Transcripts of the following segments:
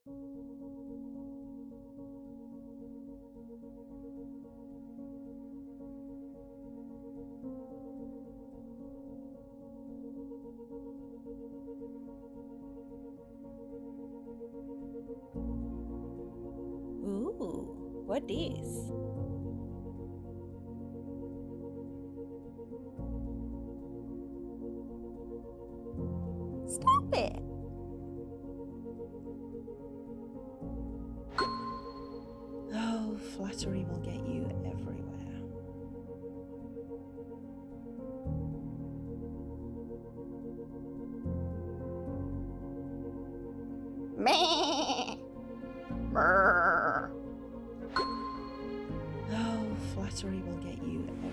Ooh, what is? Stop it! Oh, flattery will get you everywhere. Meh! Brr. Oh, flattery will get you everywhere.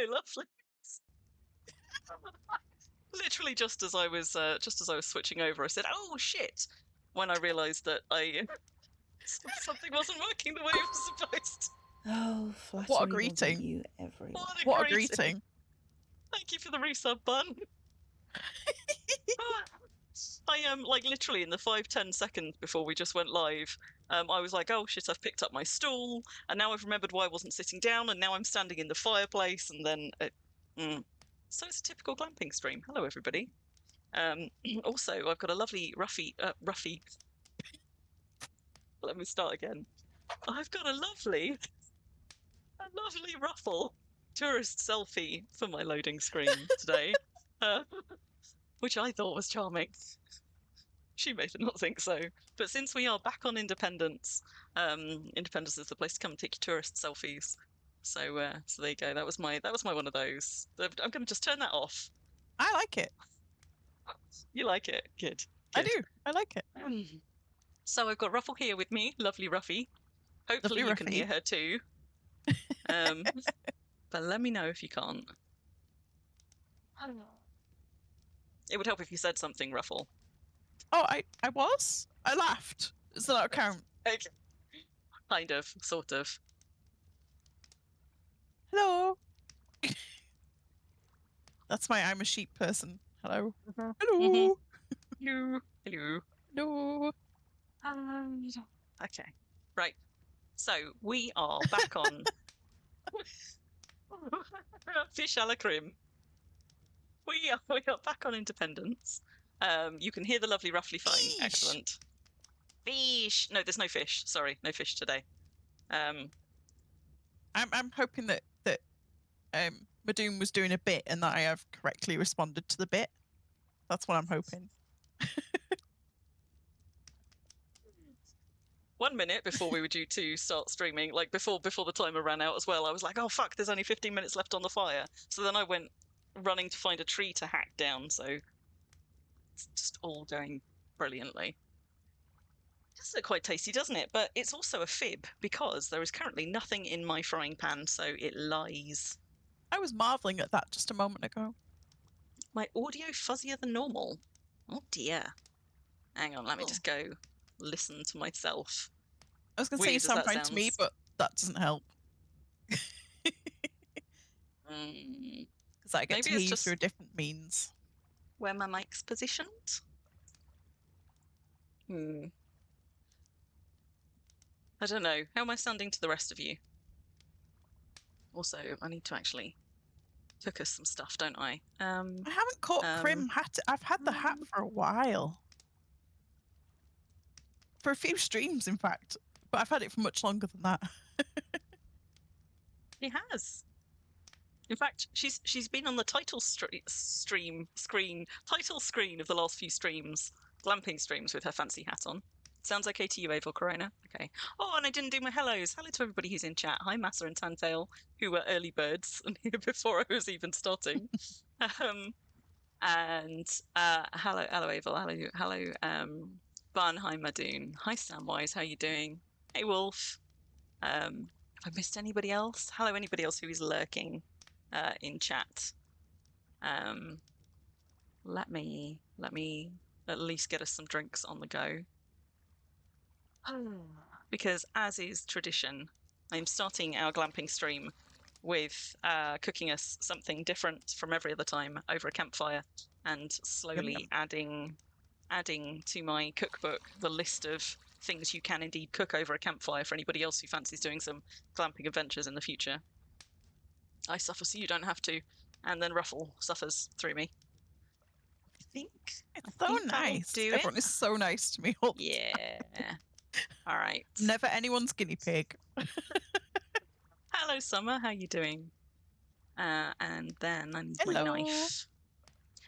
Hello, lovely. Literally, just as I was switching over, I said, "Oh shit!" when I realised that something wasn't working the way it was supposed. Oh, What a flattery will get greeting. you everywhere. What a greeting. Thank you for the resub, bun. I am like literally in the 5-10 seconds before we just went live. I was like, oh shit, I've picked up my stool, and now I've remembered why I wasn't sitting down, and now I'm standing in the fireplace, and then so it's a typical glamping stream. Hello, everybody. Also, I've got a lovely Ruffy. Let me start again. I've got a lovely Ruffle tourist selfie for my loading screen today, which I thought was charming. She may not think so, but since we are back on Independence, Independence is the place to come and take your tourist selfies. So there you go. That was my one of those. I'm going to just turn that off. I like it. You like it? Good. I do. I like it. So I've got Ruffle here with me, lovely Ruffy. Hopefully you can hear her too. But let me know if you can't. It would help if you said something, Ruffle. Oh, I was? I laughed. Does that not count? Okay. Kind of, sort of. Hello. That's my I'm a sheep person. Hello. Hello. Hello. Hello. Hello. Okay. Right. So we are back on Fish a la Crim. We are back on Independence. You can hear the lovely Ruffly fine. Fish. Excellent. Fish. No, there's no fish. Sorry, no fish today. I'm hoping that Madoon was doing a bit and that I have correctly responded to the bit. That's what I'm hoping. 1 minute before we were due to start streaming, like before the timer ran out as well, I was like, oh fuck, there's only 15 minutes left on the fire. So then I went running to find a tree to hack down, so it's just all going brilliantly. It does look quite tasty, doesn't it? But it's also a fib because there is currently nothing in my frying pan, so it lies. I was marvelling at that just a moment ago. My audio fuzzier than normal. Oh dear. Hang on, let me just go listen to myself. I was going to say you sound fine to me, but that doesn't help. Because I get to hear you through different means. Where my mic's positioned? I don't know. How am I sounding to the rest of you? Also, I need to actually cook us some stuff, don't I? I haven't caught Crim hat. I've had the hat for a while. For a few streams, in fact. But I've had it for much longer than that. She has. In fact, she's been on the title screen of the last few streams, glamping streams, with her fancy hat on. Sounds okay to you, Avel Corona? Okay. Oh, and I didn't do my hellos. Hello to everybody who's in chat. Hi, Massa and Tantail, who were early birds and here before I was even starting. And hello, Avel. Hello, Bun. Hi, Madoon. Hi, Samwise. How you doing? Hey, Wolf. Have I missed anybody else? Hello, anybody else who is lurking in chat. Let me at least get us some drinks on the go. Because as is tradition, I'm starting our glamping stream with cooking us something different from every other time over a campfire, and slowly adding to my cookbook the list of things you can indeed cook over a campfire for anybody else who fancies doing some glamping adventures in the future. I suffer so you don't have to, and then Ruffle suffers through me. I think it's so nice. Everyone is so nice to me. Yeah. All right. Never anyone's guinea pig. Hello, Summer. How you doing? And then I need my knife.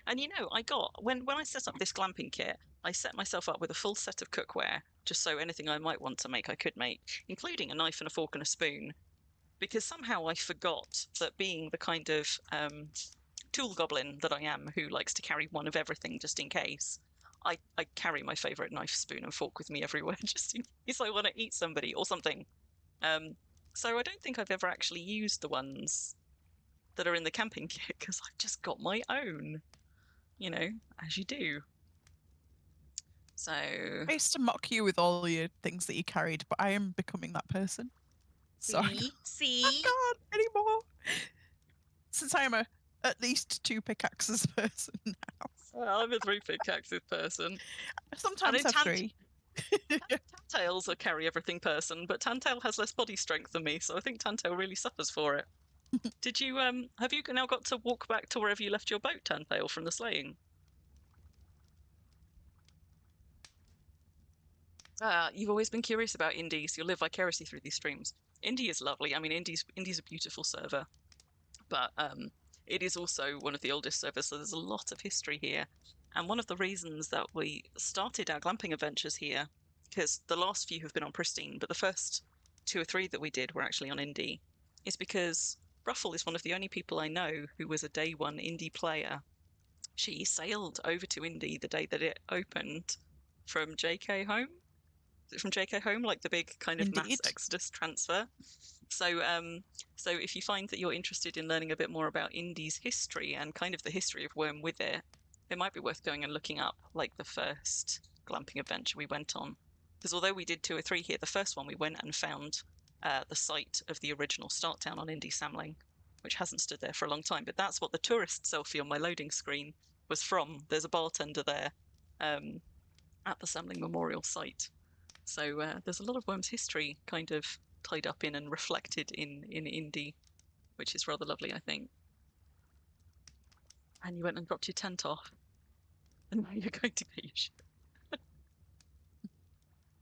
And you know, I got when I set up this glamping kit, I set myself up with a full set of cookware, just so anything I might want to make, I could make, including a knife and a fork and a spoon. Because somehow I forgot that, being the kind of tool goblin that I am, who likes to carry one of everything just in case, I carry my favourite knife, spoon and fork with me everywhere just in case I want to eat somebody or something. So I don't think I've ever actually used the ones that are in the camping kit because I've just got my own, as you do. So I used to mock you with all your things that you carried, but I am becoming that person. So I see, can't anymore. Since I am at least 2 pickaxes person now. well, I'm a 3 pickaxes person. Sometimes have 3. Tantail's a carry everything person, but Tantail has less body strength than me, so I think Tantail really suffers for it. Did you have you now got to walk back to wherever you left your boat, Tantail, from the slaying? You've always been curious about Indy, so you'll live vicariously through these streams. Indy is lovely. I mean, Indy's a beautiful server, but it is also one of the oldest servers, so there's a lot of history here. And one of the reasons that we started our glamping adventures here, because the last few have been on Pristine, but the first 2 or 3 that we did were actually on Indy, is because Ruffle is one of the only people I know who was a day 1 Indy player. She sailed over to Indy the day that it opened from JK Home. From JK Home, like the big kind of mass exodus transfer. So if you find that you're interested in learning a bit more about Indy's history and kind of the history of Worm with it might be worth going and looking up like the first glamping adventure we went on. Because although we did 2 or 3 here, the first one we went and found the site of the original start town on Indy Samling, which hasn't stood there for a long time. But that's what the tourist selfie on my loading screen was from. There's a bartender there at the Samling Memorial site. So there's a lot of Worm's history kind of tied up in and reflected in Indy, which is rather lovely, I think. And you went and dropped your tent off. And now you're going to get your ship.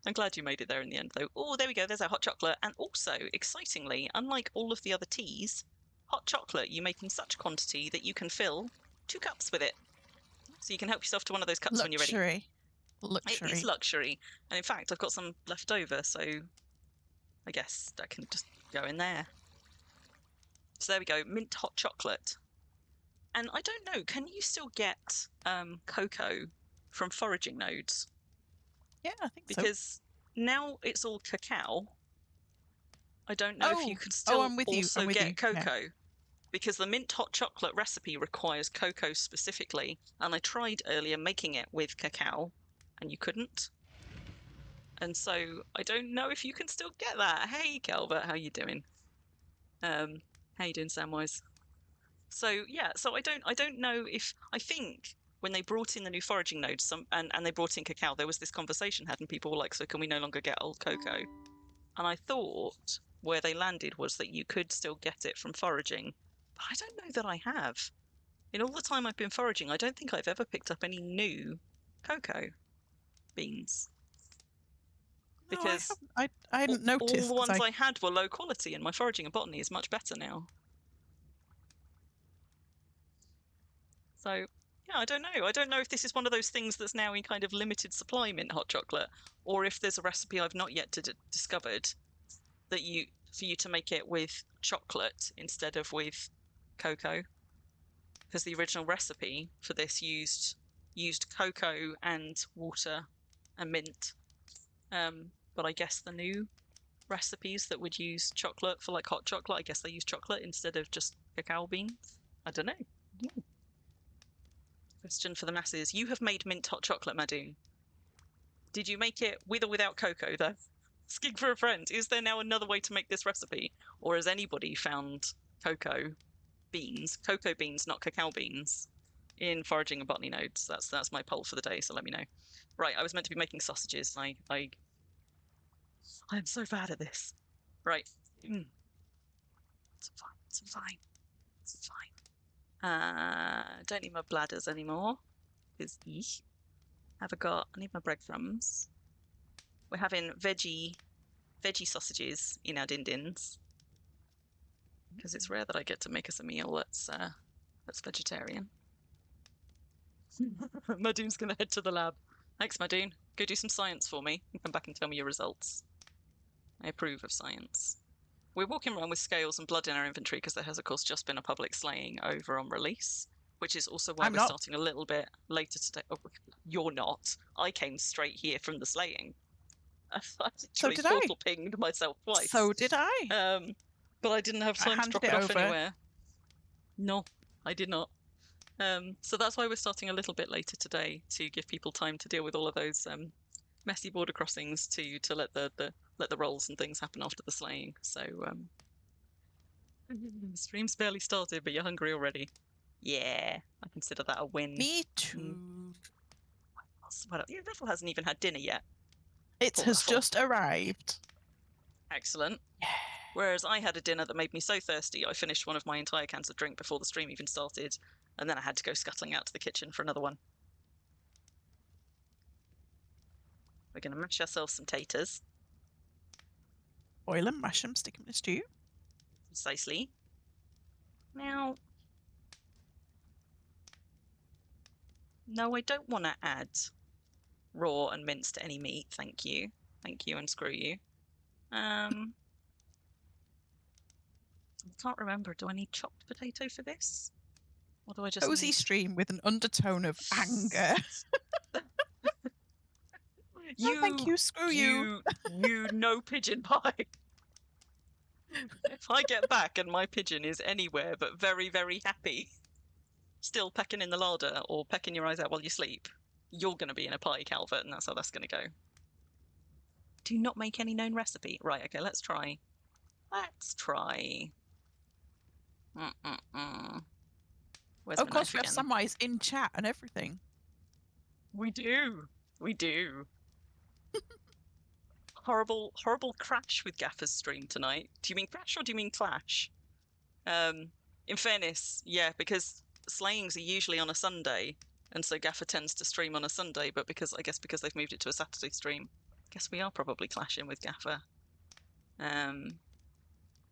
I'm glad you made it there in the end, though. Oh, there we go. There's our hot chocolate. And also, excitingly, unlike all of the other teas, hot chocolate you make in such quantity that you can fill 2 cups with it. So you can help yourself to one of those cups when you're ready. Luxury. It is luxury. And in fact, I've got some left over, so I guess that can just go in there. So there we go, mint hot chocolate. And I don't know, can you still get cocoa from foraging nodes? Yeah, I think so. Because now it's all cacao. I don't know if you could still also get cocoa. Yeah. Because the mint hot chocolate recipe requires cocoa specifically. And I tried earlier making it with cacao, and you couldn't. And so I don't know if you can still get that. Hey, Calvert, how you doing? How you doing, Samwise? So yeah, so I don't know if I think when they brought in the new foraging nodes, and they brought in cacao, there was this conversation had, and people were like, "So can we no longer get old cocoa?" And I thought where they landed was that you could still get it from foraging, but I don't know that I have. In all the time I've been foraging, I don't think I've ever picked up any new cocoa beans. Because no, I hadn't noticed. All the ones I had were low quality, and my foraging and botany is much better now. So, yeah, I don't know. I don't know if this is one of those things that's now in kind of limited supply mint hot chocolate, or if there's a recipe I've not yet discovered that for you to make it with chocolate instead of with cocoa. Because the original recipe for this used cocoa and water and mint. But I guess the new recipes that would use chocolate for like hot chocolate, I guess they use chocolate instead of just cacao beans. I don't know. Yeah. Question for the masses. You have made mint hot chocolate, Madoon. Did you make it with or without cocoa, though? Asking for a friend. Is there now another way to make this recipe? Or has anybody found cocoa beans, not cacao beans, in foraging and botany nodes? That's my poll for the day, so let me know. Right, I was meant to be making sausages. I'm so bad at this. Right. It's fine. Don't need my bladders anymore. Because I need my breadcrumbs. We're having veggie sausages in our din-dins. Because it's rare that I get to make us a meal that's vegetarian. Madoon's gonna head to the lab. Thanks, Madoon. Go do some science for me and come back and tell me your results. I approve of science. We're walking around with scales and blood in our inventory because there has, of course, just been a public slaying over on release, which is also why we're starting a little bit later today. Oh, you're not. I came straight here from the slaying. I actually portal pinged myself twice. So did I. But I didn't have time to drop it off anywhere. No, I did not. So that's why we're starting a little bit later today, to give people time to deal with all of those messy border crossings, to let the rolls and things happen after the slaying. So stream's barely started, but you're hungry already. Yeah, I consider that a win. Me too. What else? Ruffle hasn't even had dinner yet. It Poor has Ruffle. just arrived. Excellent. Whereas I had a dinner that made me so thirsty, I finished one of my entire cans of drink before the stream even started, and then I had to go scuttling out to the kitchen for another one. We're going to mash ourselves some taters. Boil them, mash them, stick them in a stew. Precisely. Now, no, I don't want to add raw and minced to any meat. Thank you. Thank you and screw you. I can't remember. Do I need chopped potato for this? Or do I just Cozy need... stream with an undertone of anger. You, No, thank you, screw you. You no pigeon pie. If I get back and my pigeon is anywhere but very, very happy, still pecking in the larder or pecking your eyes out while you sleep, you're going to be in a pie, Calvert, and that's how that's going to go. Do not make any known recipe. Right, okay, let's try. Let's try. Where's Of my course, knife we have again? Samwise in chat and everything. We do. We do. Horrible crash with Gaffer's stream tonight. Do you mean crash or do you mean clash? In fairness, yeah, because slayings are usually on a Sunday, and so Gaffer tends to stream on a Sunday, but because they've moved it to a Saturday stream, I guess we are probably clashing with Gaffer.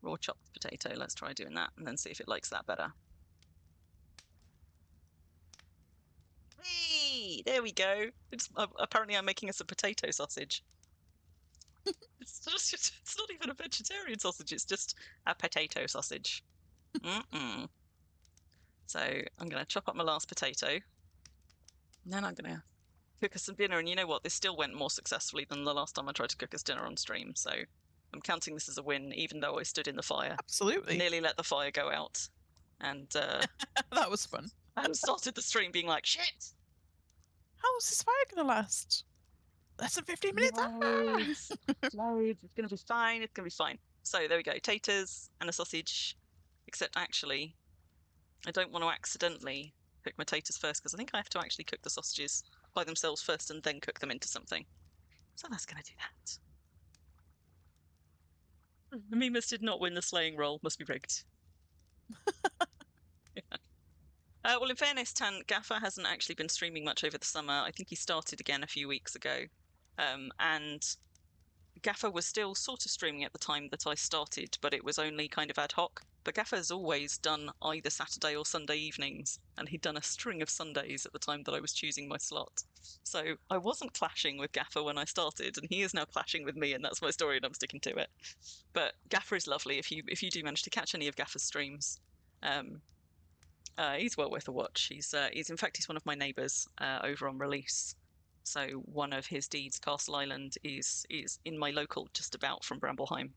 Raw chopped potato, let's try doing that and then see if it likes that better. Hey, there we go. Apparently I'm making us a potato sausage. It's not even a vegetarian sausage, it's just a potato sausage. So I'm going to chop up my last potato. And then I'm going to cook us some dinner. And you know what? This still went more successfully than the last time I tried to cook us dinner on stream. So I'm counting this as a win, even though I stood in the fire. Absolutely. Nearly let the fire go out. And that was fun. and started the stream being like, shit! How's this fire going to last? Less than 15 minutes? Loads. Loads. It's going to be fine. It's going to be fine. So there we go. Taters and a sausage. Except actually, I don't want to accidentally cook my taters first because I think I have to actually cook the sausages by themselves first and then cook them into something. So that's going to do that. The Mimas did not win the slaying roll. Must be rigged. Yeah. Well, in fairness, Gaffer hasn't actually been streaming much over the summer. I think he started again a few weeks ago. And Gaffer was still sort of streaming at the time that I started, but it was only kind of ad hoc. But Gaffer's always done either Saturday or Sunday evenings, and he'd done a string of Sundays at the time that I was choosing my slot. So I wasn't clashing with Gaffer when I started, and he is now clashing with me, and that's my story, and I'm sticking to it. But Gaffer is lovely. If you do manage to catch any of Gaffer's streams, he's well worth a watch. He's in fact he's one of my neighbours over on Release. So one of his deeds, Castle Island, is in my local just about from Brambleheim.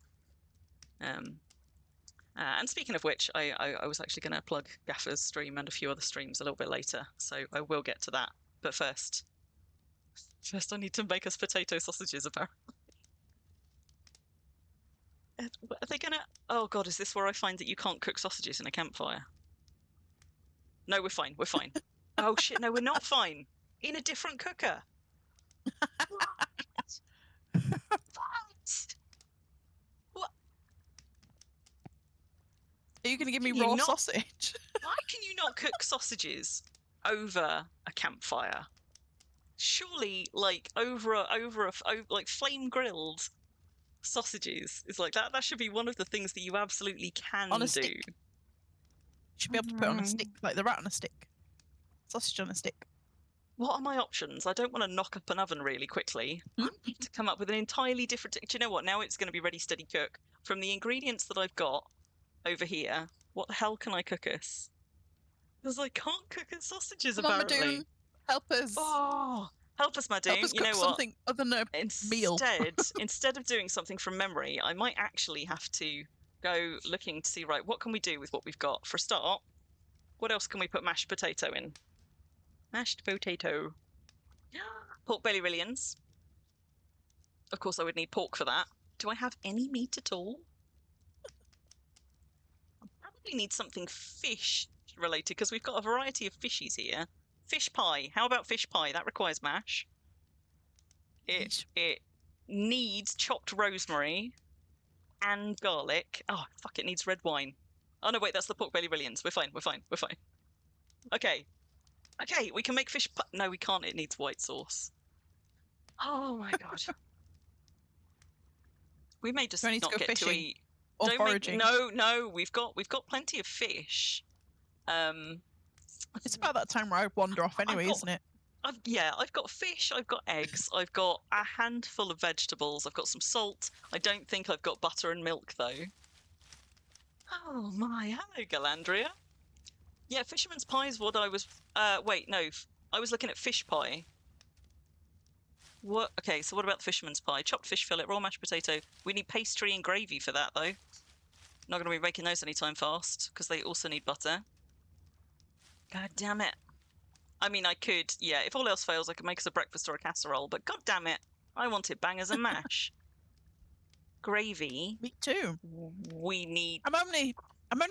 And speaking of which, I was actually going to plug Gaffer's stream and a few other streams a little bit later, so I will get to that. But first I need to make us potato sausages, apparently. Are they gonna... Oh god, is this where I find that you can't cook sausages in a campfire? No, we're fine, we're fine. Oh shit, no, we're not fine. In a different cooker. What? Are you going to give me Can you raw not- sausage? Why can you not cook sausages over a campfire? Surely, like over like flame grilled sausages is like that. That should be one of the things that you absolutely can On a do. stick. You should be able to put it on a stick, like the rat on a stick. Sausage on a stick. What are my options? I don't want to knock up an oven really quickly. I need to come up with an entirely different... Do you know what? Now it's going to be ready, steady, cook. From the ingredients that I've got over here, what the hell can I cook us? Because I can't cook us sausages, Come on, apparently. Madoon. Help us. Oh, help us, Madoon. Help us You cook know what? something other than a meal. Instead of doing something from memory, I might actually have to go looking to see, right, what can we do with what we've got? For a start, What else can we put mashed potato in? Mashed potato. Pork belly rillions. Of course, I would need pork for that. Do I have any meat at all? I probably need something fish related because we've got a variety of fishies here. Fish pie. How about fish pie? That requires mash. It needs chopped rosemary and garlic. Oh, fuck, it needs red wine. Oh, no, wait, that's the pork belly rillions. We're fine, we're fine, we're fine. Okay. Okay, we can make fish pie. No, we can't. It needs white sauce. Oh, my God. We may just Do I need to not go get fishing to eat. or Don't foraging? no, we've got plenty of fish. It's about that time where I wander off anyway, isn't it? I've got fish, I've got eggs, I've got a handful of vegetables, I've got some salt. I don't think I've got butter and milk though. Oh my, hello Galandria. Yeah, fisherman's pie is what I was. Wait, no, I was looking at fish pie. What? Okay, so what about the fisherman's pie? Chopped fish fillet, raw mashed potato. We need pastry and gravy for that though. Not going to be making those anytime fast because they also need butter. God damn it. I mean, I could, yeah, if all else fails, I could make us a breakfast or a casserole, but god damn it, I wanted bangers and mash. Gravy. Me too. We need. I'm only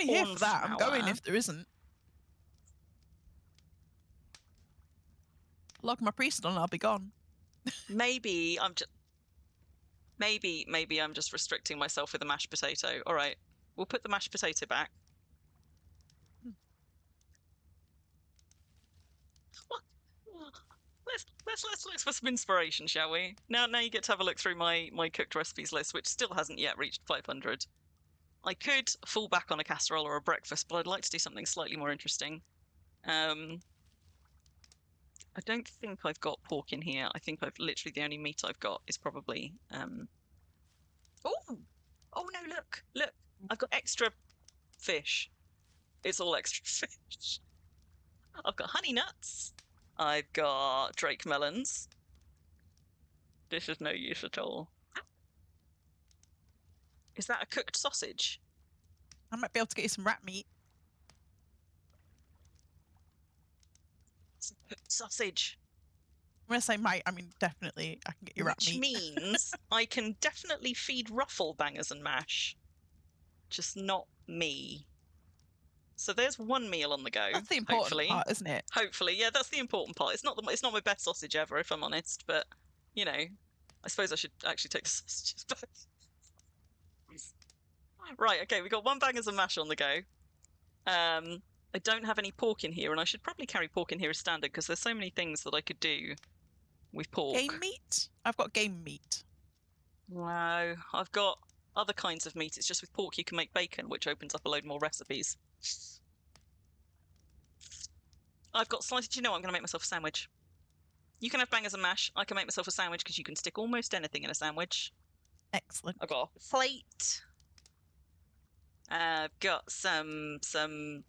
here for that. I'm going flour. if there isn't. Log my priest on, I'll be gone. Maybe I'm just. Maybe I'm just restricting myself with the mashed potato. All right, we'll put the mashed potato back. Let's look for some inspiration, shall we? Now you get to have a look through my cooked recipes list, which still hasn't yet reached 500. I could fall back on a casserole or a breakfast, but I'd like to do something slightly more interesting. I don't think I've got pork in here. I think I've literally the only meat I've got is probably. Oh no! Look! I've got extra fish. It's all extra fish. I've got honey nuts. I've got Drake melons. This is no use at all. Is that a cooked sausage? I might be able to get you some rat meat. It's a cooked sausage. When I say might, I mean definitely I can get you rat Which meat. means I can definitely feed Ruffle bangers and mash. Just not me. So there's one meal on the go. That's the important hopefully. part, isn't it? Hopefully, yeah, that's the important part. It's not my best sausage ever, if I'm honest. But you know, I suppose I should actually take the sausages back. Right, okay, we got one bangers and mash on the go. I don't have any pork in here, and I should probably carry pork in here as standard because there's so many things that I could do with pork. Game meat? I've got game meat. No, I've got other kinds of meat. It's just with pork you can make bacon, which opens up a load more recipes. I've got sliced. You know what? I'm going to make myself a sandwich. You can have bangers and mash. I can make myself a sandwich because you can stick almost anything in a sandwich. Excellent. I've got a plate. I've got some. Can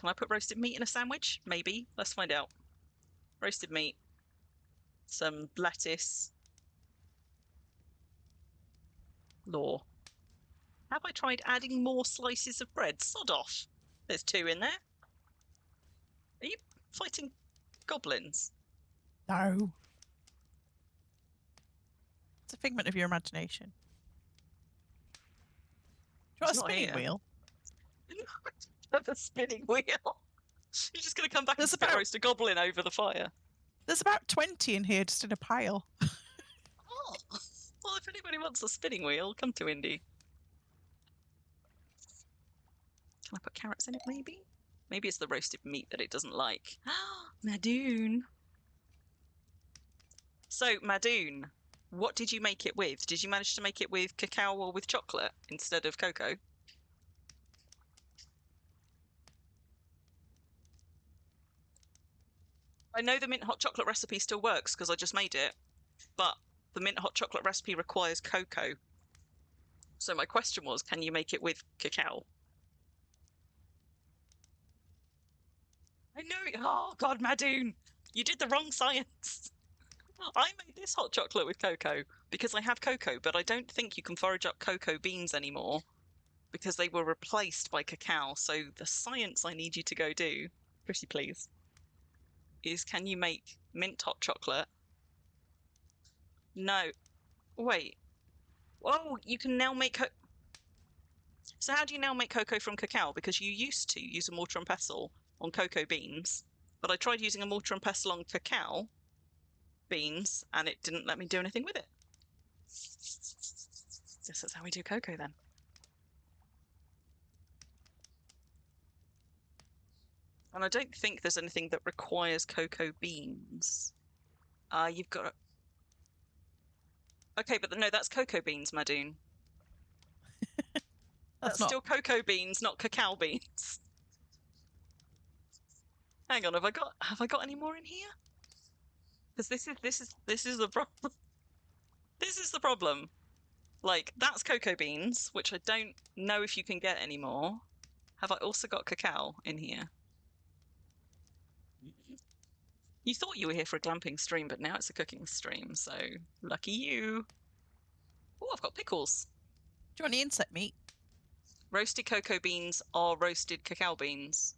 I put roasted meat in a sandwich? Maybe. Let's find out. Roasted meat. Some lettuce. Law. Have I tried adding more slices of bread? Sod off. There's 2 in there. Are you fighting goblins? No. It's a figment of your imagination. Do you want a It's not spinning here. wheel? The spinning wheel. You're just going to come back There's and spit about- roast a goblin over the fire. There's about 20 in here just in a pile. Oh. Well, if anybody wants a spinning wheel, come to Indy. Can I put carrots in it, maybe? Maybe it's the roasted meat that it doesn't like. Madoon. So, Madoon, what did you make it with? Did you manage to make it with cacao or with chocolate instead of cocoa? I know the mint hot chocolate recipe still works because I just made it, but the mint hot chocolate recipe requires cocoa. So my question was, can you make it with cacao? I know. Oh God, Madoon, you did the wrong science. I made this hot chocolate with cocoa because I have cocoa, but I don't think you can forage up cocoa beans anymore because they were replaced by cacao. So the science I need you to go do, pretty please, is can you make mint hot chocolate? No. Wait. Oh, you can now make... So how do you now make cocoa from cacao? Because you used to use a mortar and pestle on cocoa beans, but I tried using a mortar and pestle on cacao beans, and it didn't let me do anything with it. This is how we do cocoa then. And I don't think there's anything that requires cocoa beans. You've got... Okay, but no, that's cocoa beans, Madoon. That's not... still cocoa beans, not cacao beans. Hang on, have I got any more in here? Because this is the problem. This is the problem. Like, that's cocoa beans, which I don't know if you can get anymore. Have I also got cacao in here? You thought you were here for a glamping stream, but now it's a cooking stream, so lucky you. Oh, I've got pickles. Do you want the insect meat? Roasted cocoa beans are roasted cacao beans.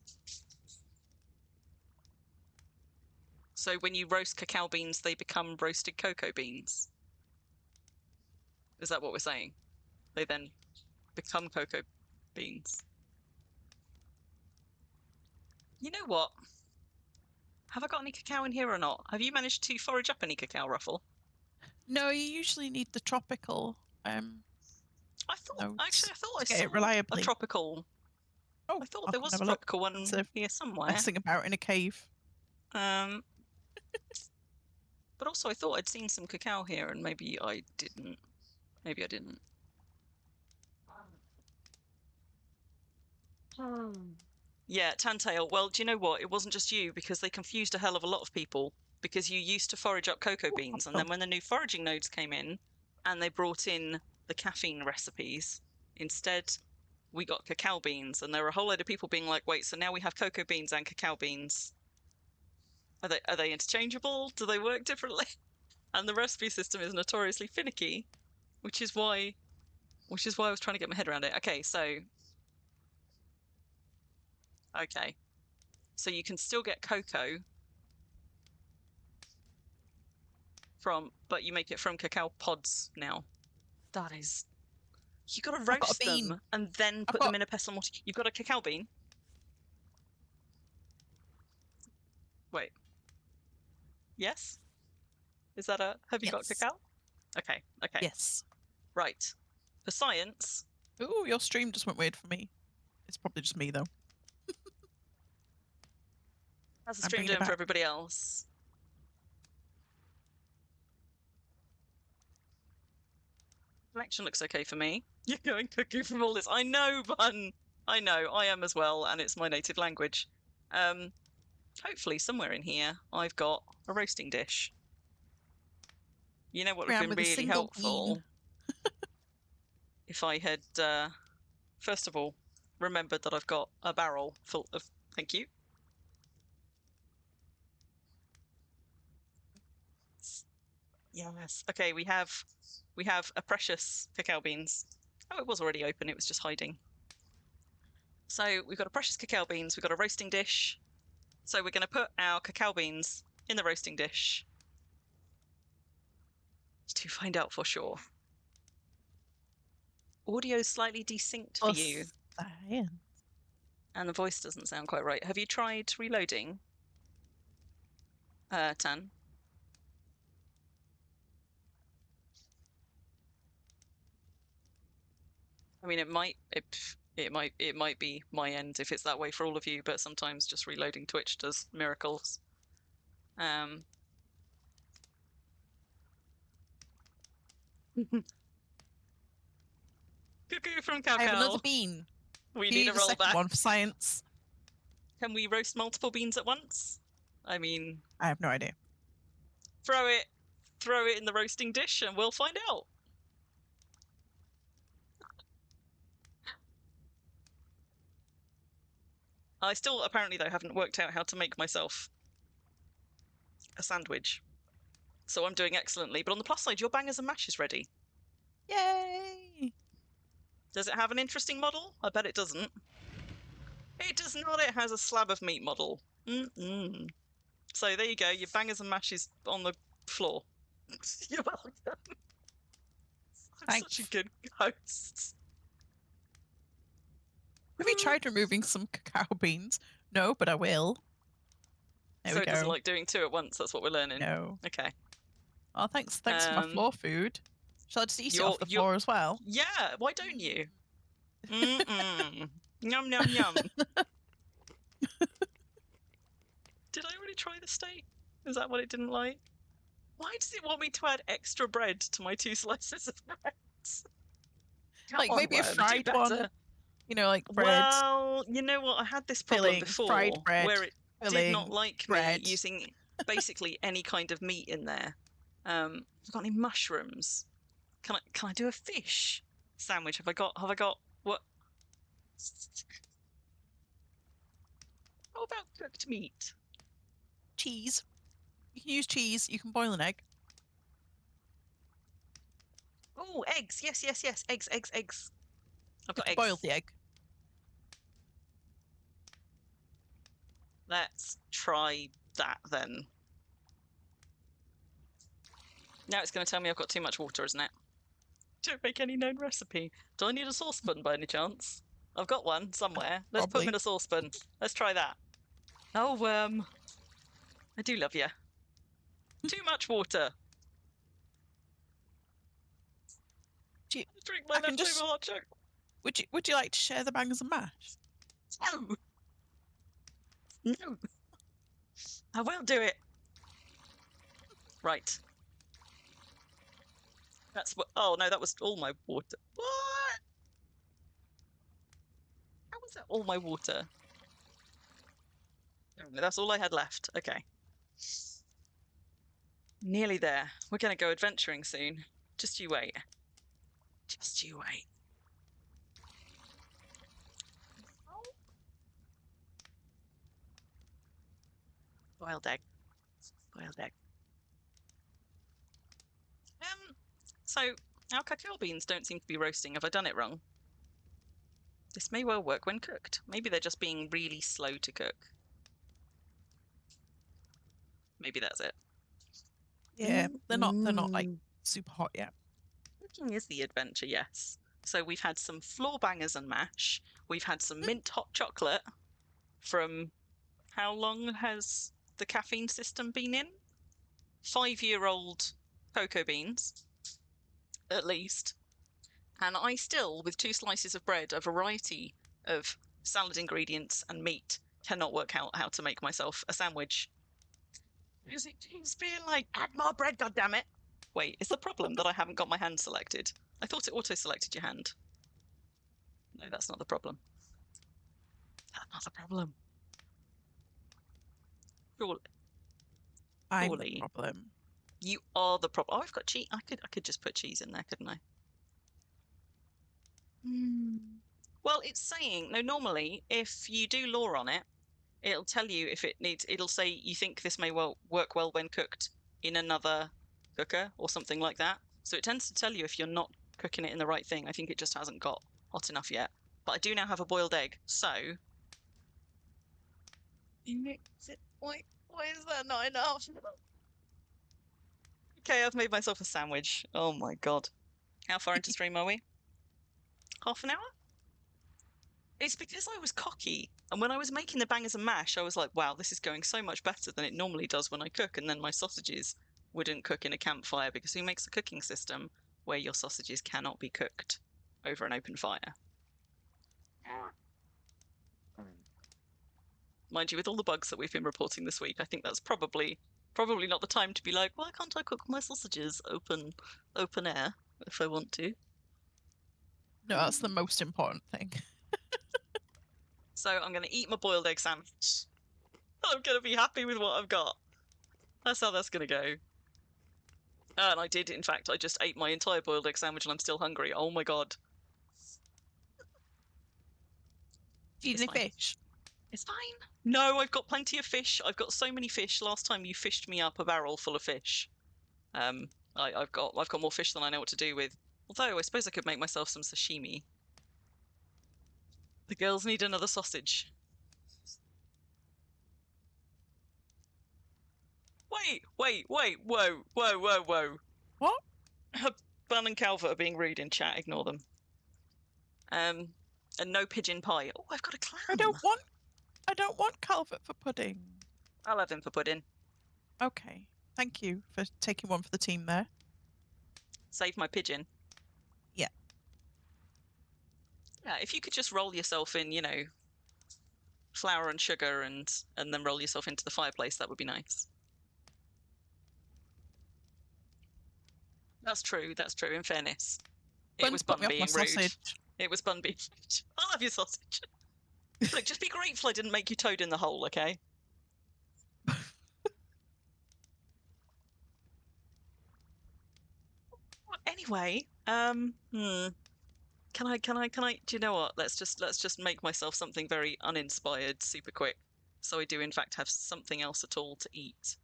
So when you roast cacao beans, they become roasted cocoa beans. Is that what we're saying? They then become cocoa beans. You know what? Have I got any cacao in here or not? Have you managed to forage up any cacao, Ruffle? No, you usually need the tropical. I thought I to saw get it reliably. a tropical. Oh, I thought there was a tropical one here somewhere. Messing about in a cave. But also I thought I'd seen some cacao here, and maybe I didn't. Maybe I didn't. Yeah, Tantail. Well, do you know what? It wasn't just you, because they confused a hell of a lot of people. Because you used to forage up cocoa beans, and then when the new foraging nodes came in, and they brought in the caffeine recipes, instead we got cacao beans, and there were a whole load of people being like, wait, so now we have cocoa beans and cacao beans. Are they interchangeable? Do they work differently? And the recipe system is notoriously finicky, which is why I was trying to get my head around it. Okay, so you can still get cocoa but you make it from cacao pods now. That is... You gotta roast them and then put them in a pestle mortar. You've got a cacao bean? Wait. Yes? Is that a... Have you got cacao? Okay. Yes. Right. For science... Ooh, your stream just went weird for me. It's probably just me, though. How's the stream doing for everybody else? Connection looks okay for me. You're going cuckoo from all this. I know, Bun! I know, I am as well, and it's my native language. Hopefully somewhere in here I've got a roasting dish. You know what would have been really helpful? If I had, first of all, remembered that I've got a barrel full of... Thank you. Yes. Okay, we have a precious cacao beans. Oh, it was already open. It was just hiding. So we've got a precious cacao beans. We've got a roasting dish. So we're going to put our cacao beans in the roasting dish to find out for sure. Audio's slightly desynced for you. And the voice doesn't sound quite right. Have you tried reloading, Tan? I mean, it might be my end if it's that way for all of you, but sometimes just reloading Twitch does miracles. Cuckoo from Cow. I have another bean. We need a roll back. One for science. Can we roast multiple beans at once? I mean, I have no idea. Throw it in the roasting dish and we'll find out. I still apparently though haven't worked out how to make myself a sandwich. So I'm doing excellently, but on the plus side, your bangers and mash is ready. Yay! Does it have an interesting model? I bet it doesn't. It does not. It has a slab of meat model. Mm-mm. So there you go. Your bangers and mashes on the floor. You're welcome. I'm Thanks. such a good host. Have you tried removing some cacao beans? No, but I will. There So we it go. doesn't like doing two at once. That's what we're learning. No. Okay. Oh, thanks for my floor food. Shall I just eat it off the floor as well? Yeah. Why don't you? Mm-mm. Yum yum yum. Did I already try the steak? Is that what it didn't like? Why does it want me to add extra bread to my 2 slices of bread? Like maybe a worm, do fried one. better. You know, like bread. Well, you know what? I had this problem filling, before fried bread, where it did not like bread. me using basically any kind of meat in there. Have I got any mushrooms? Can I do a fish sandwich? Have I got what? How about cooked meat? Cheese. You can use cheese. You can boil an egg. Oh, eggs. Yes. Eggs. I've got eggs. Boil the egg. Let's try that then. Now it's going to tell me I've got too much water, isn't it? Don't make any known recipe. Do I need a saucepan by any chance? I've got one somewhere. Let's put them in a saucepan. Let's try that. Oh, I do love you. Too much water. Drink my leftover hot chocolate. Would you like to share the bangers and mash? No. I will do it. Right. That's what. Oh no, that was all my water. What? How was that all my water? No, that's all I had left. Okay. Nearly there. We're going to go adventuring soon. Just you wait. Just you wait. Boiled egg. Boiled egg. So our cacao beans don't seem to be roasting. Have I done it wrong? This may well work when cooked. Maybe they're just being really slow to cook. Maybe that's it. Yeah, they're not like super hot yet. Cooking is the adventure, yes. So we've had some floor bangers and mash. We've had some mint hot chocolate from how long has the caffeine system been in? 5-year-old cocoa beans, at least. And I still, with 2 slices of bread, a variety of salad ingredients and meat, cannot work out how to make myself a sandwich. Because it keeps being like, add more bread, goddammit. Wait, is the problem that I haven't got my hand selected? I thought it auto-selected your hand. No, that's not the problem. That's not the problem. Surely. I'm the problem. You are the problem. Oh, I've got cheese. I could just put cheese in there, couldn't I? Well, it's saying, no, normally, if you do lore on it, it'll tell you if it'll say you think this may work well when cooked in another cooker or something like that. So it tends to tell you if you're not cooking it in the right thing. I think it just hasn't got hot enough yet. But I do now have a boiled egg, so... Why is that not enough? Okay, I've made myself a sandwich. Oh my god. How far into stream are we? Half an hour? It's because I was cocky. And when I was making the bangers and mash, I was like, wow, this is going so much better than it normally does when I cook. And then my sausages wouldn't cook in a campfire because who makes a cooking system where your sausages cannot be cooked over an open fire? Mind you, with all the bugs that we've been reporting this week, I think that's probably not the time to be like, why can't I cook my sausages open air if I want to? No, that's the most important thing. So I'm going to eat my boiled egg sandwich. I'm going to be happy with what I've got. That's how that's going to go. And I did, in fact, I just ate my entire boiled egg sandwich and I'm still hungry. Oh my god. Do you eat any fish? It's fine. No, I've got plenty of fish. I've got so many fish. Last time you fished me up a barrel full of fish. I've got more fish than I know what to do with. Although I suppose I could make myself some sashimi. The girls need another sausage. Wait, whoa. What? Bun and Calvert are being rude in chat, ignore them. And no pigeon pie. Oh, I've got a clam. I don't want Calvert for pudding. I'll have him for pudding. Okay. Thank you for taking one for the team there. Save my pigeon. Yeah. Yeah, if you could just roll yourself in, flour and sugar and then roll yourself into the fireplace, that would be nice. That's true, in fairness. It was Bun being rude. It was Bun being rude. I'll have your sausage. Look, just be grateful I didn't make you toad in the hole, okay? Anyway, can I, do you know what? Let's just make myself something very uninspired, super quick. So I do, in fact, have something else at all to eat.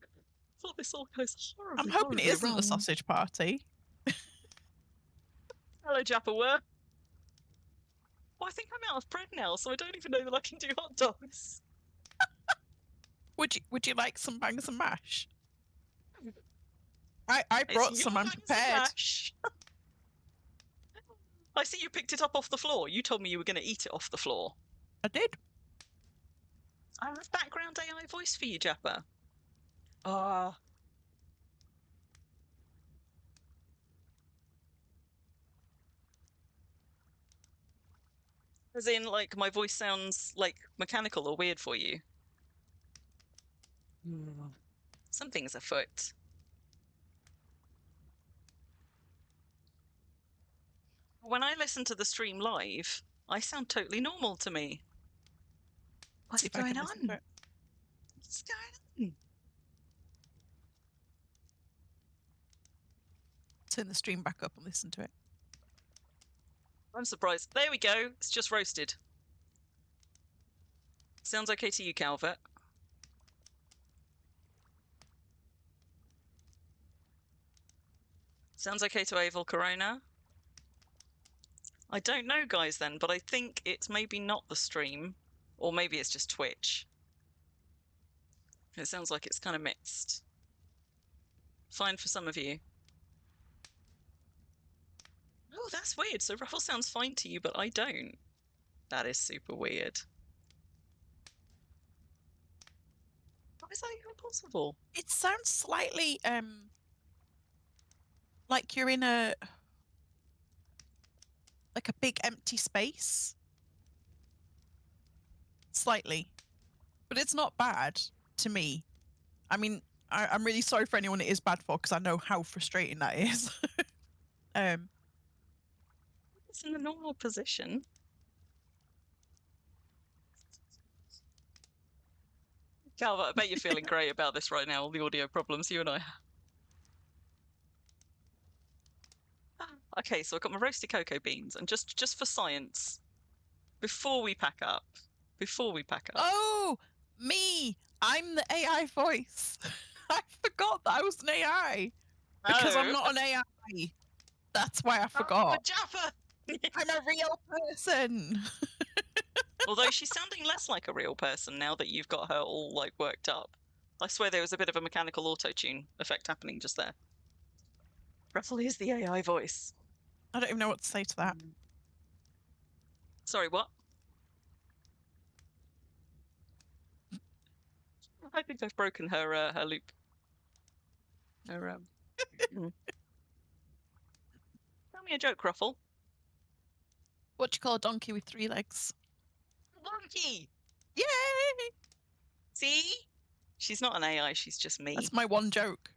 I thought this all goes horribly, I'm hoping it isn't wrong. the sausage party. Hello, Japperware. Well, I think I'm out of bread now, so I don't even know that I can do hot dogs. Would you like some bangs and mash? I brought some unprepared. I see you picked it up off the floor. You told me you were going to eat it off the floor. I did. I have background AI voice for you, Japper. As in, like, my voice sounds, like, mechanical or weird for you? Something's afoot. When I listen to the stream live, I sound totally normal to me. What's going on? What's going on? Turn the stream back up and listen to it. I'm surprised. There we go. It's just roasted. Sounds okay to you, Calvert? Sounds okay to Avel Corona? I don't know, guys, then, but I think it's maybe not the stream, or maybe it's just Twitch. It sounds like it's kind of mixed. Fine for some of you. Oh, that's weird. So Ruffle sounds fine to you, but I don't. That is super weird. How is that even possible? It sounds slightly like you're in a big empty space. Slightly. But it's not bad to me. I mean, I'm really sorry for anyone it is bad for, because I know how frustrating that is. It's in the normal position. Calvert, I bet you're feeling great about this right now, all the audio problems you and I have. Okay, so I've got my roasted cocoa beans, and just for science, before we pack up. Oh, me! I'm the AI voice. I forgot that I was an AI. Because I'm not an AI. That's why I forgot. Oh, Japper! I'm a real person. Although she's sounding less like a real person now that you've got her all, like, worked up. I swear there was a bit of a mechanical auto-tune effect happening just there. Ruffle is the AI voice. I don't even know what to say to that. Sorry, what? I think I've broken her her loop. Tell me a joke, Ruffle. What do you call a donkey with 3 legs? Donkey! Yay! See? She's not an AI, she's just me. That's my one joke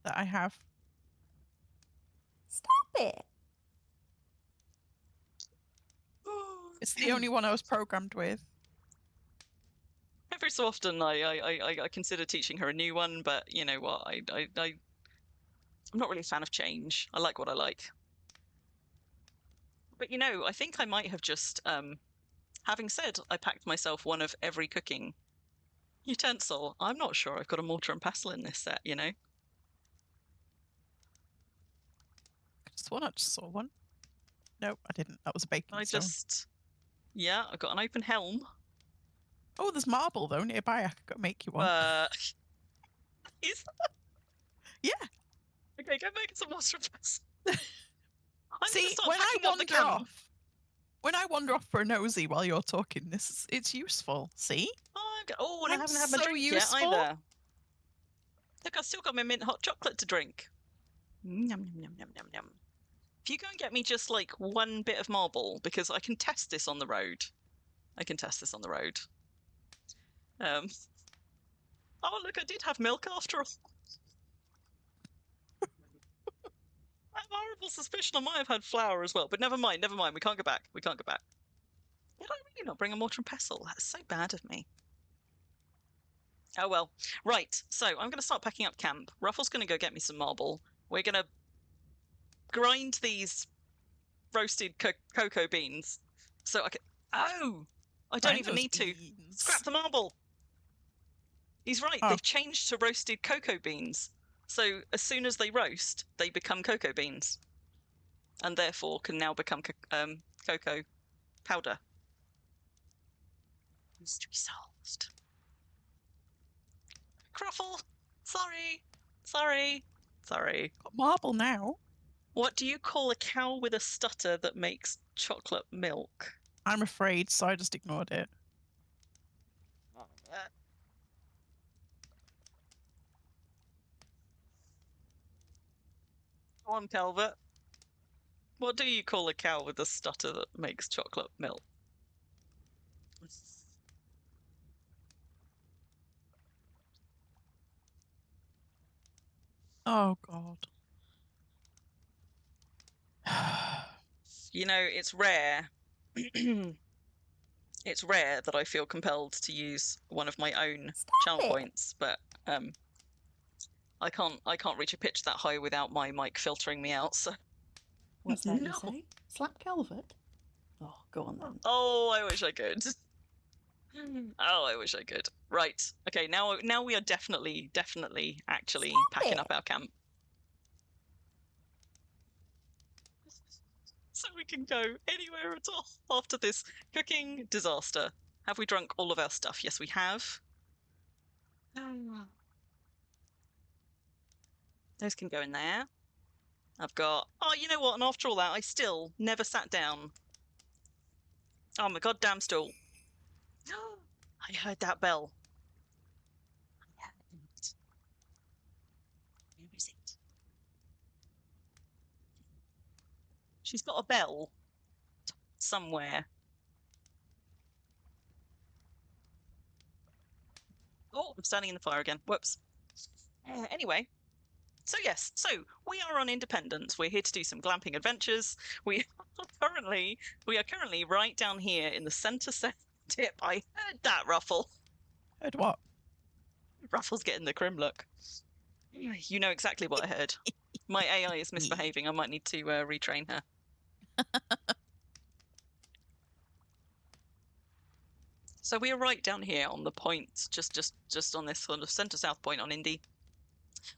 that I have. Stop it. It's the only one I was programmed with. Every so often I consider teaching her a new one, but you know what? I'm not really a fan of change. I like what I like. But you know, I think I might have just, having said I packed myself one of every cooking utensil, I'm not sure I've got a mortar and pestle in this set, you know? I just saw one. No, I didn't. That was a baking stone. Yeah, I got an open helm. Oh, there's marble though nearby. I could make you one. Is Yeah. Okay, go make some water vessels. See, when I wander off for a nosy while you're talking, it's useful. See? Oh, and I I'm haven't had my so drink useful. yet either. Look, I've still got my mint hot chocolate to drink. Yum, yum, yum, yum, yum, yum. If you go and get me just like one bit of marble, because I can test this on the road. Oh, look, I did have milk after all. I have a horrible suspicion I might have had flour as well, but never mind. We can't go back. Did I really not bring a mortar and pestle? That's so bad of me. Oh well. Right, so I'm going to start packing up camp. Ruffle's going to go get me some marble. We're going to grind these roasted cocoa beans so I can... Oh! I don't even need to. Scrap the marble! He's right, they've changed to roasted cocoa beans. So as soon as they roast, they become cocoa beans. And therefore can now become cocoa powder. Mystery solved. Ruffle! Sorry. Got marble now. What do you call a cow with a stutter that makes chocolate milk? I'm afraid, so I just ignored it. Go on, Calvert. What do you call a cow with a stutter that makes chocolate milk? Oh, God. You know, it's rare. It's rare that I feel compelled to use one of my own channel points, but I can't reach a pitch that high without my mic filtering me out. So What's that you say? Slap Calvert? Oh, go on then. Oh, I wish I could. Right. Okay, now we are definitely actually packing up our camp. So we can go anywhere at all after this cooking disaster. Have we drunk all of our stuff? Yes, we have. Those can go in there. I've got... Oh, you know what? And after all that, I still never sat down. Oh, my goddamn stool. I heard that bell. Where is it? She's got a bell somewhere. Oh, I'm standing in the fire again. Whoops. Anyway, so yes, so we are on Independence. We're here to do some glamping adventures. We are currently right down here in the center tip. I heard that, Ruffle. Heard what? Ruffle's getting the Crim look. You know exactly what I heard. My AI is misbehaving. I might need to retrain her. So we are right down here on the point, just on this sort of center-south point on Indy.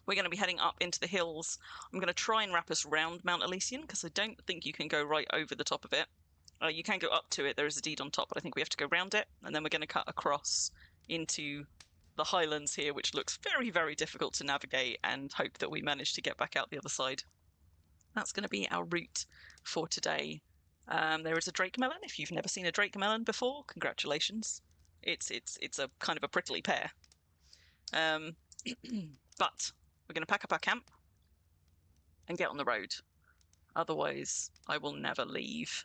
We're going to be heading up into the hills. I'm going to try and wrap us round Mount Elysian because I don't think you can go right over the top of it. You can go up to it. There is a deed on top, but I think we have to go round it. And then we're going to cut across into the highlands here, which looks very, very difficult to navigate, and hope that we manage to get back out the other side. That's going to be our route for today. There is a drake melon. If you've never seen a drake melon before, congratulations. It's a kind of a prickly pear. But we're going to pack up our camp and get on the road. Otherwise, I will never leave.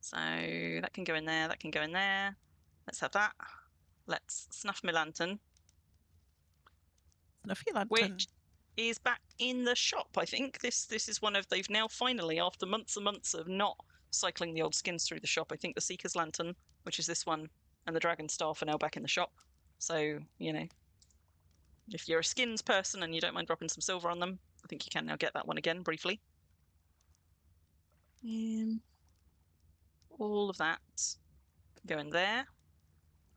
So that can go in there. That can go in there. Let's have that. Let's snuff my lantern. Snuffy lantern. Which is back in the shop, I think. This is one of... They've now finally, after months and months of not cycling the old skins through the shop, I think the Seeker's Lantern, which is this one, and the Dragon Staff are now back in the shop. So, you know, if you're a skins person and you don't mind dropping some silver on them, I think you can now get that one again, briefly. All of that can go in there.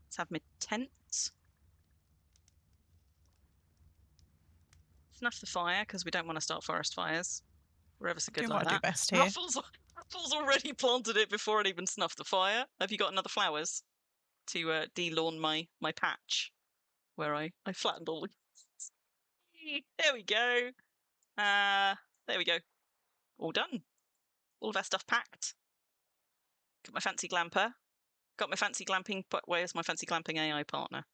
Let's have my tent. Snuff the fire, because we don't want to start forest fires. We're ever so good Doing like what I do that. best here. Ruffles already planted it before it even snuffed the fire. Have you got another flowers to de-lawn my patch where I flattened all the... There we go. There we go. All done. All of our stuff packed. Got my fancy glamper. Got my fancy glamping, but where's my fancy glamping AI partner?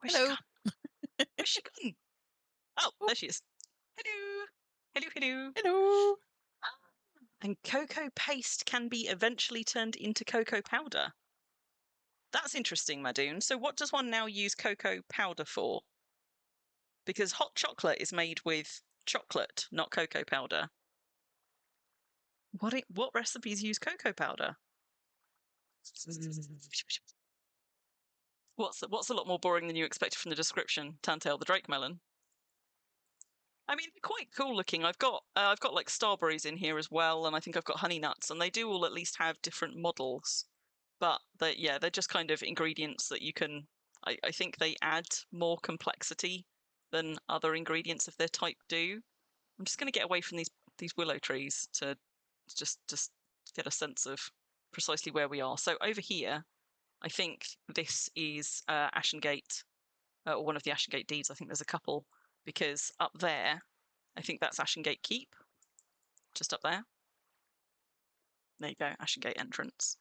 Where's Hello. she gone? Where's she gone? Oh, there she is. Hello. Hello, hello. Hello. And cocoa paste can be eventually turned into cocoa powder. That's interesting, Madoon. So what does one now use cocoa powder for? Because hot chocolate is made with chocolate, not cocoa powder. What recipes use cocoa powder? What's a lot more boring than you expected from the description? Tantail the Drake melon. I mean, they're quite cool looking. I've got like starberries in here as well, and I think I've got honey nuts, and they do all at least have different models. But they're just kind of ingredients that you can. I think they add more complexity than other ingredients of their type do. I'm just going to get away from these willow trees to just get a sense of precisely where we are. So over here, I think this is Ashen Gate, or one of the Ashen Gate deeds. I think there's a couple, because up there, I think that's Ashen Gate Keep, just up there. There you go, Ashen Gate entrance.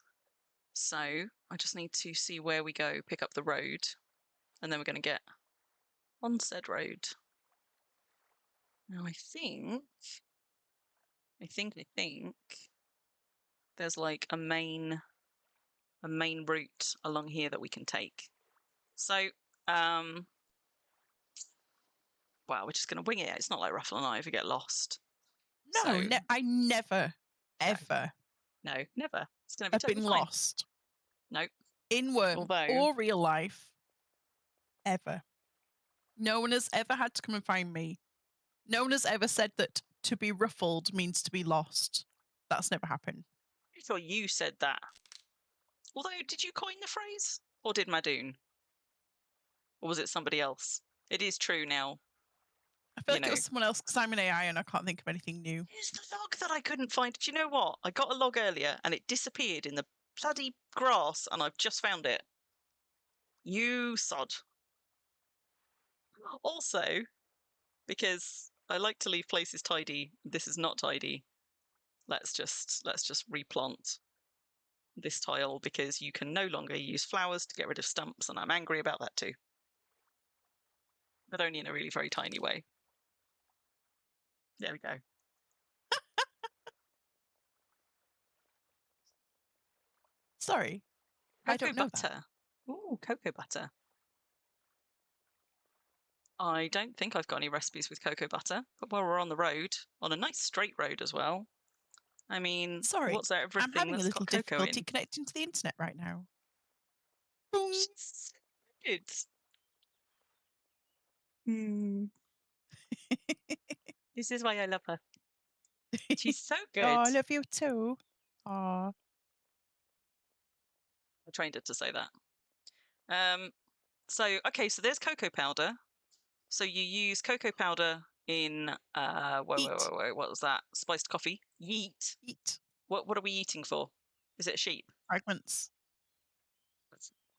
So I just need to see where we go, pick up the road, and then we're going to get on said road. Now I think there's like a main route along here that we can take. So wow, we're just going to wing it. It's not like Ruffle and I if we get lost. No, So, I never, ever. No, never. It's going to be I've totally been fine. lost. No. In work or real life, ever. No one has ever had to come and find me. No one has ever said that to be ruffled means to be lost. That's never happened. I thought you said that. Although, did you coin the phrase? Or did Madoon? Or was it somebody else? It is true now. I feel like it was someone else because I'm an AI and I can't think of anything new. Here's the log that I couldn't find. Do you know what? I got a log earlier and it disappeared in the bloody grass and I've just found it. You sod. Also, because I like to leave places tidy, this is not tidy. Let's just replant this tile because you can no longer use flowers to get rid of stumps, and I'm angry about that too. But only in a really very tiny way. There we go. Sorry. Cocoa I don't know butter. that. Ooh, cocoa butter. I don't think I've got any recipes with cocoa butter, but while we're on the road, on a nice straight road as well. I mean, Sorry, what's there everything I'm having a that's little got cocoa difficulty in? connecting to the internet right now. Boom. She's good. This is why I love her. She's so good. Oh, I love you too. Aw. I trained her to say that. Okay, so there's cocoa powder. So you use cocoa powder in wait, what was that? Spiced coffee. Yeet. Eat. What are we eating for? Is it a sheep? Fragments.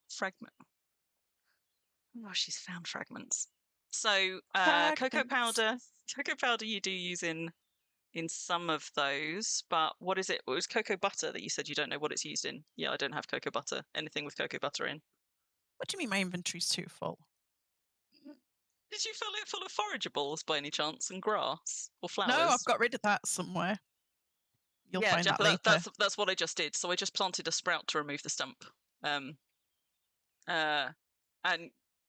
Fragment. Oh, she's found fragments. So cocoa powder you do use in some of those, but what is it? It was cocoa butter that you said you don't know what it's used in. Yeah, I don't have cocoa butter. Anything with cocoa butter in. What do you mean my inventory's too full? Did you fill it full of forageables by any chance and grass or flowers? No, I've got rid of that somewhere. You'll find that later. That's what I just did. So I just planted a sprout to remove the stump. And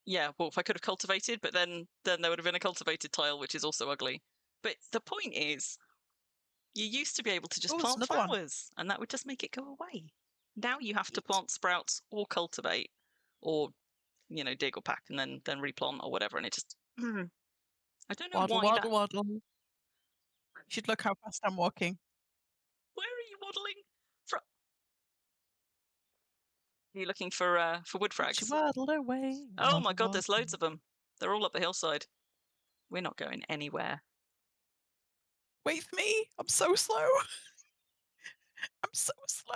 yeah, well, if I could have cultivated, but then there would have been a cultivated tile, which is also ugly. But the point is, you used to be able to just plant flowers, and that would just make it go away. Now you have to plant sprouts or cultivate, or dig or pack and then replant or whatever, and it just I don't know why. Waddle. You should look how fast I'm walking. Where are you waddling from? Are you looking for wood frags? She waddled away. Oh my god, there's loads of them. They're all up the hillside. We're not going anywhere. Wait for me. I'm so slow. I'm so slow.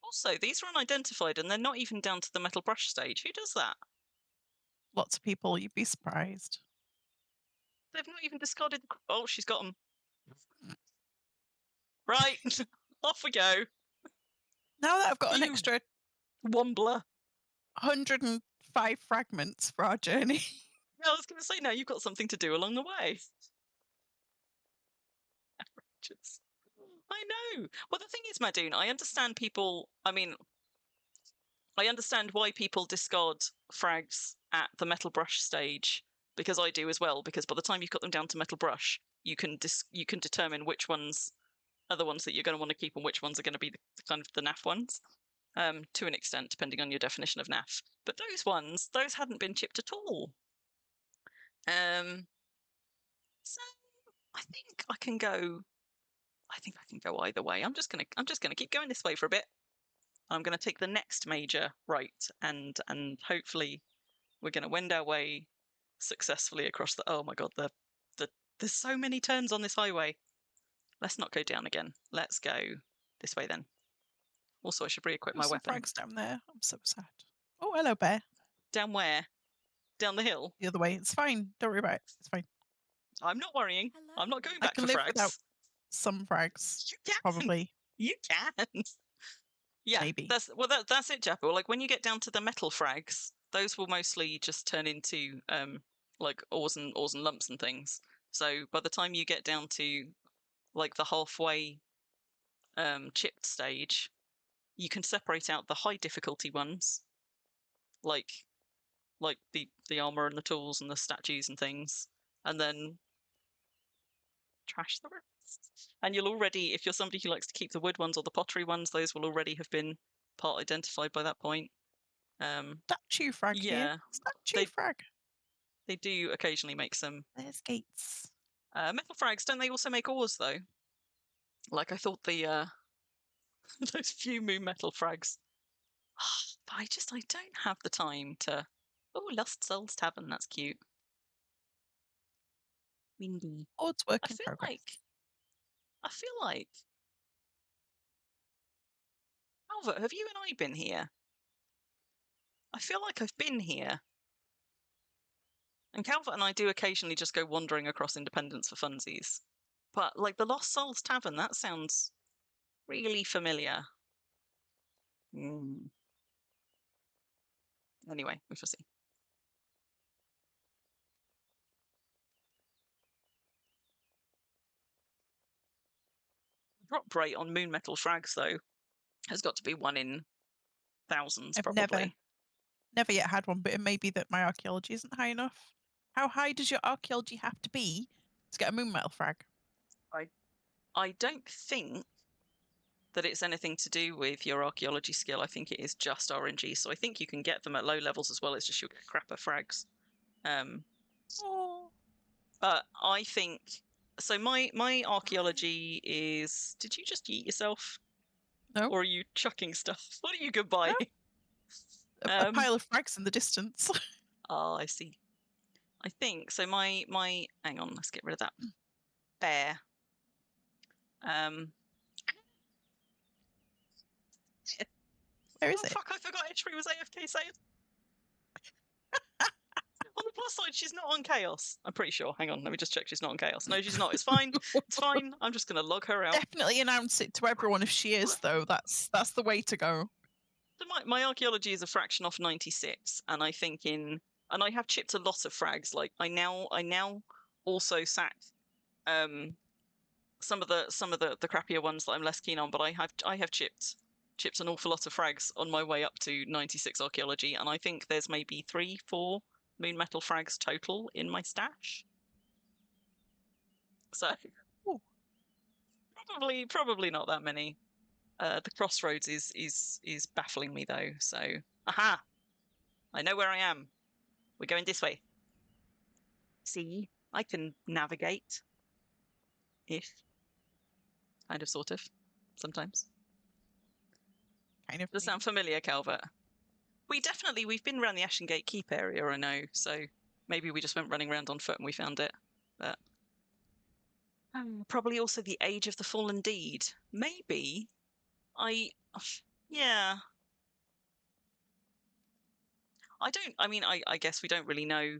Also, these are unidentified and they're not even down to the metal brush stage. Who does that? Lots of people. You'd be surprised. They've not even discarded. Oh, she's got them. Right, off we go. Now that I've got an You- extra Wombler. 105 fragments for our journey. Yeah, I was going to say, now you've got something to do along the way. Outrageous. I know. Well, the thing is, Madoon, I understand people. I mean, I understand why people discard frags at the metal brush stage, because I do as well. Because by the time you've got them down to metal brush, you can determine which ones are the ones that you're going to want to keep and which ones are going to be the kind of the naff ones. To an extent, depending on your definition of naff. But those hadn't been chipped at all. So I think I can go either way. I'm just gonna keep going this way for a bit. I'm gonna take the next major right, and hopefully we're gonna wend our way successfully across the. Oh my god, there's so many turns on this highway. Let's not go down again. Let's go this way then. Also, I should re-equip my There's some weapon. frags down there. I'm so sad. Oh, hello, bear. Down where? Down the hill? The other way. It's fine. Don't worry about it. It's fine. I'm not worrying. I'm not going back I can for live frags. without some frags. You can. Probably. You can. Yeah, Maybe. that's it, Jappo. Like when you get down to the metal frags, those will mostly just turn into like ores and lumps and things. So by the time you get down to like the halfway chipped stage, you can separate out the high difficulty ones, like the armor and the tools and the statues and things, and then trash the rest. And you'll already, if you're somebody who likes to keep the wood ones or the pottery ones, those will already have been part identified by that point. Statue frag yeah, here. Statue frag. They do occasionally make some There's gates. metal frags. Don't they also make ores though? Like I thought the those few moon metal frags. But I don't have the time to. Oh, Lost Souls Tavern. That's cute. Windy. Oh, it's work in progress. I feel like. Albert, have you and I been here? I feel like I've been here. And Calvert and I do occasionally just go wandering across Independence for funsies. But like the Lost Souls Tavern, that sounds really familiar. Anyway, we shall see. Drop rate on moon metal frags though has got to be 1 in thousands. I've probably. never yet had one, but it may be that my archaeology isn't high enough. How high does your archaeology have to be to get a moon metal frag? I don't think that it's anything to do with your archaeology skill. I think it is just RNG. So I think you can get them at low levels as well. It's just you'll get crapper frags. But I think so. My archaeology is. Did you just eat yourself? No. Or are you chucking stuff? What are you goodbye? No. A pile of frags in the distance. Oh, I see. I think so. My hang on. Let's get rid of that bear. Where is it? Fuck! I forgot Ishri was AFK saying. On the plus side, she's not on chaos. I'm pretty sure. Hang on, let me just check. She's not on chaos. No, she's not. It's fine. It's fine. I'm just gonna log her out. Definitely announce it to everyone if she is, though. That's the way to go. So my archaeology is a fraction off 96, and I think and I have chipped a lot of frags. Like I now also sack some of the crappier ones that I'm less keen on, but I have chipped an awful lot of frags on my way up to 96 archaeology, and I think there's maybe 3-4 moon metal frags total in my stash. So probably not that many. The crossroads is baffling me though. So aha, I know where I am. We're going this way. See, I can navigate. If kind of, sort of, sometimes. Kind of. Does that sound familiar, Calvert? We've been around the Ashengate Keep area, I know. So maybe we just went running around on foot and we found it. But probably also the age of the fallen deed. Maybe yeah. I guess we don't really know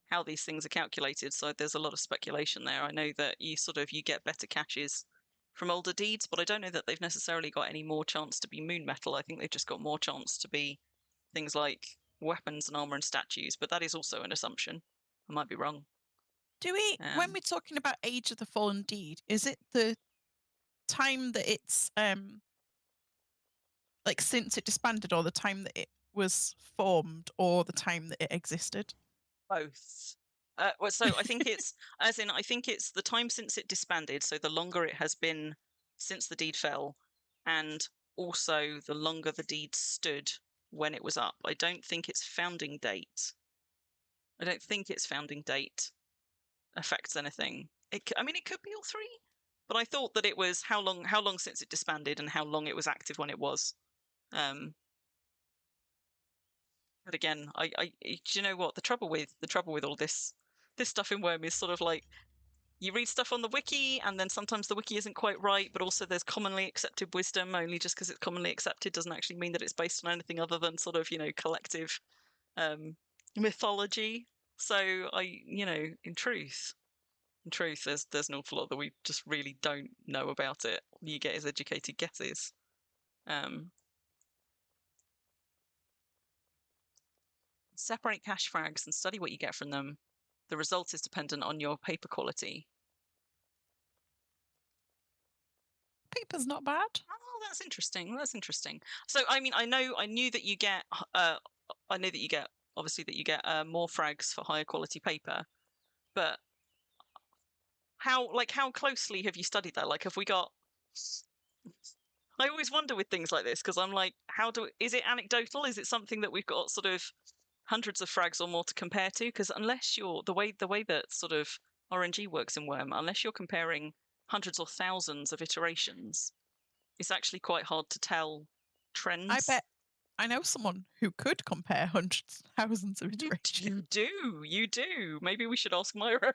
how these things are calculated, so there's a lot of speculation there. I know that you get better caches from older deeds, but I don't know that they've necessarily got any more chance to be moon metal. I think they've just got more chance to be things like weapons and armor and statues, but that is also an assumption. I might be wrong. Do we, when we're talking about age of the fallen deed, is it the time that it's like since it disbanded, or the time that it was formed, or the time that it existed? Both. Well, so I think it's I think it's the time since it disbanded, so the longer it has been since the deed fell, and also the longer the deed stood when it was up. I don't think its founding date. I don't think its founding date affects anything. It could be all three, but I thought that it was how long since it disbanded and how long it was active when it was. But again, do you know what the trouble with all this stuff in Worm is sort of like you read stuff on the wiki and then sometimes the wiki isn't quite right, but also there's commonly accepted wisdom. Only just because it's commonly accepted doesn't actually mean that it's based on anything other than sort of collective mythology. So in truth, there's an awful lot that we just really don't know about it. All you get is educated guesses. Separate cache frags and study what you get from them. The result is dependent on your paper quality. Paper's not bad. Oh, that's interesting. That's interesting. So, I knew that you get, obviously that you get more frags for higher quality paper, but how closely have you studied that? Like, have we got? I always wonder with things like this because I'm like, is it anecdotal? Is it something that we've got sort of hundreds of frags or more to compare to? Because unless you're the way that sort of RNG works in Worm, unless you're comparing hundreds or thousands of iterations, it's actually quite hard to tell trends. I bet I know someone who could compare hundreds, thousands of iterations. You do. Maybe we should ask Myra.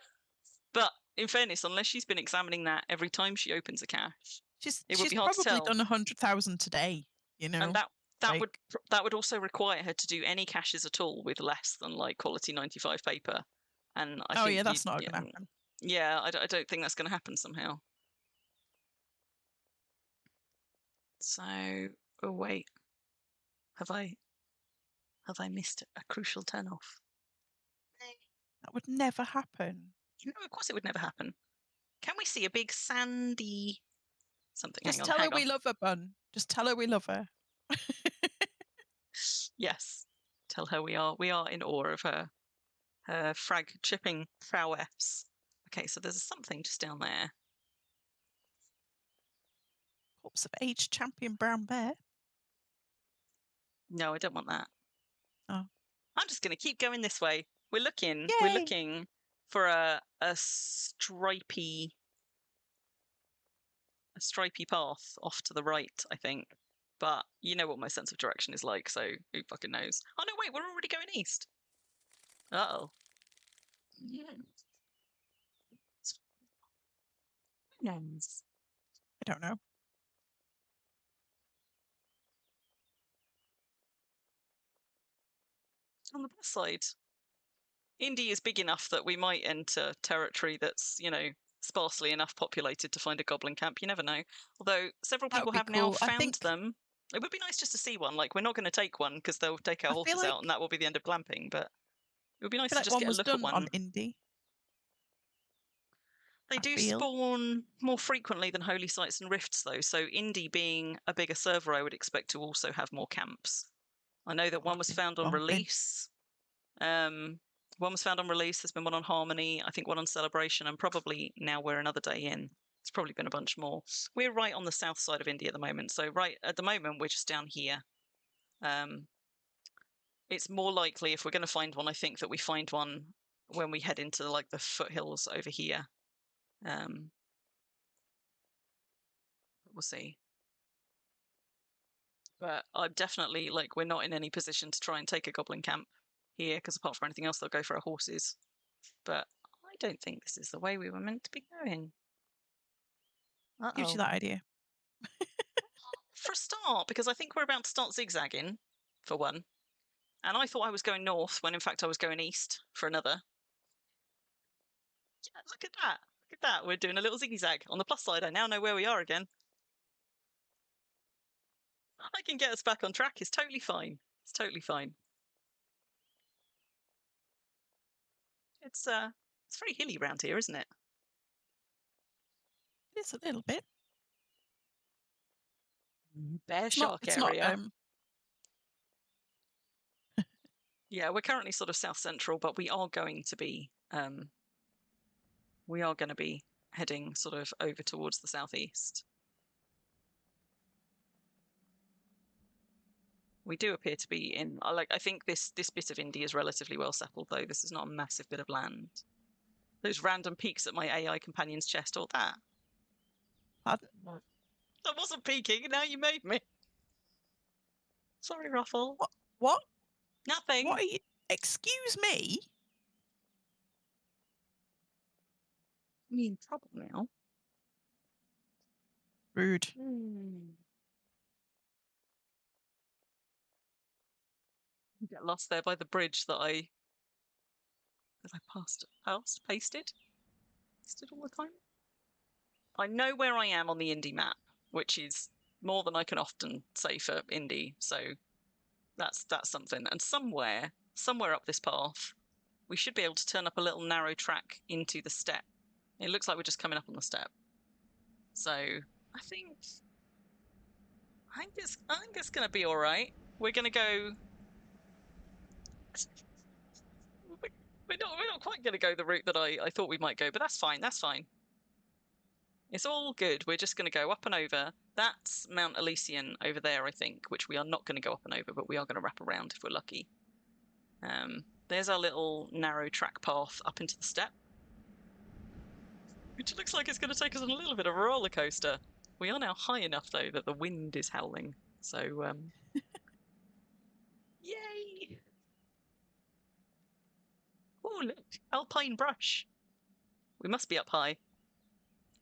But in fairness, unless she's been examining that every time she opens a cache, it would be hard to tell. She's probably done 100,000 today, And that would also require her to do any caches at all with less than like quality 95 paper. And I think that's not going to happen. Yeah, I don't think that's going to happen somehow. So, oh wait, have I missed a crucial turnoff? That would never happen. No, of course it would never happen. Can we see a big sandy something? Just tell her we love her, Bun. Just tell her we love her. Yes, tell her we are in awe of her frag chipping prowess. Okay, so there's something just down there. Corpse of aged champion brown bear. No, I don't want that. Oh. I'm just going to keep going this way. We're looking for a stripy path off to the right, I think. But you know what my sense of direction is like, so who fucking knows? Oh no, wait, we're already going east. Uh-oh. Yeah. Who knows? I don't know. On the plus side, Indy is big enough that we might enter territory that's, sparsely enough populated to find a goblin camp. You never know. Although several people have now found them. It would be nice just to see one. Like, we're not going to take one because they'll take our horses out and that will be the end of glamping. But it would be nice to just get a look at one. On Indy. They do spawn more frequently than holy sites and rifts, though. So Indy being a bigger server, I would expect to also have more camps. I know that one was found on release. One was found on release. There's been one on Harmony. I think one on Celebration, and probably now we're another day in. There's probably been a bunch more. We're right on the south side of Indy at the moment. So right at the moment, we're just down here. It's more likely if we're going to find one, I think that we find one when we head into like the foothills over here. We'll see. But I'm definitely we're not in any position to try and take a goblin camp here, because apart from anything else, they'll go for our horses. But I don't think this is the way we were meant to be going. Gives you that idea. For a start, because I think we're about to start zigzagging, for one. And I thought I was going north, when in fact I was going east, for another. Yeah, look at that. Look at that. We're doing a little zigzag. On the plus side, I now know where we are again. I can get us back on track. It's totally fine. It's totally fine. It's very hilly round here, isn't it? It's a little bit. Bear It's shark not, area. Yeah, we're currently sort of south central, but we are going to be heading sort of over towards the southeast. We do appear to be in, I think this bit of Indy is relatively well settled, though. This is not a massive bit of land. Those random peaks at my AI companion's chest, or that. Pardon? I wasn't peeking, now you made me. Sorry, Ruffle. What? Nothing. What are you? Excuse me? I mean, trouble now. Rude. Get lost there by the bridge that I pasted all the time. I know where I am on the Indy map, which is more than I can often say for Indy, so that's something. And somewhere up this path, we should be able to turn up a little narrow track into the steppe. It looks like we're just coming up on the steppe. So I think it's going to be all right. We're going to go. We're not quite going to go the route that I thought we might go, but that's fine. That's fine. It's all good. We're just going to go up and over. That's Mount Elysian over there, I think, which we are not going to go up and over, but we are going to wrap around if we're lucky. There's our little narrow track path up into the steppe, which looks like it's going to take us on a little bit of a roller coaster. We are now high enough, though, that the wind is howling. So, yay! Oh, look, alpine brush. We must be up high.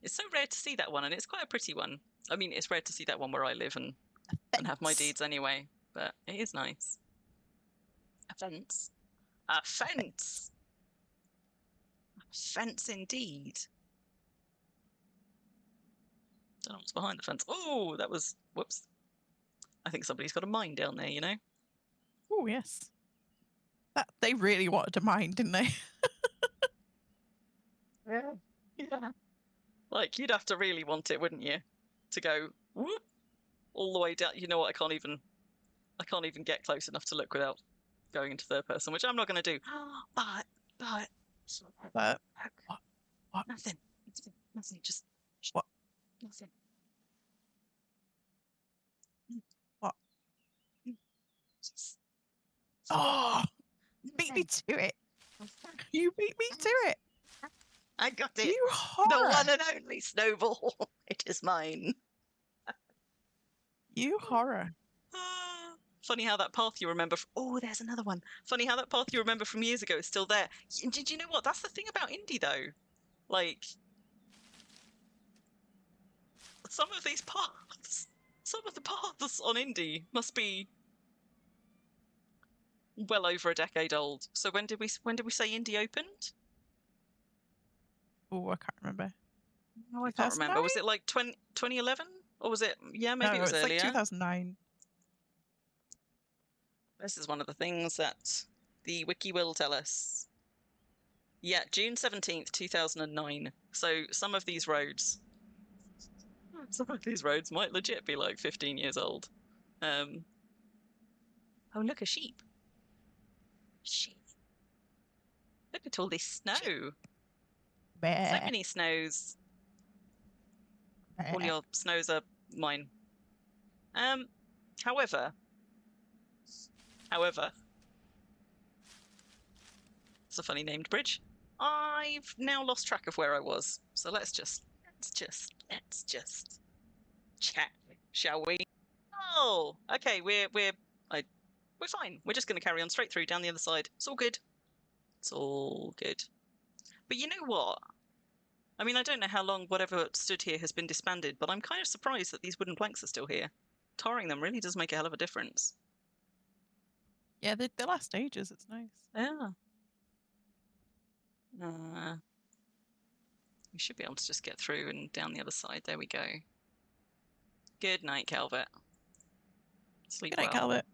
It's so rare to see that one, and it's quite a pretty one. I mean, it's rare to see that one where I live and have my deeds anyway, but it is nice. A fence. A fence! A fence indeed. Don't know what's behind the fence. Oh, that was... Whoops. I think somebody's got a mine down there, you know? Oh, yes. They really wanted a mine, didn't they? Yeah. Like, you'd have to really want it, wouldn't you? To go whoop all the way down. You know what? I can't even get close enough to look without going into third person, which I'm not going to do. But What? Nothing. Just what? Nothing. What? Just, oh, beat me to it. You beat me to it. I got it. You horror. The one and only snowball. It is mine. You horror. Funny how that path you remember. Oh, there's another one. Funny how that path you remember from years ago is still there. Did you know what? That's the thing about Indy, though. Like, some of these paths, some of the paths on Indy must be well over a decade old. So when did we say Indy opened? Oh, I can't remember. No, I can't remember. Was it like 2011? Or was it, yeah, maybe it was earlier. Like 2009. This is one of the things that the wiki will tell us. Yeah, June 17th, 2009. So some of these roads might legit be like 15 years old. Oh, look, a sheep. Sheep. Look at all this snow. So many snows. All your snows are mine. However, it's a funny named bridge. I've now lost track of where I was. So let's just check, shall we? Oh, okay. We're We're fine. We're just going to carry on straight through down the other side. It's all good. It's all good. But you know what? I mean, I don't know how long whatever stood here has been disbanded, but I'm kind of surprised that these wooden planks are still here. Tarring them really does make a hell of a difference. Yeah, they last ages. It's nice. Yeah. We should be able to just get through and down the other side. There we go. Good night, Calvert. Sleep Good night, well. Calvert.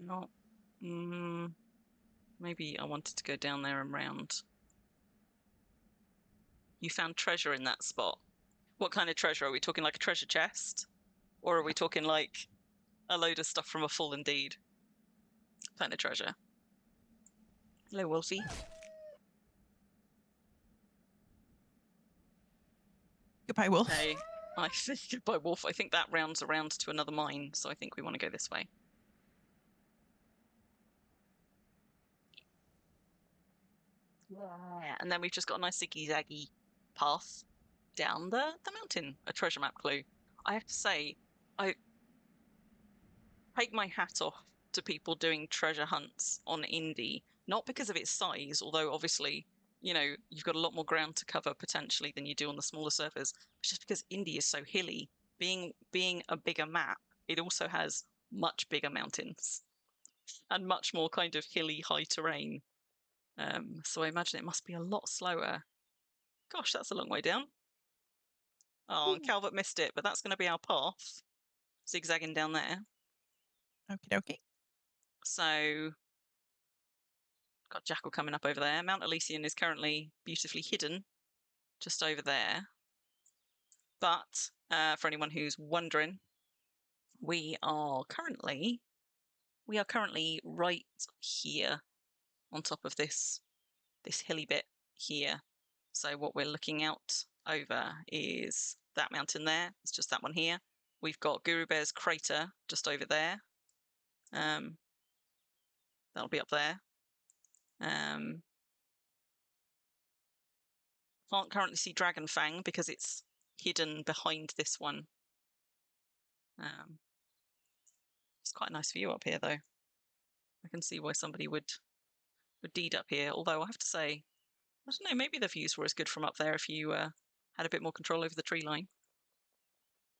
Not. Maybe I wanted to go down there and round. You found treasure in that spot. What kind of treasure? Are we talking like a treasure chest? Or are we talking like a load of stuff from a fallen deed? Kind of treasure. Hello, Wolfie. Goodbye, Wolf. Hey, I think goodbye, Wolf. I think that rounds around to another mine, so I think we want to go this way. Yeah, and then we've just got a nice ziggy-zaggy path down the mountain. A treasure map clue. I have to say, I take my hat off to people doing treasure hunts on Indy, not because of its size, although obviously, you know, you've got a lot more ground to cover potentially than you do on the smaller servers, but just because Indy is so hilly. Being a bigger map, it also has much bigger mountains and much more kind of hilly, high terrain. So I imagine it must be a lot slower. Gosh, that's a long way down. Oh, and Calvert missed it, but that's going to be our path, zigzagging down there. Okie dokie. So, got Jackal coming up over there. Mount Elysian is currently beautifully hidden just over there. But for anyone who's wondering, we are currently right here on top of this hilly bit here. So what we're looking out over is that mountain there. It's just that one here. We've got Guru Bear's crater just over there. That'll be up there. Can't currently see Dragon Fang because it's hidden behind this one. It's quite a nice view up here, though. I can see why somebody would deed up here. Although I have to say, I don't know, maybe the views were as good from up there if you had a bit more control over the tree line.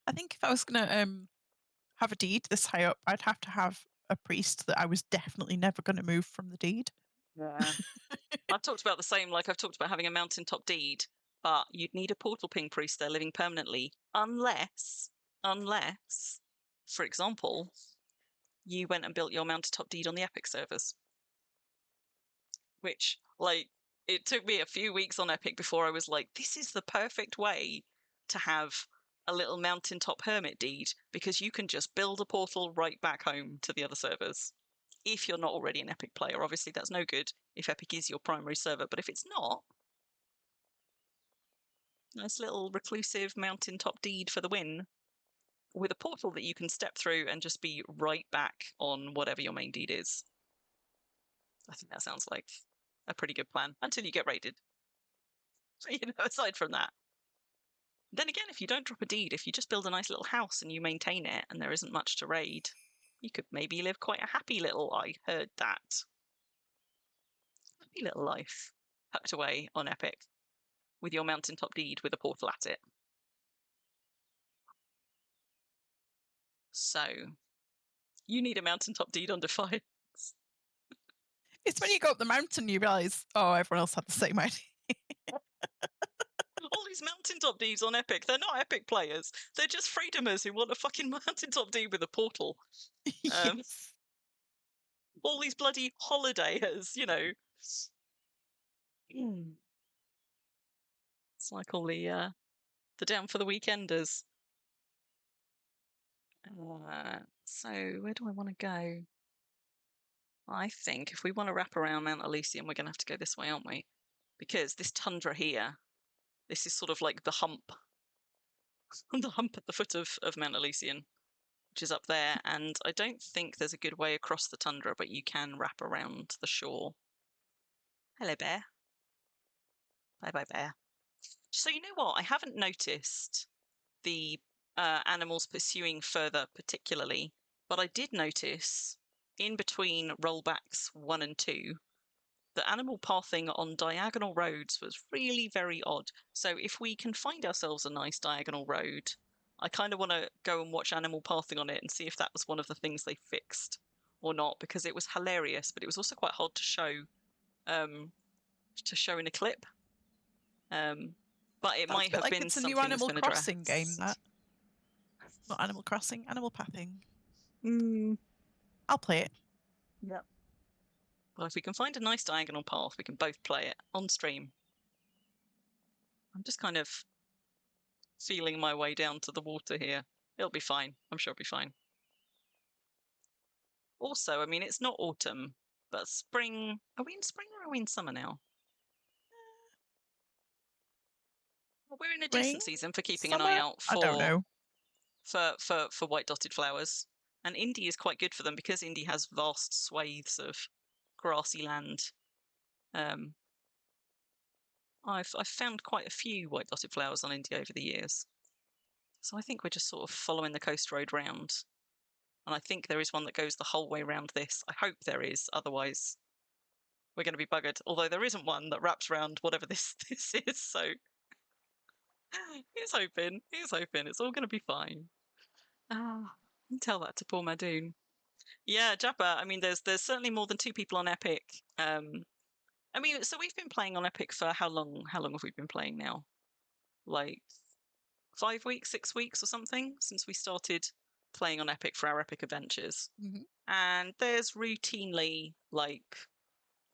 I think if I was going to have a deed this high up, I'd have to have a priest that I was definitely never going to move from the deed. Yeah. I've talked about the same, like I've talked about having a mountaintop deed, but you'd need a portal ping priest there living permanently, unless, for example, you went and built your mountaintop deed on the Epic servers. Which, like, it took me a few weeks on Epic before I was like, this is the perfect way to have a little mountaintop hermit deed, because you can just build a portal right back home to the other servers. If you're not already an Epic player, obviously that's no good if Epic is your primary server, but if it's not, nice little reclusive mountaintop deed for the win, with a portal that you can step through and just be right back on whatever your main deed is. I think that sounds like a pretty good plan, until you get raided. So, you know, aside from that. Then again, if you don't drop a deed, if you just build a nice little house and you maintain it and there isn't much to raid, you could maybe live quite a happy little, I heard that, happy little life tucked away on Epic with your mountaintop deed with a portal at it. So, you need a mountaintop deed on Defiance. It's when you go up the mountain you realise, oh, everyone else had the same idea. All these mountaintop deeds on Epic, they're not Epic players. They're just freedomers who want a fucking mountaintop deed with a portal. Yes. All these bloody holidayers, you know. It's like all the down for the weekenders. So where do I want to go? I think if we want to wrap around Mount Elysian, we're going to have to go this way, aren't we? Because this tundra here, this is sort of like the hump. The hump at the foot of Mount Elysian, which is up there. And I don't think there's a good way across the tundra, but you can wrap around the shore. Hello, bear. Bye-bye, bear. So you know what? I haven't noticed the animals pursuing further particularly, but I did notice in between rollbacks 1 and 2 the animal pathing on diagonal roads was really very odd. So if we can find ourselves a nice diagonal road, I kind of want to go and watch animal pathing on it and see if that was one of the things they fixed or not, because it was hilarious, but it was also quite hard to show in a clip. But it Sounds a might bit have like been it's a new something that's Animal been Crossing game. addressed. That not Animal Crossing, Animal Pathing. Mm. I'll play it. Yep. Well, if we can find a nice diagonal path, we can both play it on stream. I'm just kind of feeling my way down to the water here. It'll be fine. I'm sure it'll be fine. Also, I mean, it's not autumn, but spring. Are we in spring or are we in summer now? Well, we're in a decent season for keeping an eye out for. I don't know. For white dotted flowers, and Indy is quite good for them because Indy has vast swathes of grassy land. I've found quite a few white dotted flowers on Indy over the years, so I think we're just sort of following the coast road round, and I think there is one that goes the whole way round this. I hope there is, otherwise we're going to be buggered. Although there isn't one that wraps around whatever this is, so he's hoping it's all going to be fine. Tell that to poor Madoon. Yeah, Jappa. I mean, there's certainly more than 2 people on Epic. I mean, so we've been playing on Epic for how long? How long have we been playing now? Like 5 weeks, 6 weeks, or something since we started playing on Epic for our Epic adventures. Mm-hmm. And there's routinely like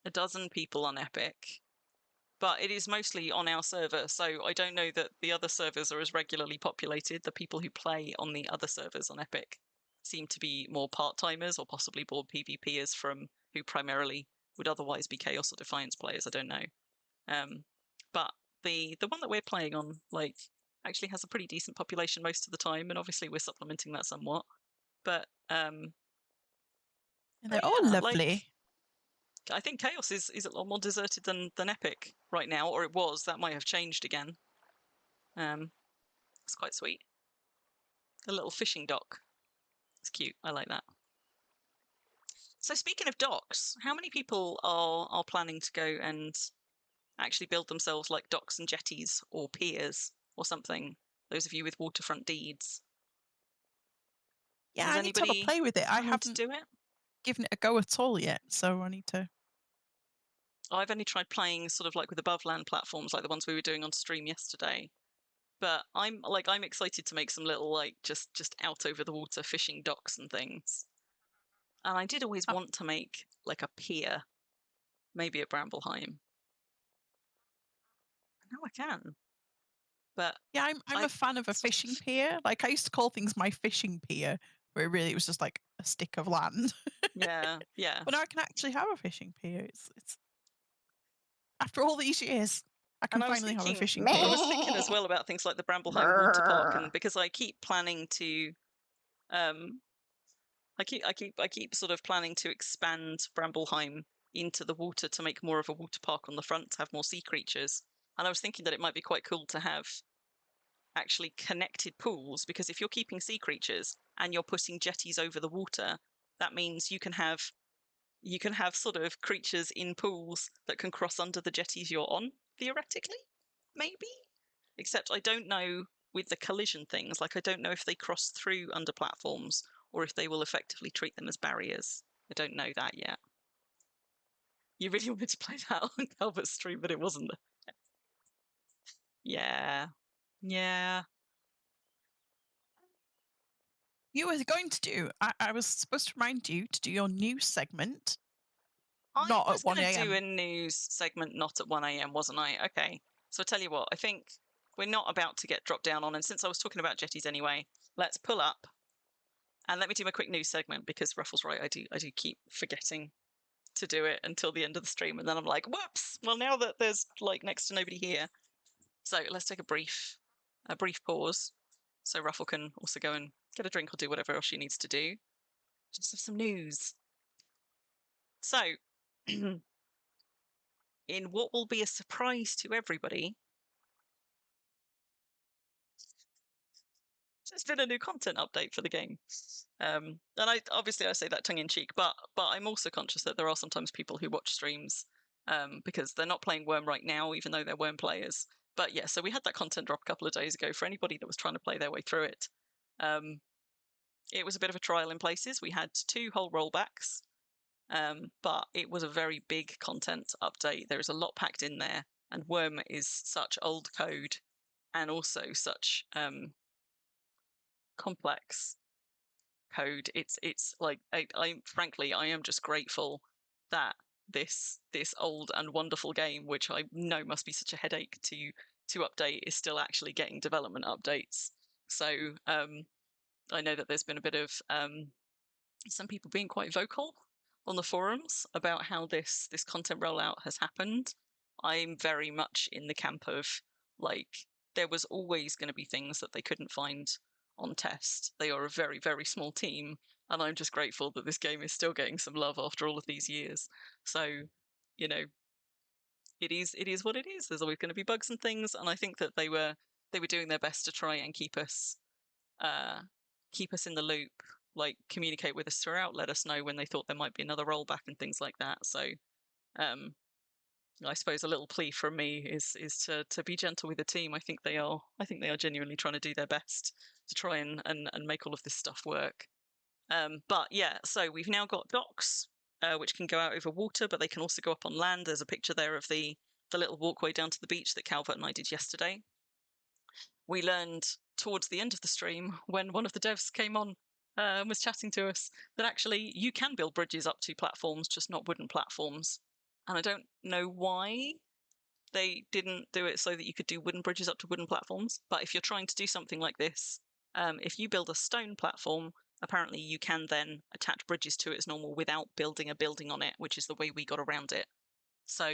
a dozen people on Epic, but it is mostly on our server. So I don't know that the other servers are as regularly populated. The people who play on the other servers on Epic seem to be more part-timers or possibly bored PvPers from who primarily would otherwise be Chaos or Defiance players. I don't know. But the one that we're playing on like actually has a pretty decent population most of the time, and obviously we're supplementing that somewhat. But And they're all lovely. Like, I think Chaos is a lot more deserted than Epic right now, or it was. That might have changed again. It's quite sweet. A little fishing dock. It's cute. I like that. So speaking of docks, how many people are planning to go and actually build themselves like docks and jetties or piers or something? Those of you with waterfront deeds. Yeah, I need to have a play with it. I haven't do it. Given it a go at all yet, so I need to. I've only tried playing sort of like with above land platforms, like the ones we were doing on stream yesterday. But I'm excited to make some little like just out over the water fishing docks and things. And I did always want to make like a pier, maybe at Bramblehime. Now I can. But yeah, I'm a fan of a fishing pier. Like I used to call things my fishing pier, where really it was just like a stick of land. Yeah. But now I can actually have a fishing pier. It's after all these years, I can finally have a fishing pier. I was thinking as well about things like the Bramblehime Water Park, and because I keep planning to, I keep sort of planning to expand Bramblehime into the water to make more of a water park on the front, to have more sea creatures. And I was thinking that it might be quite cool to have actually connected pools, because if you're keeping sea creatures and you're putting jetties over the water, that means you can have sort of creatures in pools that can cross under the jetties you're on, theoretically, maybe. Except I don't know with the collision things, like I don't know if they cross through under platforms or if they will effectively treat them as barriers. I don't know that yet. You really wanted to play that on Calvert's stream, but it wasn't. Yeah. You were going to do. I was supposed to remind you to do your news segment. I not was at 1 going to a.m. do a news segment not at 1 a.m, wasn't I? Okay. So I tell you what, I think we're not about to get dropped down on, and since I was talking about jetties anyway, let's pull up and let me do my quick news segment, because Ruffle's right, I do keep forgetting to do it until the end of the stream, and then I'm like, whoops, well, now that there's like next to nobody here. So let's take a brief pause so Ruffle can also go and get a drink or do whatever else she needs to do. Just have some news. So in what will be a surprise to everybody, there's been a new content update for the game. And I say that tongue in cheek, but I'm also conscious that there are sometimes people who watch streams because they're not playing Worm right now, even though they're Worm players. But yeah, so we had that content drop a couple of days ago for anybody that was trying to play their way through it. It was a bit of a trial in places. We had 2 whole rollbacks, but it was a very big content update. There is a lot packed in there, and Worm is such old code and also such complex code. It's like I frankly I am just grateful that this old and wonderful game, which I know must be such a headache to update, is still actually getting development updates. So I know that there's been a bit of some people being quite vocal on the forums about how this content rollout has happened. I'm very much in the camp of, like, there was always going to be things that they couldn't find on test. They are a very, very small team, and I'm just grateful that this game is still getting some love after all of these years. So, you know, it is what it is. There's always going to be bugs and things, and I think that they were doing their best to try and keep us in the loop, like communicate with us throughout, let us know when they thought there might be another rollback and things like that. So I suppose a little plea from me is to be gentle with the team. I think they are genuinely trying to do their best to try and make all of this stuff work. But yeah, so we've now got docks which can go out over water, but they can also go up on land. There's a picture there of the little walkway down to the beach that Calvert and I did yesterday. We learned towards the end of the stream, when one of the devs came on and was chatting to us, that actually you can build bridges up to platforms, just not wooden platforms. And I don't know why they didn't do it so that you could do wooden bridges up to wooden platforms. But if you're trying to do something like this, if you build a stone platform, apparently you can then attach bridges to it as normal without building a building on it, which is the way we got around it. So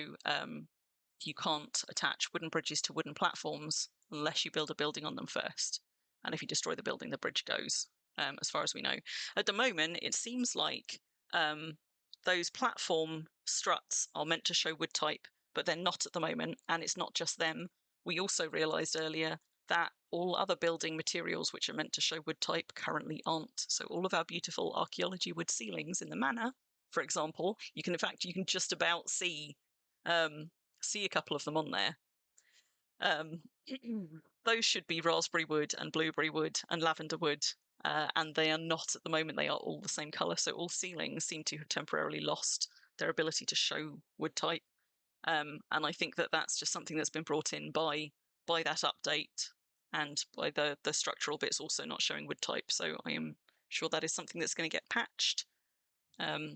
you can't attach wooden bridges to wooden platforms unless you build a building on them first. And if you destroy the building, the bridge goes, as far as we know. At the moment, it seems like those platform struts are meant to show wood type, but they're not at the moment. And it's not just them. We also realised earlier that all other building materials which are meant to show wood type currently aren't. So all of our beautiful archaeology wood ceilings in the manor, for example, you can just about see a couple of them on there. Those should be raspberry wood and blueberry wood and lavender wood, and they are not at the moment. They are all the same colour, so all ceilings seem to have temporarily lost their ability to show wood type. And I think that that's just something that's been brought in by that update, and by the structural bits also not showing wood type. So I am sure that is something that's going to get patched.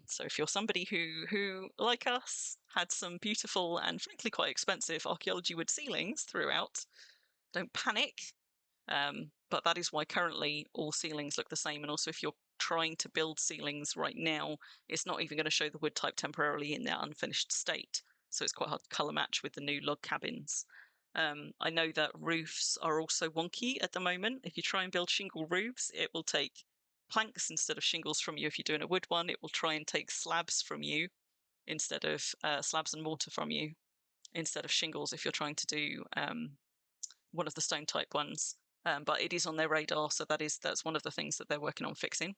So if you're somebody who, like us, had some beautiful and frankly quite expensive archaeology wood ceilings throughout, don't panic. But that is why currently all ceilings look the same. And also if you're trying to build ceilings right now, it's not even going to show the wood type temporarily in their unfinished state. So it's quite hard to colour match with the new log cabins. I know that roofs are also wonky at the moment. If you try and build shingle roofs, it will take planks instead of shingles from you. If you're doing a wood one, it will try and take slabs from you instead of slabs and mortar from you instead of shingles if you're trying to do one of the stone type ones. But it is on their radar, so that's one of the things that they're working on fixing.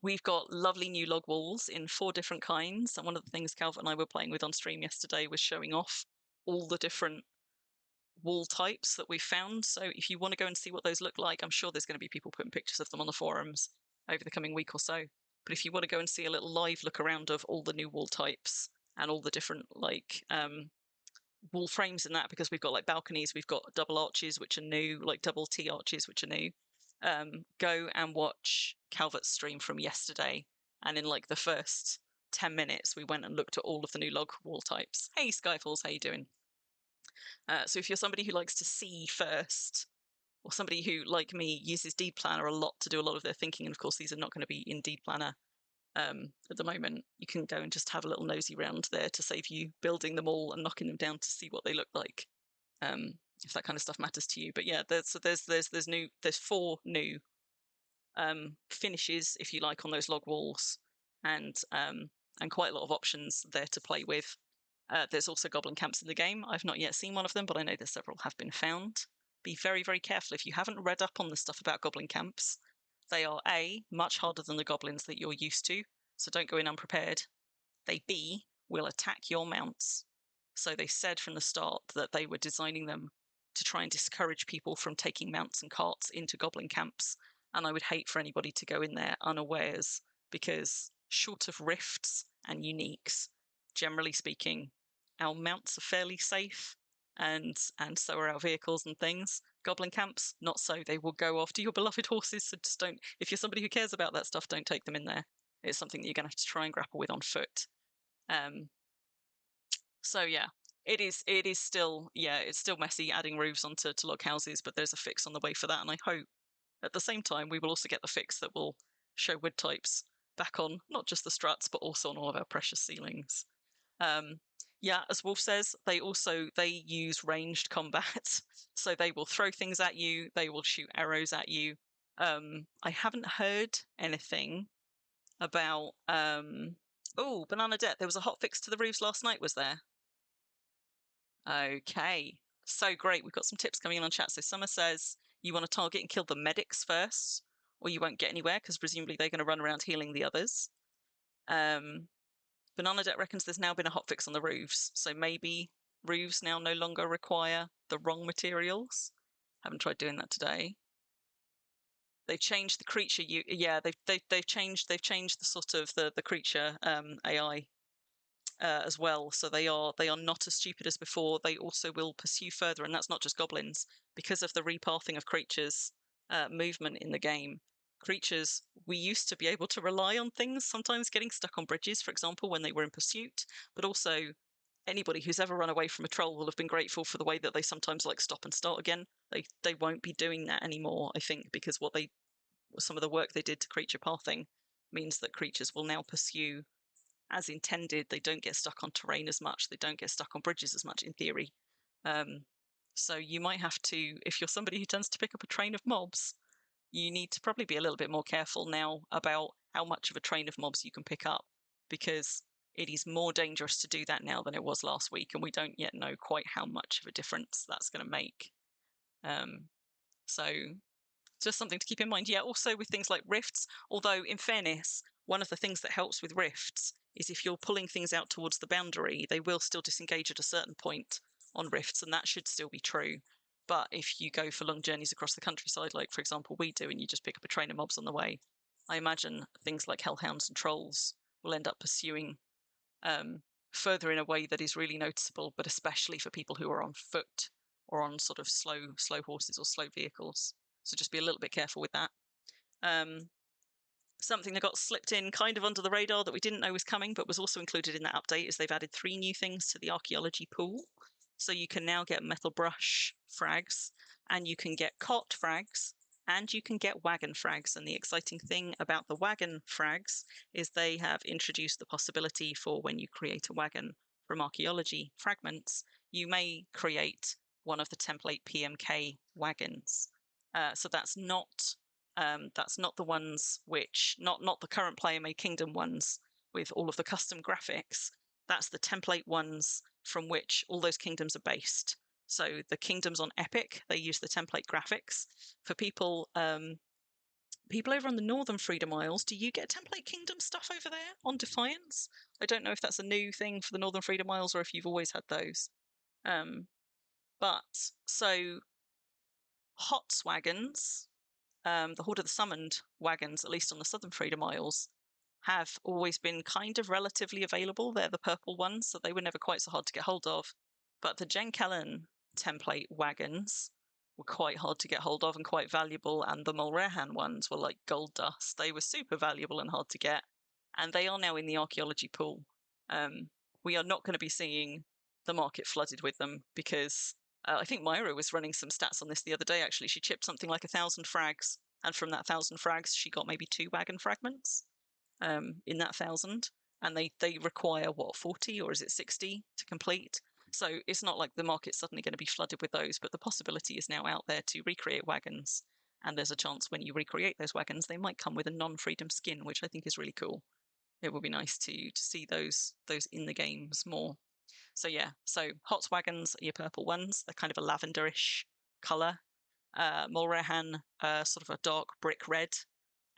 We've got lovely new log walls in 4 different kinds, and one of the things Calvert and I were playing with on stream yesterday was showing off all the different wall types that we've found. So if you want to go and see what those look like, I'm sure there's going to be people putting pictures of them on the forums over the coming week or so. But if you want to go and see a little live look around of all the new wall types and all the different wall frames in that, because we've got like balconies, we've got double arches which are new, like double T arches which are new, go and watch Calvert's stream from yesterday, and in like the first 10 minutes we went and looked at all of the new log wall types. Hey Skyfalls, how you doing? So if you're somebody who likes to see first, or somebody who, like me, uses Deed Planner a lot to do a lot of their thinking, and of course these are not going to be in Deed Planner at the moment, you can go and just have a little nosy round there to save you building them all and knocking them down to see what they look like, if that kind of stuff matters to you. But yeah, there's 4 new finishes, if you like, on those log walls, and quite a lot of options there to play with. There's also goblin camps in the game. I've not yet seen one of them, but I know there's several have been found. be very, very careful. If you haven't read up on the stuff about goblin camps, they are A, much harder than the goblins that you're used to, so don't go in unprepared. They B, will attack your mounts. So they said from the start that they were designing them to try and discourage people from taking mounts and carts into goblin camps. And I would hate for anybody to go in there unawares, because short of rifts and uniques, generally speaking, our mounts are fairly safe, and so are our vehicles and things. Goblin camps, not so. They will go after your beloved horses, so just don't, if you're somebody who cares about that stuff, don't take them in there. It's something that you're going to have to try and grapple with on foot. So yeah, it is still, it's still messy adding roofs onto log houses, but there's a fix on the way for that, and I hope at the same time we will also get the fix that will show wood types back on not just the struts but also on all of our precious ceilings. Yeah, as Wolf says, they use ranged combat, so they will throw things at you, they will shoot arrows at you. I haven't heard anything about oh, Bananadette, there was a hot fix to the roofs last night, was there? Okay, so great. We've got some tips coming in on chat. So Summer says you want to target and kill the medics first, or you won't get anywhere because presumably they're going to run around healing the others. Bananadette reckons there's now been a hotfix on the roofs, so maybe roofs now no longer require the wrong materials. Haven't tried doing that today. They've changed the creature. They've changed the sort of the creature AI. As well, so they are not as stupid as before. They also will pursue further, and that's not just goblins. Because of the repathing of creatures movement in the game, creatures, we used to be able to rely on things sometimes getting stuck on bridges, for example, when they were in pursuit, but also anybody who's ever run away from a troll will have been grateful for the way that they sometimes like stop and start again. They won't be doing that anymore, I think, because some of the work they did to creature pathing means that creatures will now pursue as intended. They don't get stuck on terrain as much. They don't get stuck on bridges as much, in theory. So you might have to, if you're somebody who tends to pick up a train of mobs, you need to probably be a little bit more careful now about how much of a train of mobs you can pick up, because it is more dangerous to do that now than it was last week, and we don't yet know quite how much of a difference that's going to make. So just something to keep in mind. Yeah, also with things like rifts, although in fairness, one of the things that helps with rifts is if you're pulling things out towards the boundary, they will still disengage at a certain point on rifts, and that should still be true. But if you go for long journeys across the countryside, like for example we do, and you just pick up a train of mobs on the way, I imagine things like hellhounds and trolls will end up pursuing further in a way that is really noticeable, but especially for people who are on foot or on sort of slow horses or slow vehicles. So just be a little bit careful with that. Something that got slipped in kind of under the radar that we didn't know was coming, but was also included in that update, is they've added 3 new things to the archaeology pool. So you can now get metal brush frags, and you can get cart frags, and you can get wagon frags. And the exciting thing about the wagon frags is they have introduced the possibility for when you create a wagon from archaeology fragments, you may create one of the template PMK wagons. So that's not the ones which, not the current player made kingdom ones with all of the custom graphics. That's the template ones from which all those kingdoms are based. So the kingdoms on Epic, they use the template graphics. For people over on the Northern Freedom Isles, do you get template kingdom stuff over there on Defiance? I don't know if that's a new thing for the Northern Freedom Isles or if you've always had those. But so Hot's wagons, the Horde of the Summoned wagons, at least on the Southern Freedom Isles, have always been kind of relatively available. They're the purple ones, so they were never quite so hard to get hold of. But the Jen Kellen template wagons were quite hard to get hold of and quite valuable, and the Mulrehan ones were like gold dust. They were super valuable and hard to get, and they are now in the archaeology pool. We are not going to be seeing the market flooded with them, because I think Myra was running some stats on this the other day, actually. She chipped something like 1,000 frags, and from that 1,000 frags, she got maybe 2 wagon fragments in that 1,000. And they require, what, 40 or is it 60 to complete? So it's not like the market's suddenly going to be flooded with those, but the possibility is now out there to recreate wagons. And there's a chance when you recreate those wagons, they might come with a non-freedom skin, which I think is really cool. It would be nice to see those in the games more. So yeah, so Hot's wagons are your purple ones. They're kind of a lavenderish colour. Mulrehan, sort of a dark brick red,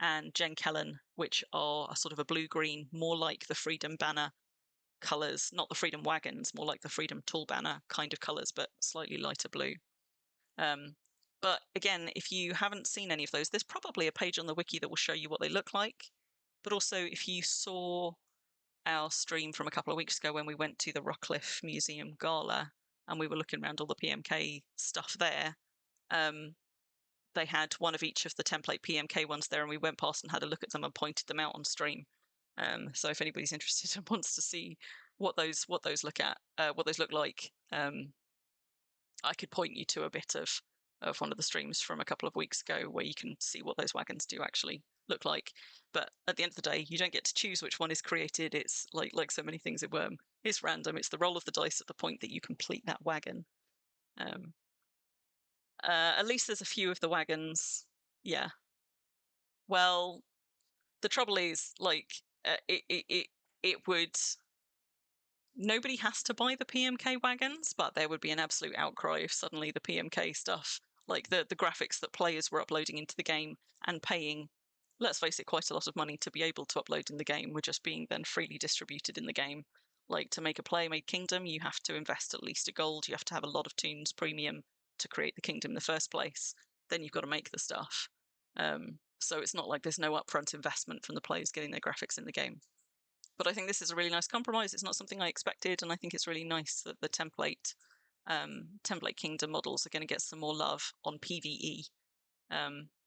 and Jen Kellen, which are a sort of a blue-green, more like the Freedom Banner colours, not the Freedom Wagons, more like the Freedom Tall Banner kind of colours, but slightly lighter blue. But again, if you haven't seen any of those, there's probably a page on the wiki that will show you what they look like. But also, if you saw our stream from a couple of weeks ago when we went to the Rockcliffe Museum Gala and we were looking around all the PMK stuff there, they had one of each of the template PMK ones there, and we went past and had a look at them and pointed them out on stream. So if anybody's interested and wants to see what those look like, I could point you to a bit of one of the streams from a couple of weeks ago where you can see what those wagons do actually look like. But at the end of the day, you don't get to choose which one is created. It's like so many things at Worm. It's random. It's the roll of the dice at the point that you complete that wagon. At least there's a few of the wagons. Yeah. Well, the trouble is, it would. Nobody has to buy the PMK wagons, but there would be an absolute outcry if suddenly the PMK stuff, like the graphics that players were uploading into the game and paying, let's face it, quite a lot of money to be able to upload in the game, were just being then freely distributed in the game. Like, to make a player-made kingdom, you have to invest at least a gold. You have to have a lot of toons premium to create the kingdom in the first place. Then you've got to make the stuff. So it's not like there's no upfront investment from the players getting their graphics in the game. But I think this is a really nice compromise. It's not something I expected, and I think it's really nice that the template kingdom models are going to get some more love on PvE,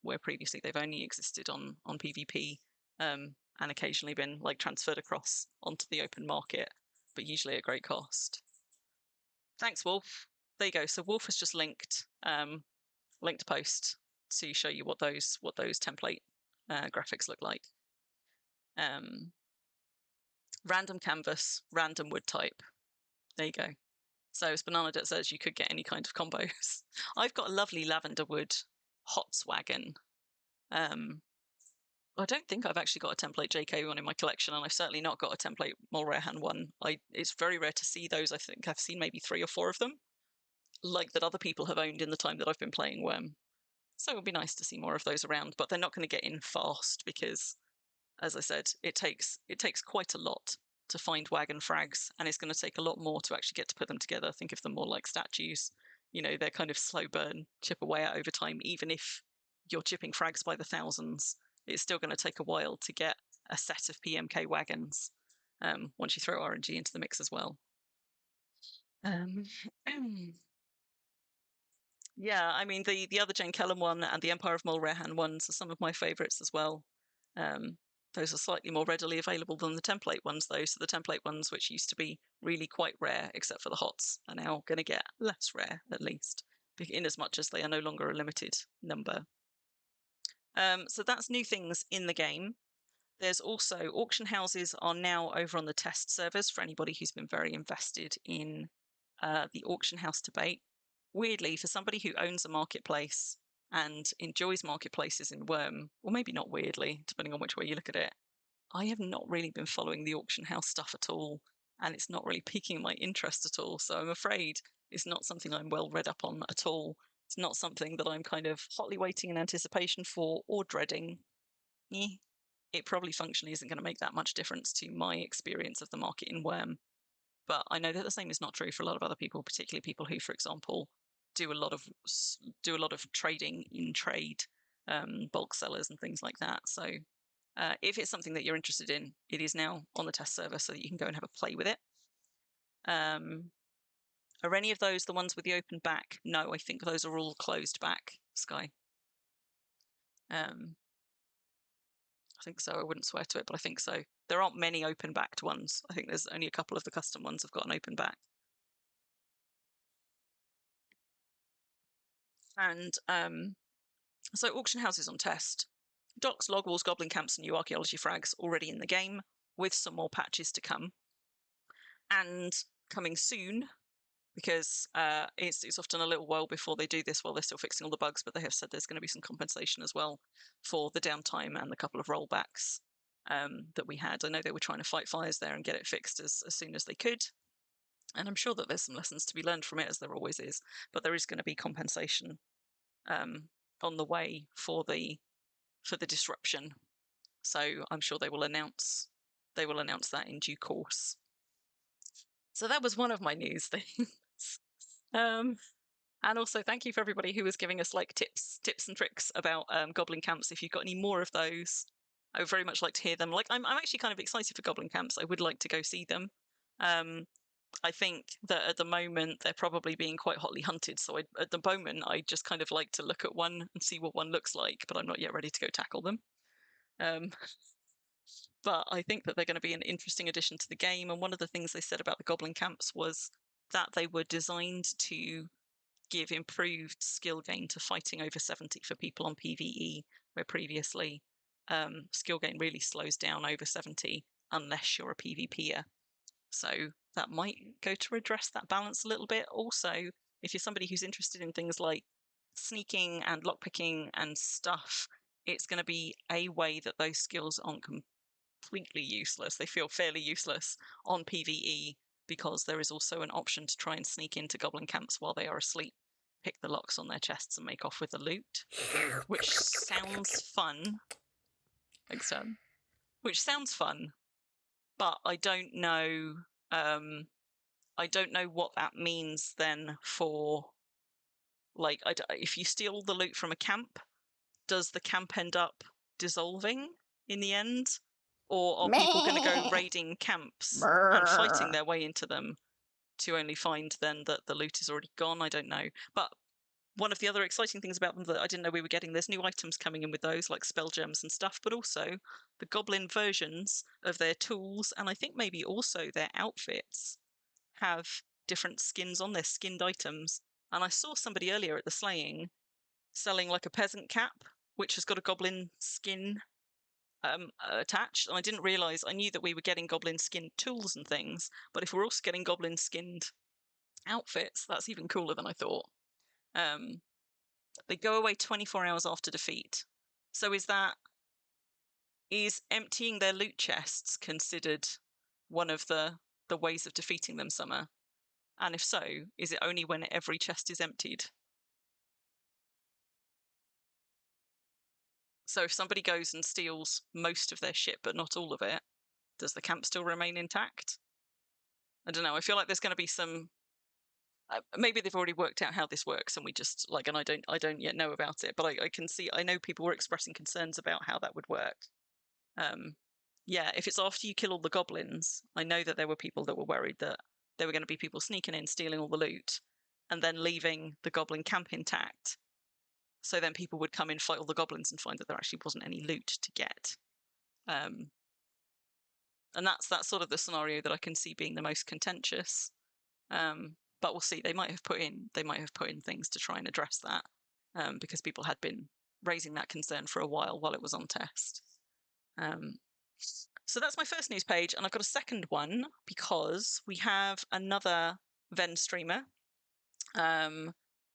where previously they've only existed on PvP, and occasionally been like transferred across onto the open market, but usually at great cost. Thanks, Wolf. There you go. So Wolf has just linked post to show you what those template graphics look like. Random canvas, random wood type. There you go. So as Bananadette says, you could get any kind of combos. I've got a lovely lavender wood Hots wagon. I don't think I've actually got a template JK one in my collection, and I've certainly not got a template Mulrehan one. It's very rare to see those. I think I've seen maybe 3 or 4 of them, like that other people have owned in the time that I've been playing Worm. So it would be nice to see more of those around, but they're not going to get in fast because, as I said, it takes quite a lot to find wagon frags, and it's going to take a lot more to actually get to put them together. Think of them more like statues. You know, they're kind of slow burn, chip away at over time. Even if you're chipping frags by the thousands, it's still going to take a while to get a set of PMK wagons once you throw RNG into the mix as well. Yeah, I mean, the other Jane Kellen one and the Empire of Mulrehan ones are some of my favourites as well. Those are slightly more readily available than the template ones, though. So the template ones, which used to be really quite rare, except for the Hots, are now going to get less rare, at least, in as much as they are no longer a limited number. So that's new things in the game. There's also auction houses are now over on the test servers for anybody who's been very invested in the auction house debate. Weirdly, for somebody who owns a marketplace and enjoys marketplaces in Worm, or maybe not weirdly, depending on which way you look at it, I have not really been following the auction house stuff at all, and it's not really piquing my interest at all. So I'm afraid it's not something I'm well read up on at all. It's not something that I'm kind of hotly waiting in anticipation for or dreading. It probably functionally isn't going to make that much difference to my experience of the market in Worm. But I know that the same is not true for a lot of other people, particularly people who, for example, do a lot of trading in trade, bulk sellers and things like that. So if it's something that you're interested in, it is now on the test server so that you can go and have a play with it. Are any of those the ones with the open back? No, I think those are all closed back, Sky. I think so. I wouldn't swear to it, but I think so. There aren't many open backed ones. I think there's only a couple of the custom ones have got an open back. And so auction houses on test. Docks, log walls, goblin camps, and new archaeology frags already in the game, with some more patches to come. And coming soon, because it's often a little while before they do this while they're still fixing all the bugs, but they have said there's going to be some compensation as well for the downtime and the couple of rollbacks that we had. I know they were trying to fight fires there and get it fixed as soon as they could. And I'm sure that there's some lessons to be learned from it, as there always is, but there is going to be compensation on the way for the disruption. So I'm sure they will announce that in due course. So that was one of my news things. And also thank you for everybody who was giving us like tips and tricks about goblin camps. If you've got any more of those, I would very much like to hear them. Like I'm actually kind of excited for goblin camps. I would like to go see them. I think that at the moment they're probably being quite hotly hunted. So at the moment, I just kind of like to look at one and see what one looks like, but I'm not yet ready to go tackle them. But I think that they're going to be an interesting addition to the game. And one of the things they said about the goblin camps was that they were designed to give improved skill gain to fighting over 70 for people on PvE, where previously skill gain really slows down over 70 unless you're a PvPer. So that might go to address that balance a little bit. Also, if you're somebody who's interested in things like sneaking and lockpicking and stuff, it's going to be a way that those skills aren't completely useless. They feel fairly useless on PvE because there is also an option to try and sneak into goblin camps while they are asleep, pick the locks on their chests and make off with the loot, which sounds fun. Thanks, Sam. Which sounds fun, but I don't know. I don't know what that means then for, like, if you steal the loot from a camp, does the camp end up dissolving in the end? Or are people going to go raiding camps and fighting their way into them to only find then that the loot is already gone? I don't know. But one of the other exciting things about them that I didn't know we were getting, there's new items coming in with those, like spell gems and stuff, but also the goblin versions of their tools, and I think maybe also their outfits, have different skins on their skinned items. And I saw somebody earlier at the slaying selling like a peasant cap, which has got a goblin skin attached. And I didn't realize, I knew that we were getting goblin skinned tools and things, but if we're also getting goblin skinned outfits, that's even cooler than I thought. They go away 24 hours after defeat. So is emptying their loot chests considered one of the ways of defeating them, Summer? And if so, is it only when every chest is emptied? So if somebody goes and steals most of their shit, but not all of it, does the camp still remain intact? I don't know. I feel like there's going to be some. Maybe they've already worked out how this works, and we just like, and I don't yet know about it. But I can see. I know people were expressing concerns about how that would work. Yeah, if it's after you kill all the goblins, I know that there were people that were worried that there were going to be people sneaking in, stealing all the loot, and then leaving the goblin camp intact. So then people would come in, fight all the goblins, and find that there actually wasn't any loot to get. And that's sort of the scenario that I can see being the most contentious. But we'll see. They might have put in things to try and address that, because people had been raising that concern for a while it was on test. So that's my first news page, and I've got a second one because we have another Ven streamer.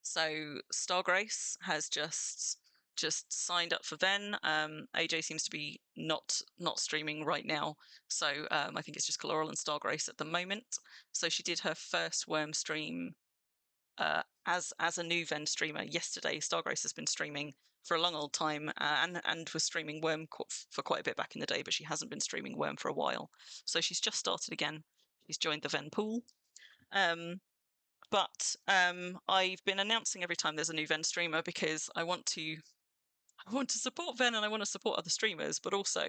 So Stargrace has just signed up for Ven. AJ seems to be not streaming right now, so I think it's just Caloral and Stargrace at the moment. So she did her first Worm stream as a new Ven streamer yesterday. Stargrace has been streaming for a long old time and was streaming Worm for quite a bit back in the day, but she hasn't been streaming Worm for a while. So she's just started again. She's joined the Ven pool. But I've been announcing every time there's a new Ven streamer because I want to support Ven and I want to support other streamers, but also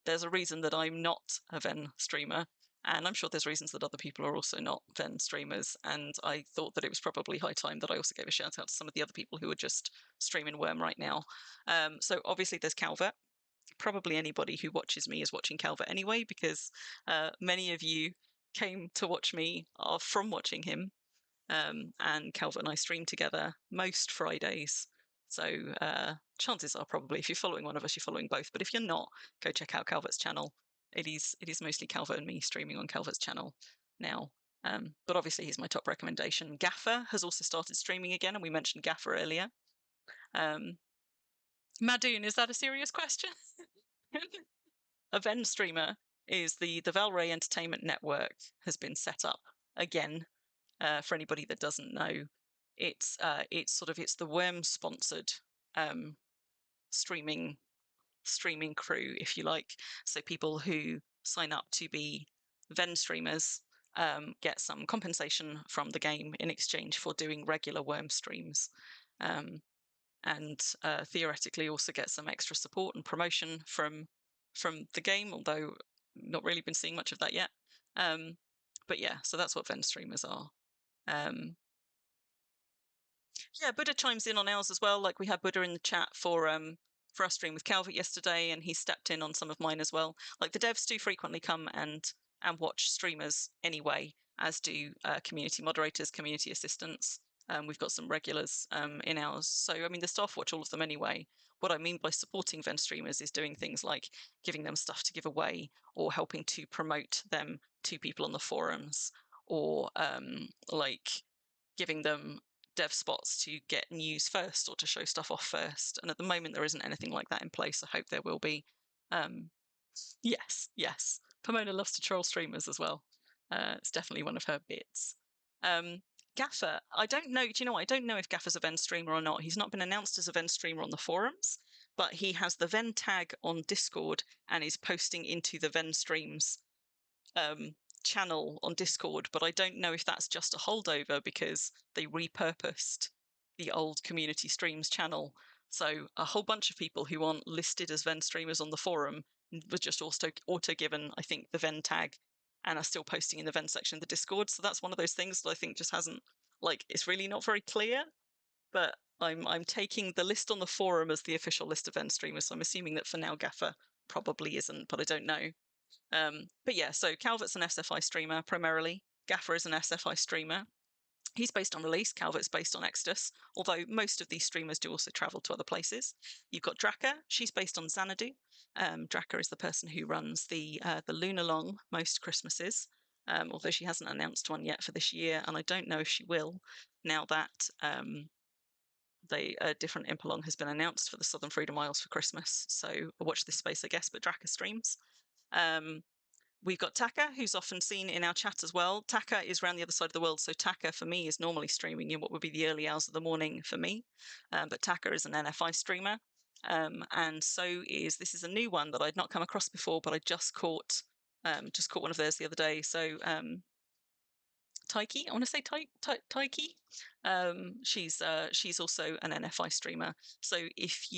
there's a reason that I'm not a Ven streamer, and I'm sure there's reasons that other people are also not Ven streamers, and I thought that it was probably high time that I also gave a shout out to some of the other people who are just streaming Worm right now. So obviously there's Calvert. Probably anybody who watches me is watching Calvert anyway, because many of you came to watch me from watching him, and Calvert and I stream together most Fridays. So chances are probably if you're following one of us, you're following both. But if you're not, go check out Calvert's channel. It is mostly Calvert and me streaming on Calvert's channel now. But obviously he's my top recommendation. Gaffer has also started streaming again, and we mentioned Gaffer earlier. Madoon, is that a serious question? A Ven streamer is the Valray Entertainment Network has been set up again. For anybody that doesn't know, it's the Worm sponsored streaming crew, if you like. So people who sign up to be Ven streamers get some compensation from the game in exchange for doing regular Worm streams. And theoretically also get some extra support and promotion from the game, although not really been seeing much of that yet. But yeah, so that's what Ven streamers are. Yeah, Buddha chimes in on ours as well. Like we had Buddha in the chat for our stream with Calvert yesterday, and he stepped in on some of mine as well. Like the devs do frequently come and watch streamers anyway, as do community moderators, community assistants. We've got some regulars in ours. So I mean, the staff watch all of them anyway. What I mean by supporting Ven streamers is doing things like giving them stuff to give away, or helping to promote them to people on the forums, or like giving them dev spots to get news first or to show stuff off first. And at the moment, there isn't anything like that in place. I hope there will be. Yes. Pomona loves to troll streamers as well. It's definitely one of her bits. Gaffer, I don't know. Do you know what? I don't know if Gaffer's a Ven streamer or not. He's not been announced as a Ven streamer on the forums, but he has the Ven tag on Discord and is posting into the Ven streams channel on Discord, but I don't know if that's just a holdover because they repurposed the old community streams channel. So a whole bunch of people who aren't listed as Ven streamers on the forum was just auto given, I think, the Ven tag and are still posting in the Ven section of the Discord. So that's one of those things that I think just hasn't, like, it's really not very clear. But I'm taking the list on the forum as the official list of Ven streamers. So I'm assuming that for now Gaffer probably isn't, but I don't know. But yeah, so Calvert's an SFI streamer primarily. Gaffer is an SFI streamer. He's based on Release. Calvert's based on Exodus, although most of these streamers do also travel to other places. You've got Draka. She's based on Xanadu. Draka is the person who runs the Lunalong most Christmases, although she hasn't announced one yet for this year, and I don't know if she will now that a different Impalong has been announced for the Southern Freedom Isles for Christmas. So watch this space, I guess, but Draka streams. We've got Taka, who's often seen in our chat as well. Taka is around the other side of the world, so Taka for me is normally streaming in what would be the early hours of the morning for me. But Taka is an NFI streamer, and so this is a new one that I'd not come across before, but I just caught one of theirs the other day. So Taiki, I want to say Taiki. She's also an NFI streamer. So if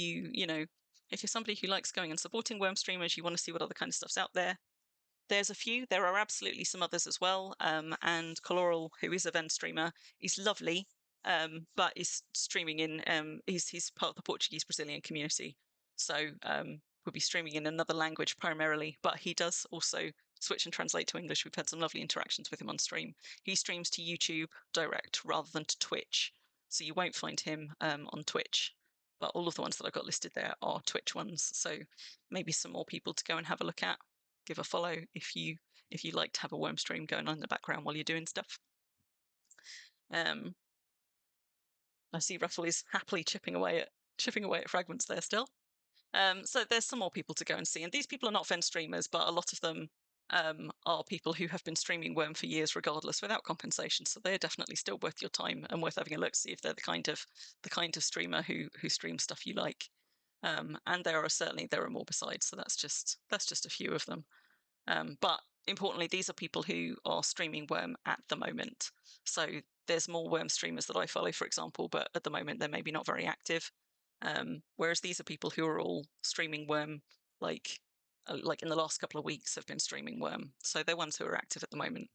if you're somebody who likes going and supporting Worm streamers, you want to see what other kind of stuff's out there. There's a few. There are absolutely some others as well. And Coloral, who is a Ven streamer, is lovely, but is streaming in. He's part of the Portuguese Brazilian community, so will be streaming in another language primarily. But he does also switch and translate to English. We've had some lovely interactions with him on stream. He streams to YouTube direct rather than to Twitch, so you won't find him on Twitch. But all of the ones that I've got listed there are Twitch ones. So maybe some more people to go and have a look at. Give a follow if you like to have a Worm stream going on in the background while you're doing stuff. I see Ruffle is happily chipping away at fragments there still. So there's some more people to go and see, and these people are not Ven streamers, but a lot of them are people who have been streaming Worm for years regardless without compensation, so they're definitely still worth your time and worth having a look to see if they're the kind of streamer who streams stuff you like. And there are more besides, so that's just a few of them. But importantly, these are people who are streaming Worm at the moment. So there's more Worm streamers that I follow, for example, but at the moment they're maybe not very active. Whereas these are people who are all streaming Worm, like in the last couple of weeks have been streaming Worm. So they're ones who are active at the moment.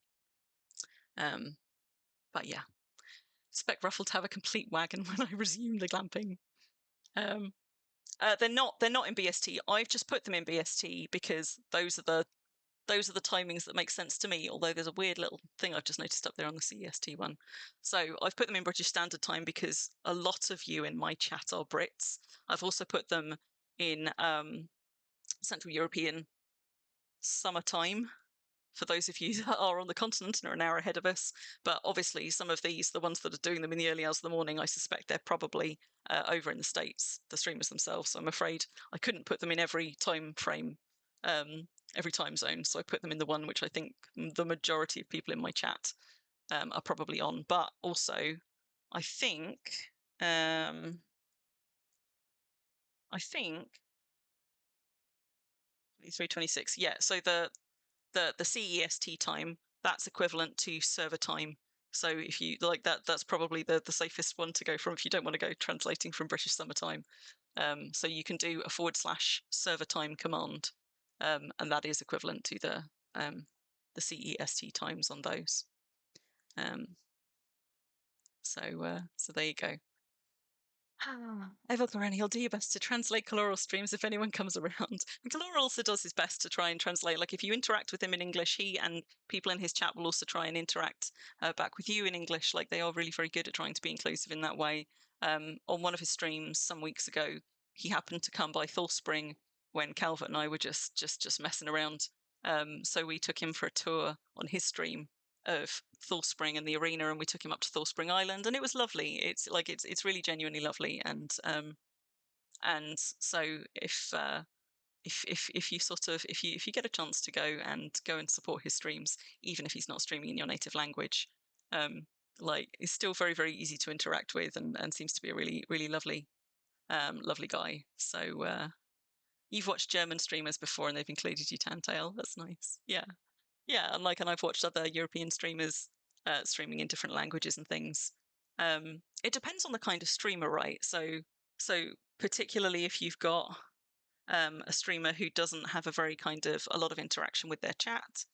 But yeah, expect Ruffle to have a complete wagon when I resume the glamping. They're not in BST. I've just put them in BST because those are the timings that make sense to me, although there's a weird little thing I've just noticed up there on the CEST one. So I've put them in British Standard Time because a lot of you in my chat are Brits. I've also put them in Central European summertime for those of you that are on the continent and are an hour ahead of us. But obviously some of these, the ones that are doing them in the early hours of the morning, I suspect they're probably over in the States, the streamers themselves. So I'm afraid I couldn't put them in every time frame, every time zone. So I put them in the one which I think the majority of people in my chat are probably on. But also I think, I think 23:26. Yeah. So the CEST time, that's equivalent to server time. So if you like that, that's probably the safest one to go from if you don't want to go translating from British summertime. So you can do a / server time command, and that is equivalent to the CEST times on those. So there you go. Everglorani, you'll do your best to translate Coloral streams if anyone comes around. And Color also does his best to try and translate. Like if you interact with him in English, he and people in his chat will also try and interact back with you in English. Like they are really very good at trying to be inclusive in that way. On one of his streams some weeks ago, he happened to come by Thul Spring when Calvert and I were just messing around. So we took him for a tour on his stream of Thul Spring and the arena, and we took him up to Thul Spring Island, and it was lovely. It's like it's really genuinely lovely, and so if you sort of if you get a chance to go and support his streams, even if he's not streaming in your native language, like he's still very very easy to interact with, and seems to be a really really lovely lovely guy. So you've watched German streamers before, and they've included you, Tantail. That's nice. Yeah. Yeah, and I've watched other European streamers streaming in different languages and things. It depends on the kind of streamer, right? So particularly if you've got a streamer who doesn't have a lot of interaction with their chat,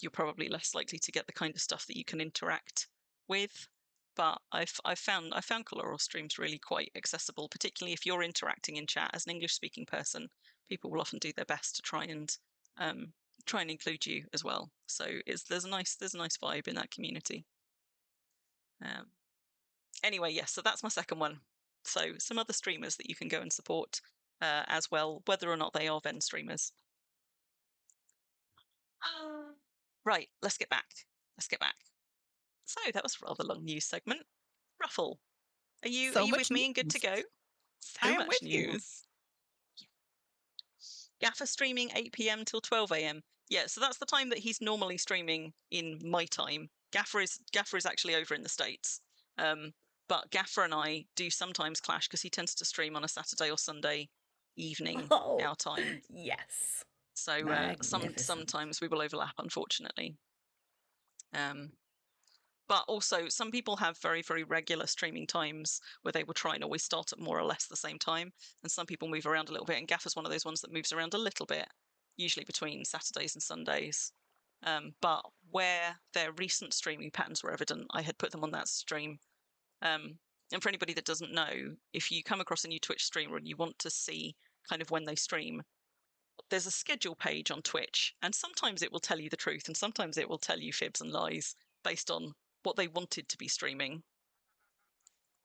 you're probably less likely to get the kind of stuff that you can interact with. But I've found Coloral streams really quite accessible, particularly if you're interacting in chat as an English-speaking person. People will often do their best to try and include you as well. So there's a nice vibe in that community. Anyway, yes, so that's my second one. So some other streamers that you can go and support as well, whether or not they are Venn streamers. Right, let's get back. So that was a rather long news segment. Ruffle, are you with me and good to go? So much news. Gaffer streaming 8 p.m. till 12 a.m. Yeah, so that's the time that he's normally streaming in my time. Gaffer is actually over in the States. But Gaffer and I do sometimes clash because he tends to stream on a Saturday or Sunday evening our time. Yes. So sometimes we will overlap, unfortunately. But also, some people have very, very regular streaming times where they will try and always start at more or less the same time. And some people move around a little bit. And Gaffer's one of those ones that moves around a little bit, usually between Saturdays and Sundays. But where their recent streaming patterns were evident, I had put them on that stream. And for anybody that doesn't know, if you come across a new Twitch streamer and you want to see kind of when they stream, there's a schedule page on Twitch, and sometimes it will tell you the truth, and sometimes it will tell you fibs and lies based on what they wanted to be streaming.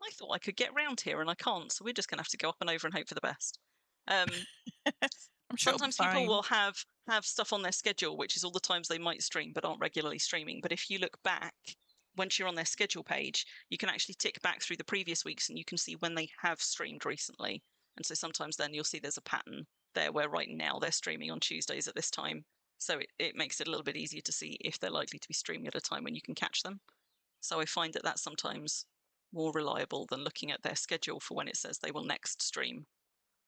I thought I could get round here, and I can't, so we're just going to have to go up and over and hope for the best. Sometimes people will have stuff on their schedule, which is all the times they might stream but aren't regularly streaming. But if you look back, once you're on their schedule page, you can actually tick back through the previous weeks and you can see when they have streamed recently. And so sometimes then you'll see there's a pattern there where right now they're streaming on Tuesdays at this time. So it makes it a little bit easier to see if they're likely to be streaming at a time when you can catch them. So I find that that's sometimes more reliable than looking at their schedule for when it says they will next stream,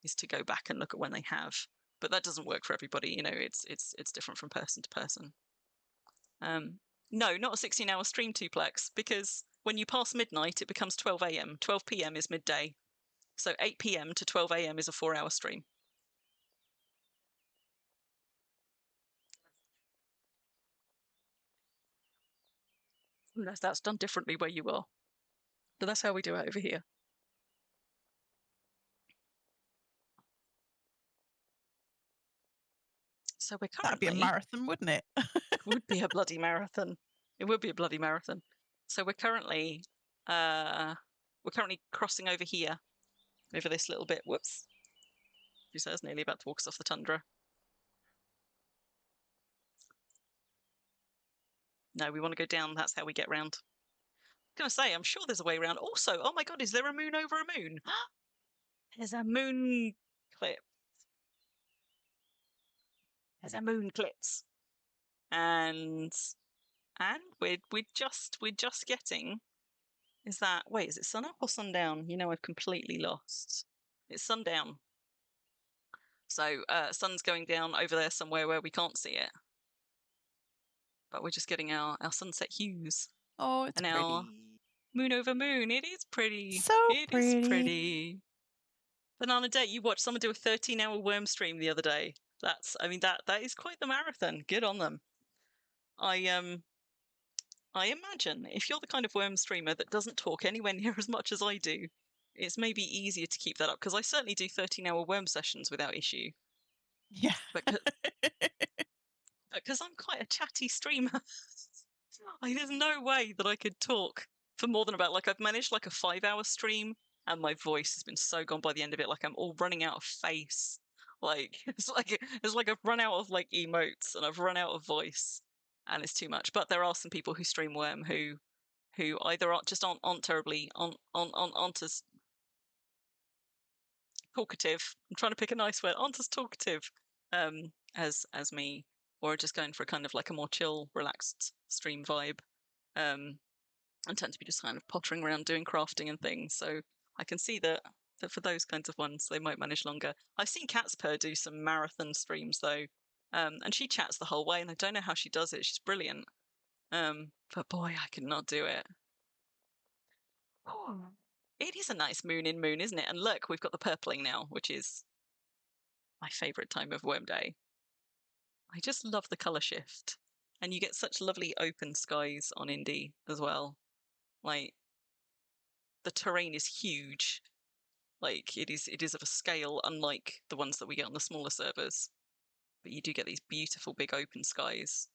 is to go back and look at when they have. But that doesn't work for everybody. You know, it's different from person to person. No, not a 16-hour stream duplex, because when you pass midnight, it becomes 12 a.m. 12 p.m. is midday. So 8 p.m. to 12 a.m. is a 4-hour stream. Unless that's done differently where you are. But that's how we do it over here. So we're currently... That'd be a marathon, wouldn't it? It would be a bloody marathon. It would be a bloody marathon. So we're currently crossing over here, over this little bit. Whoops. She says nearly about to walk us off the tundra. No, we want to go down. That's how we get round. I was going to say, I'm sure there's a way around. Also, oh my God, is there a moon over a moon? There's a moon clip. There's a moon clips. And we're just getting Is it sun up or sundown? You know, I've completely lost. It's sundown. So sun's going down over there somewhere where we can't see it. But we're just getting our sunset hues. Oh, it's and pretty. our moon over moon. It is pretty. So It is pretty. Banana Day, you watched someone do a 13-hour worm stream the other day. That is quite the marathon. Good on them. I imagine if you're the kind of worm streamer that doesn't talk anywhere near as much as I do, it's maybe easier to keep that up, because I certainly do 13-hour worm sessions without issue. Yeah. Because I'm quite a chatty streamer. There's no way that I could talk for more than about, like, I've managed like a 5-hour stream and my voice has been so gone by the end of it, like I'm all running out of face. Like it's like I've run out of like emotes and I've run out of voice and it's too much. But there are some people who stream worm who either aren't terribly aren't as talkative. I'm trying to pick a nice word. Aren't as talkative as me, or just going for a kind of like a more chill, relaxed stream vibe, and tend to be just kind of pottering around doing crafting and things. So I can see that for those kinds of ones, they might manage longer. I've seen Catspur do some marathon streams though, and she chats the whole way, and I don't know how she does it. She's brilliant. But boy, I could not do it. Oh, it is a nice moon in moon, isn't it? And look, we've got the purpling now, which is my favourite time of worm day. I just love the colour shift. And you get such lovely open skies on Indy as well. Like, the terrain is huge. Like, it is of a scale unlike the ones that we get on the smaller servers. But you do get these beautiful big open skies.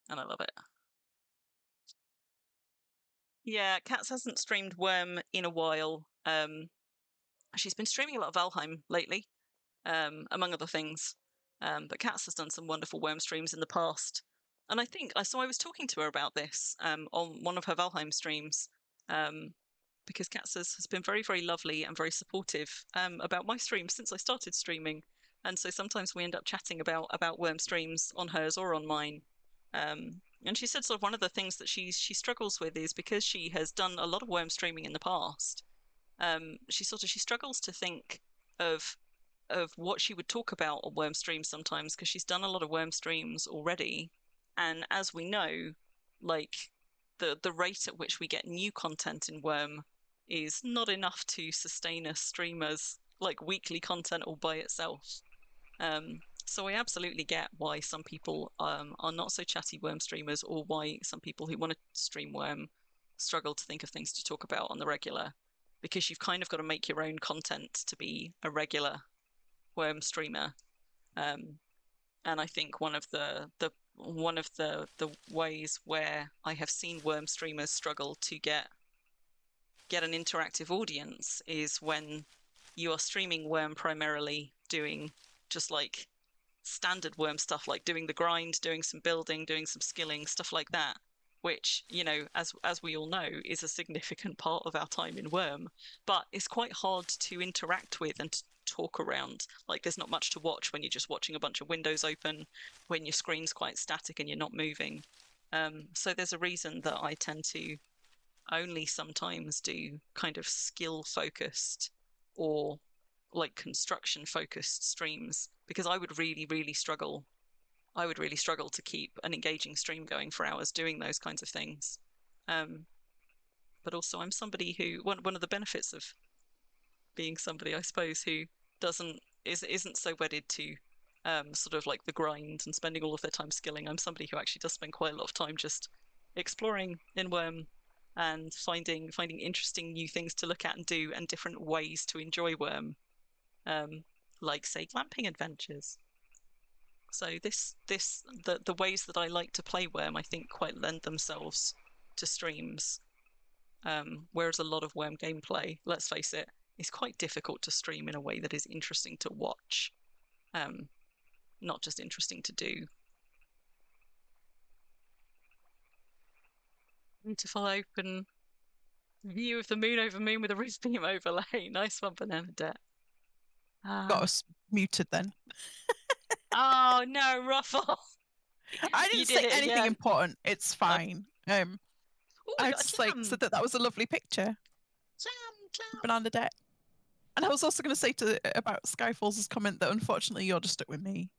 And I love it. Yeah, Cats hasn't streamed Worm in a while. She's been streaming a lot of Valheim lately, among other things. But Cats has done some wonderful Worm streams in the past. And I was talking to her about this on one of her Valheim streams, because Cats has been very, very lovely and very supportive about my streams since I started streaming. And so sometimes we end up chatting about Worm streams on hers or on mine. And she said sort of one of the things that she struggles with is because she has done a lot of Worm streaming in the past. She struggles to think of what she would talk about on Worm streams sometimes, because she's done a lot of Worm streams already, and as we know, like the rate at which we get new content in Worm is not enough to sustain a streamer's like weekly content all by itself. So I absolutely get why some people are not so chatty Worm streamers, or why some people who want to stream Worm struggle to think of things to talk about on the regular, because you've kind of got to make your own content to be a regular Worm streamer. And I think one of the ways where I have seen Worm streamers struggle to get an interactive audience is when you are streaming Worm primarily doing just like standard Worm stuff, like doing the grind, doing some building, doing some skilling, stuff like that, which, you know, as we all know, is a significant part of our time in Worm, but it's quite hard to interact with and to talk around. Like, there's not much to watch when you're just watching a bunch of windows open, when your screen's quite static and you're not moving. So there's a reason that I tend to only sometimes do kind of skill focused or like construction focused streams, because I would really struggle to keep an engaging stream going for hours doing those kinds of things. But also I'm somebody who, one of the benefits of being somebody, I suppose, who isn't so wedded to sort of like the grind and spending all of their time skilling. I'm somebody who actually does spend quite a lot of time just exploring in Worm and finding interesting new things to look at and do, and different ways to enjoy Worm, like say glamping adventures. So the ways that I like to play Worm, I think, quite lend themselves to streams, whereas a lot of Worm gameplay, let's face it, is quite difficult to stream in a way that is interesting to watch, not just interesting to do. Beautiful open view of the moon over moon with a roof beam overlay. Nice one, Bernadette. Got us muted then. Oh no, Ruffle! I didn't say anything important. It's fine. Oh, I I got a just clam. said that was a lovely picture. Clam. Banana deck. And I was also going to say about Skyfall's comment that unfortunately you're just stuck with me.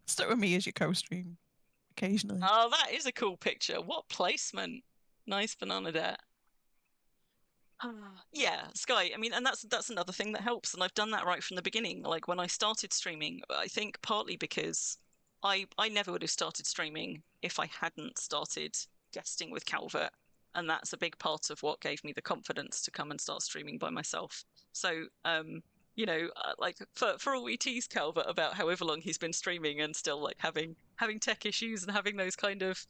Stuck with me as your co-stream occasionally. Oh, that is a cool picture. What placement? Nice banana deck. Yeah, Sky. I mean, and that's another thing that helps. And I've done that right from the beginning. Like when I started streaming, I think partly because I never would have started streaming if I hadn't started guesting with Calvert, and that's a big part of what gave me the confidence to come and start streaming by myself. So, like for all we tease Calvert about however long he's been streaming and still like having tech issues and having those kind of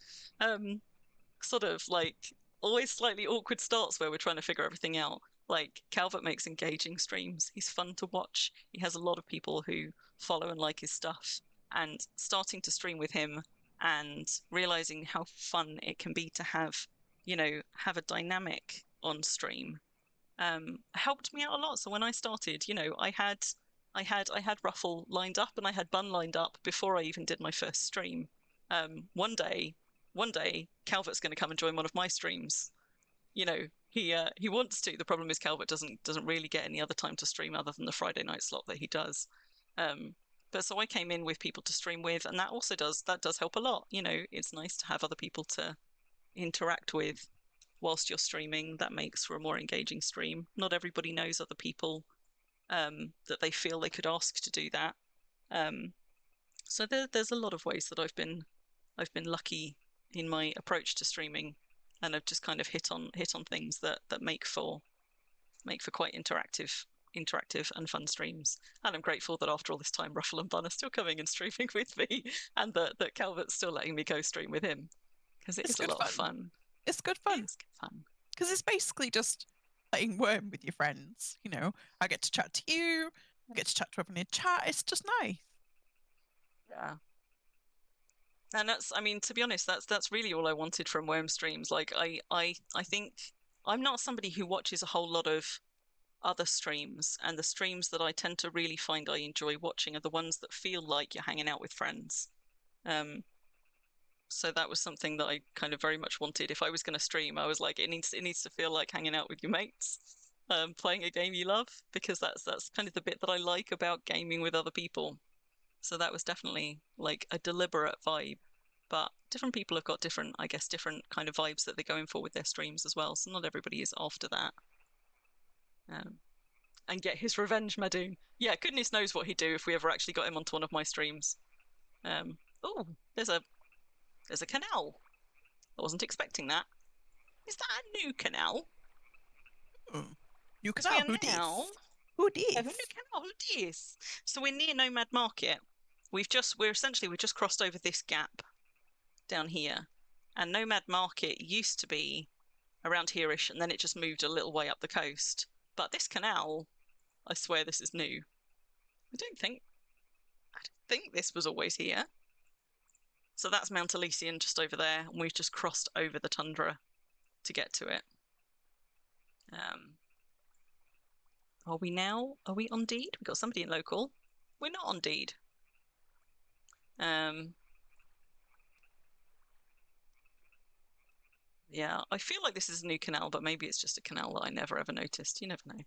sort of like always slightly awkward starts where we're trying to figure everything out. Like Calvert makes engaging streams. He's fun to watch. He has a lot of people who follow and like his stuff. And starting to stream with him and realizing how fun it can be to have a dynamic on stream helped me out a lot. So when I started, I had Ruffle lined up and I had Bun lined up before I even did my first stream. One day Calvert's going to come and join one of my streams. He wants to. The problem is Calvert doesn't really get any other time to stream other than the Friday night slot that he does. But so I came in with people to stream with, and that does help a lot. It's nice to have other people to interact with whilst you're streaming. That makes for a more engaging stream. Not everybody knows other people that they feel they could ask to do that. So there's a lot of ways that I've been lucky in my approach to streaming, and I've just kind of hit on things that make for quite interactive and fun streams. And I'm grateful that after all this time, Ruffle and Bun are still coming and streaming with me, and that Calvert's still letting me go stream with him, because it's a lot of fun. It's good fun. It's good fun. Because it's basically just playing Worm with your friends. I get to chat to you, I get to chat to everyone in chat. It's just nice. Yeah. And to be honest, that's really all I wanted from Worm streams. Like I think I'm not somebody who watches a whole lot of other streams, and the streams that I tend to really find I enjoy watching are the ones that feel like you're hanging out with friends. So that was something that I kind of very much wanted. If I was going to stream, I was like, it needs to feel like hanging out with your mates, playing a game you love, because that's kind of the bit that I like about gaming with other people. So that was definitely like a deliberate vibe. But different people have got different kind of vibes that they're going for with their streams as well. So not everybody is after that. And get his revenge, Madoon. Yeah, goodness knows what he'd do if we ever actually got him onto one of my streams. Oh, there's a canal. I wasn't expecting that. Is that a new canal? New canal? Who dis? Who dis? A new canal? Who dis? So we're near Nomad Market. We've just crossed over this gap down here, and Nomad Market used to be around here-ish, and then it just moved a little way up the coast. But this canal, I swear this is new. I don't think this was always here. So that's Mount Elysian just over there, and we've just crossed over the tundra to get to it. Are we on Deed? We've got somebody in local. We're not on Deed. Yeah, I feel like this is a new canal, but maybe it's just a canal that I never ever noticed. You never know.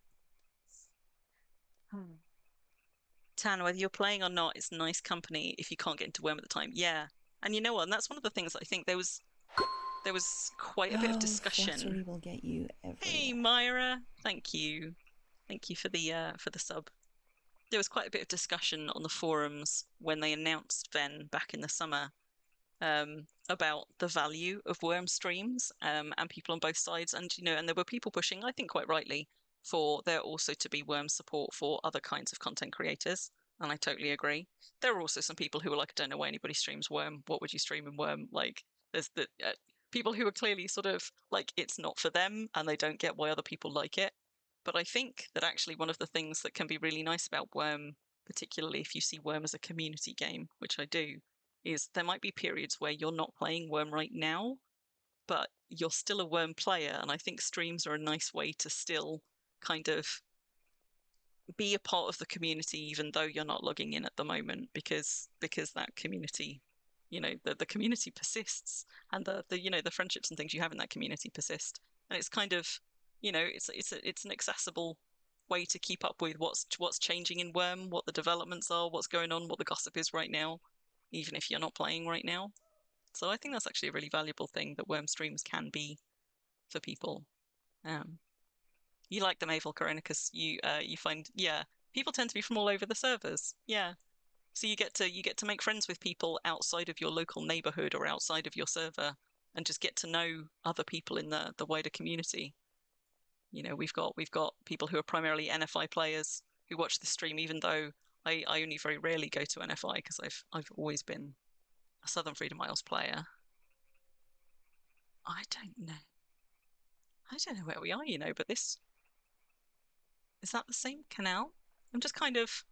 Tan, whether you're playing or not, it's nice company if you can't get into Worm at the time. Yeah, and you know what? And that's one of the things I think there was quite a bit of discussion. Flattery will get you everywhere. Hey, Myra, thank you for the sub. There was quite a bit of discussion on the forums when they announced Ven back in the summer about the value of Worm streams and people on both sides, and and there were people pushing, I think quite rightly, for there also to be Worm support for other kinds of content creators, and I totally agree. There are also some people who are like, I don't know why anybody streams Worm. What would you stream in Worm? Like, there's the people who are clearly sort of like it's not for them, and they don't get why other people like it. But I think that actually one of the things that can be really nice about Worm, particularly if you see Worm as a community game, which I do, is there might be periods where you're not playing Worm right now, but you're still a Worm player, and I think streams are a nice way to still kind of be a part of the community even though you're not logging in at the moment, because that community the community persists, and the friendships and things you have in that community persist. And it's kind of, it's an accessible way to keep up with what's changing in Worm, what the developments are, what's going on, what the gossip is right now, even if you're not playing right now. So I think that's actually a really valuable thing that Worm streams can be for people. You like them, Avel Coronicus. You find, people tend to be from all over the servers. Yeah. So you get to make friends with people outside of your local neighborhood or outside of your server, and just get to know other people in the wider community. We've got people who are primarily NFI players who watch the stream, even though I only very rarely go to NFI because I've always been a Southern Freedom Isles player. I don't know where we are, but is that the same canal? I'm just kind of,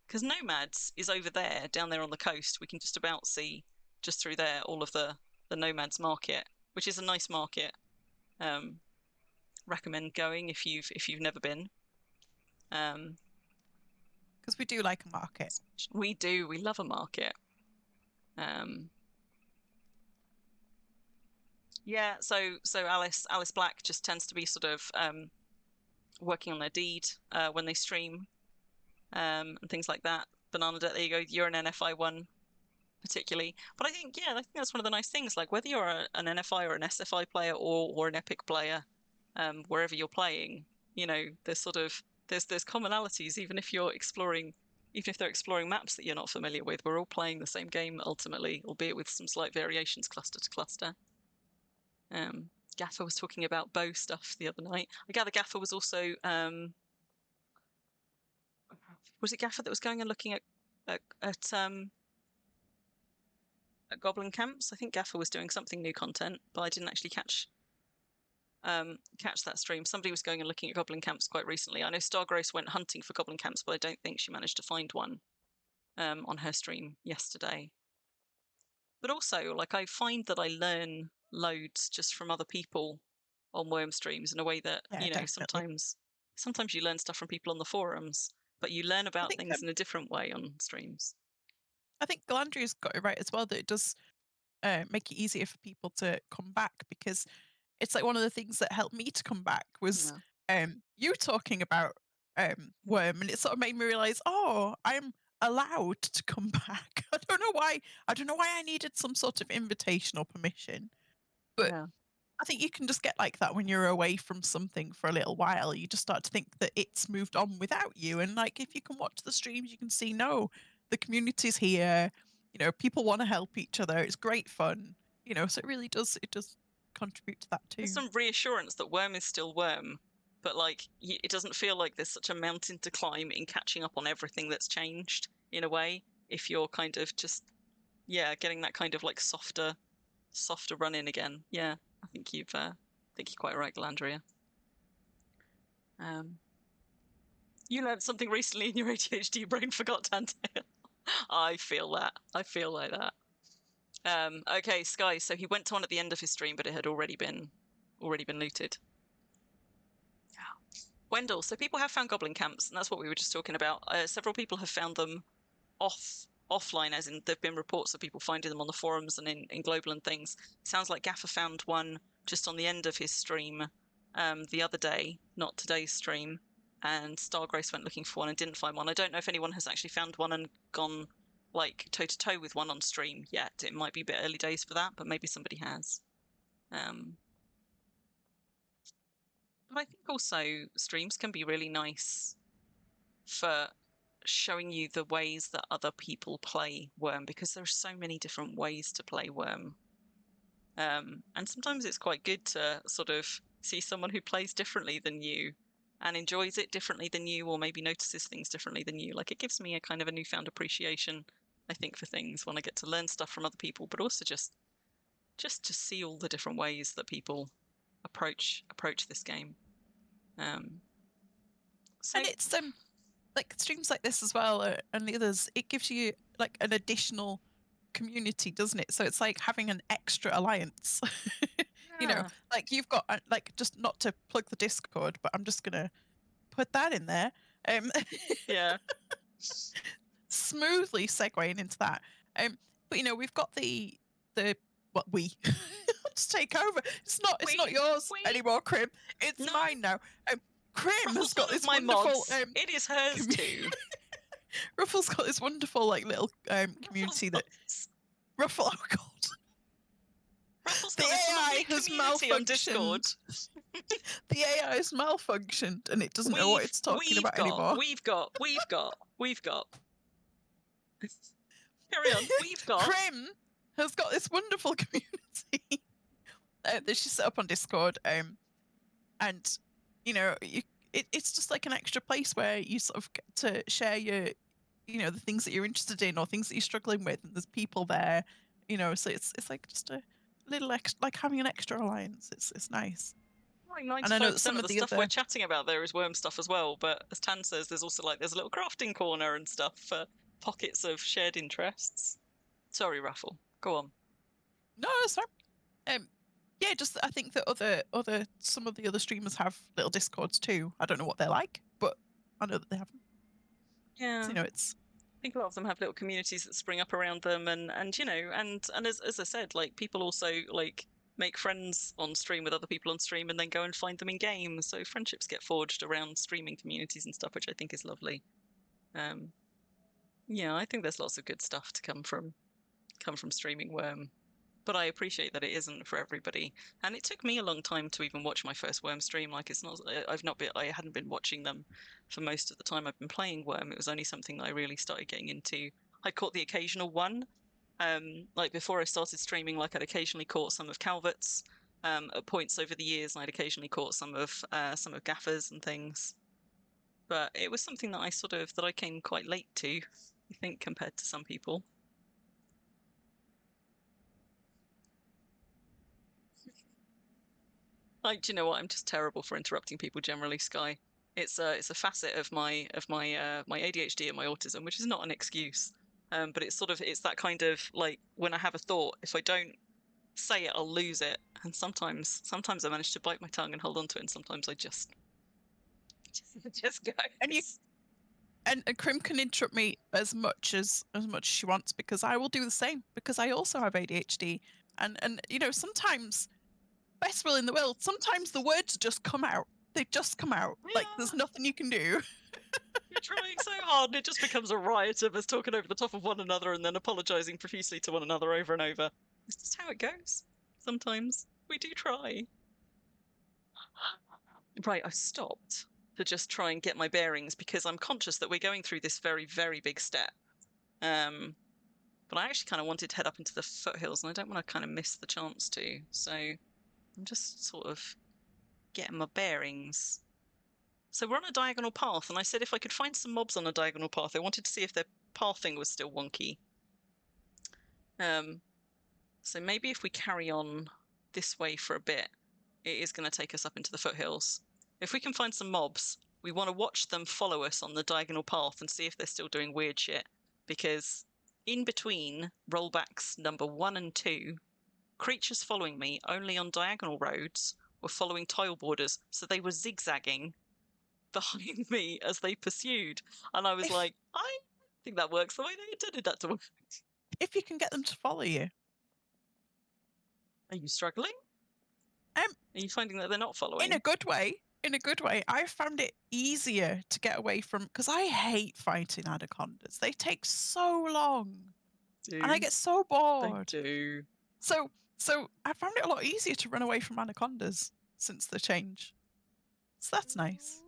because Nomads is over there, down there on the coast. We can just about see, just through there, all of the Nomads market, which is a nice market. Recommend going if you've never been. Because we do like a market. We do. We love a market. Yeah. So Alice Black just tends to be sort of working on their deed when they stream, and things like that. Banana, there you go. You're an NFI one, particularly. But I think that's one of the nice things. Like, whether you're an NFI or an SFI player or an Epic player, wherever you're playing, there's commonalities, even if they're exploring maps that you're not familiar with. We're all playing the same game ultimately, albeit with some slight variations cluster to cluster. Gaffer was talking about bow stuff the other night. I gather Gaffer was also was it Gaffer that was going and looking at Goblin camps? I think Gaffer was doing something new content, but I didn't actually catch that stream. Somebody was going and looking at Goblin camps quite recently. I know Stargross went hunting for Goblin camps, but I don't think she managed to find one on her stream yesterday. But also, like, I find that I learn loads just from other people on Worm streams in a way that, sometimes you learn stuff from people on the forums, but you learn about things in a different way on streams. I think Galandria's got it right as well, that it does make it easier for people to come back, because it's like one of the things that helped me to come back was you talking about Worm, and it sort of made me realize, I'm allowed to come back. I don't know why I needed some sort of invitation or permission, but I think you can just get like that when you're away from something for a little while. You just start to think that it's moved on without you, and like, if you can watch the streams, you can see, no, the community's here, people want to help each other, it's great fun, so it does contribute to that too. There's some reassurance that Worm is still Worm, but like, it doesn't feel like there's such a mountain to climb in catching up on everything that's changed, in a way, if you're kind of just getting that kind of like softer run in again. I think you're quite right, Galandria. You learned something recently in your ADHD brain, forgot Tantale. I feel that. I feel like that. Okay, Sky. So he went to one at the end of his stream, but it had already been looted. Wendell. So people have found goblin camps, and that's what we were just talking about. Several people have found them offline, as in there've been reports of people finding them on the forums and in Global and things. It sounds like Gaffer found one just on the end of his stream the other day, not today's stream, and Stargrace went looking for one and didn't find one. I don't know if anyone has actually found one and gone like toe-to-toe with one on stream yet. It might be a bit early days for that, but maybe somebody has. But I think also streams can be really nice for showing you the ways that other people play Worm, because there are so many different ways to play Worm. And sometimes it's quite good to sort of see someone who plays differently than you and enjoys it differently than you, or maybe notices things differently than you. Like, it gives me a kind of a newfound appreciation, I think, for things when I get to learn stuff from other people, but also just to see all the different ways that people approach this game. And it's like streams like this as well, and the others, it gives you like an additional community, doesn't it? So it's like having an extra alliance. Like, you've got like, just not to plug the Discord, but I'm just gonna put that in there. Smoothly segueing into that. But we've got the what we just take over. It's not We- yours we- anymore, Crim. It's No. mine now. Crim Ruffle's has got one of this my wonderful. mods. It is hers too. Ruffle's got this wonderful little community that Ruffle. Oh God. Ruffle's The got this AI lovely has community on Discord. The AI has malfunctioned and it doesn't know what it's talking about anymore. We've got. Carry on. We've got. Crim has got this wonderful community that she's set up on Discord, and it's just like an extra place where you sort of get to share your, the things that you're interested in or things that you're struggling with, and there's people there, so it's like just a little extra, like having an extra alliance. It's nice. Like And I know 95% that some of of the the stuff other we're chatting about there is worm stuff as well. But as Tan says, there's also there's a little crafting corner and stuff for pockets of shared interests. Sorry, Ruffle. Go on. No, sorry. Yeah, just I think that some of the other streamers have little Discords too. I don't know what they're like, but I know that they have them. Yeah. So, it's. I think a lot of them have little communities that spring up around them, and as I said, people also make friends on stream with other people on stream, and then go and find them in games. So friendships get forged around streaming communities and stuff, which I think is lovely. Yeah, I think there's lots of good stuff to come from streaming Worm. But I appreciate that it isn't for everybody, and it took me a long time to even watch my first Worm stream. It's not, I hadn't been watching them for most of the time I've been playing Worm. It was only something that I really started getting into. I caught the occasional one, before I started streaming. I'd occasionally caught some of Calvert's at points over the years, and I'd occasionally caught some of Gaffer's and things. But it was something that I came quite late to, I think, compared to some people. Do you know what? I'm just terrible for interrupting people generally, Sky. It's a facet of my my ADHD and my autism, which is not an excuse. But it's that kind of when I have a thought, if I don't say it, I'll lose it. And sometimes I manage to bite my tongue and hold on to it, and sometimes I just go. And Crim can interrupt me as much as she wants, because I will do the same, because I also have ADHD, and sometimes, best will in the world, sometimes the words just come out. They just come out. Yeah. There's nothing you can do. You're trying so hard, and it just becomes a riot of us talking over the top of one another and then apologising profusely to one another over and over. It's just how it goes. Sometimes we do try. Right, I stopped to just try and get my bearings, because I'm conscious that we're going through this very, very big step. But I actually kind of wanted to head up into the foothills, and I don't want to kind of miss the chance to. So I'm just sort of getting my bearings. So we're on a diagonal path, and I said if I could find some mobs on a diagonal path, I wanted to see if their pathing was still wonky. So maybe if we carry on this way for a bit, it is going to take us up into the foothills. If we can find some mobs, we want to watch them follow us on the diagonal path and see if they're still doing weird shit. Because in between rollbacks number 1 and 2, creatures following me only on diagonal roads were following tile borders, so they were zigzagging behind me as they pursued. And I was like, I think that works the way they intended that to work. If you can get them to follow you. Are you struggling? Are you finding that they're not following? In a good way. I found it easier to get away from, because I hate fighting anacondas. They take so long. And I get so bored. They do. So I found it a lot easier to run away from anacondas since the change. So that's nice.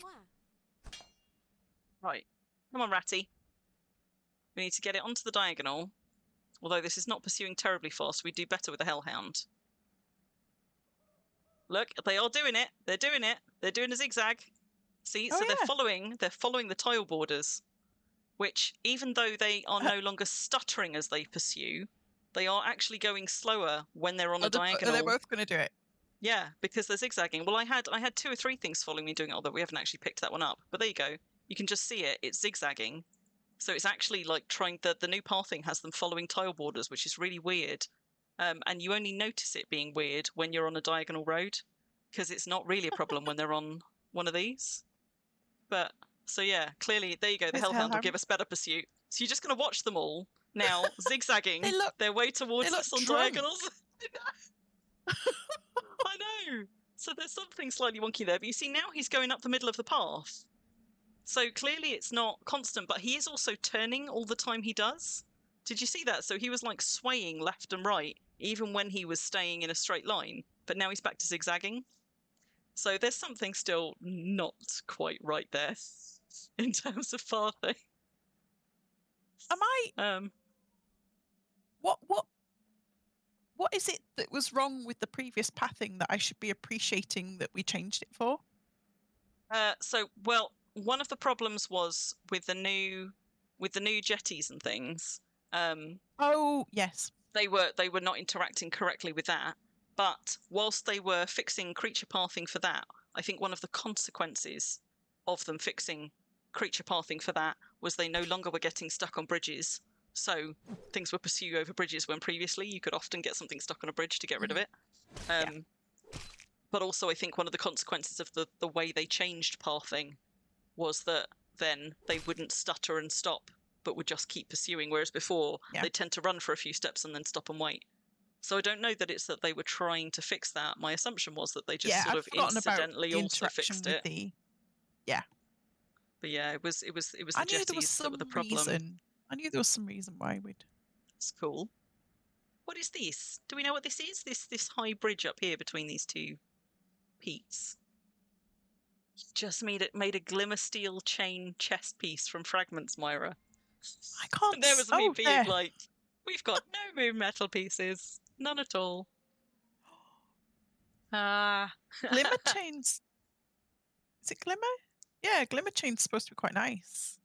Right. Come on, Ratty. We need to get it onto the diagonal. Although this is not pursuing terribly fast, we do better with a hellhound. Look, they are doing it. They're doing it. They're doing a zigzag. See, so they're following the tile borders, which, even though they are no longer stuttering as they pursue, they are actually going slower when they're on a diagonal. They're both going to do it. Yeah, because they're zigzagging. Well, I had 2 or 3 things following me doing it, although we haven't actually picked that one up. But there you go. You can just see it. It's zigzagging. So it's actually trying the new pathing has them following tile borders, which is really weird. And you only notice it being weird when you're on a diagonal road, because it's not really a problem when they're on one of these. But so yeah, clearly there you go. The hellhound will give us better pursuit. So you're just going to watch them all now zigzagging look- their way towards look us on drunk. diagonals. I know. So there's something slightly wonky there. But you see, now he's going up the middle of the path. So clearly it's not constant, but he is also turning all the time he does. Did you see that? So he was like swaying left and right, even when he was staying in a straight line. But now he's back to zigzagging. So there's something still not quite right there in terms of pathing. Am I? What is it that was wrong with the previous pathing that I should be appreciating that we changed it for? Well, one of the problems was with the new jetties and things. Oh yes, they were not interacting correctly with that. But whilst they were fixing creature pathing for that, I think one of the consequences of them fixing creature pathing for that was they no longer were getting stuck on bridges. So things would pursue you over bridges when previously you could often get something stuck on a bridge to get rid of it. But also I think one of the consequences of the way they changed pathing was that then they wouldn't stutter and stop, but would just keep pursuing, whereas before they tend to run for a few steps and then stop and wait. So I don't know that it's that they were trying to fix that. My assumption was that they just sort of incidentally also fixed it. But yeah, it was the jetties that were the problem. I knew there was some reason why we'd. It's cool. What is this? Do we know what this is? This high bridge up here between these two peaks. Just made a glimmer steel chain chest piece from fragments, Myra. I can't. And there was me being like, we've got no moon metal pieces, none at all. Glimmer chains. Is it glimmer? Yeah, glimmer chain's supposed to be quite nice.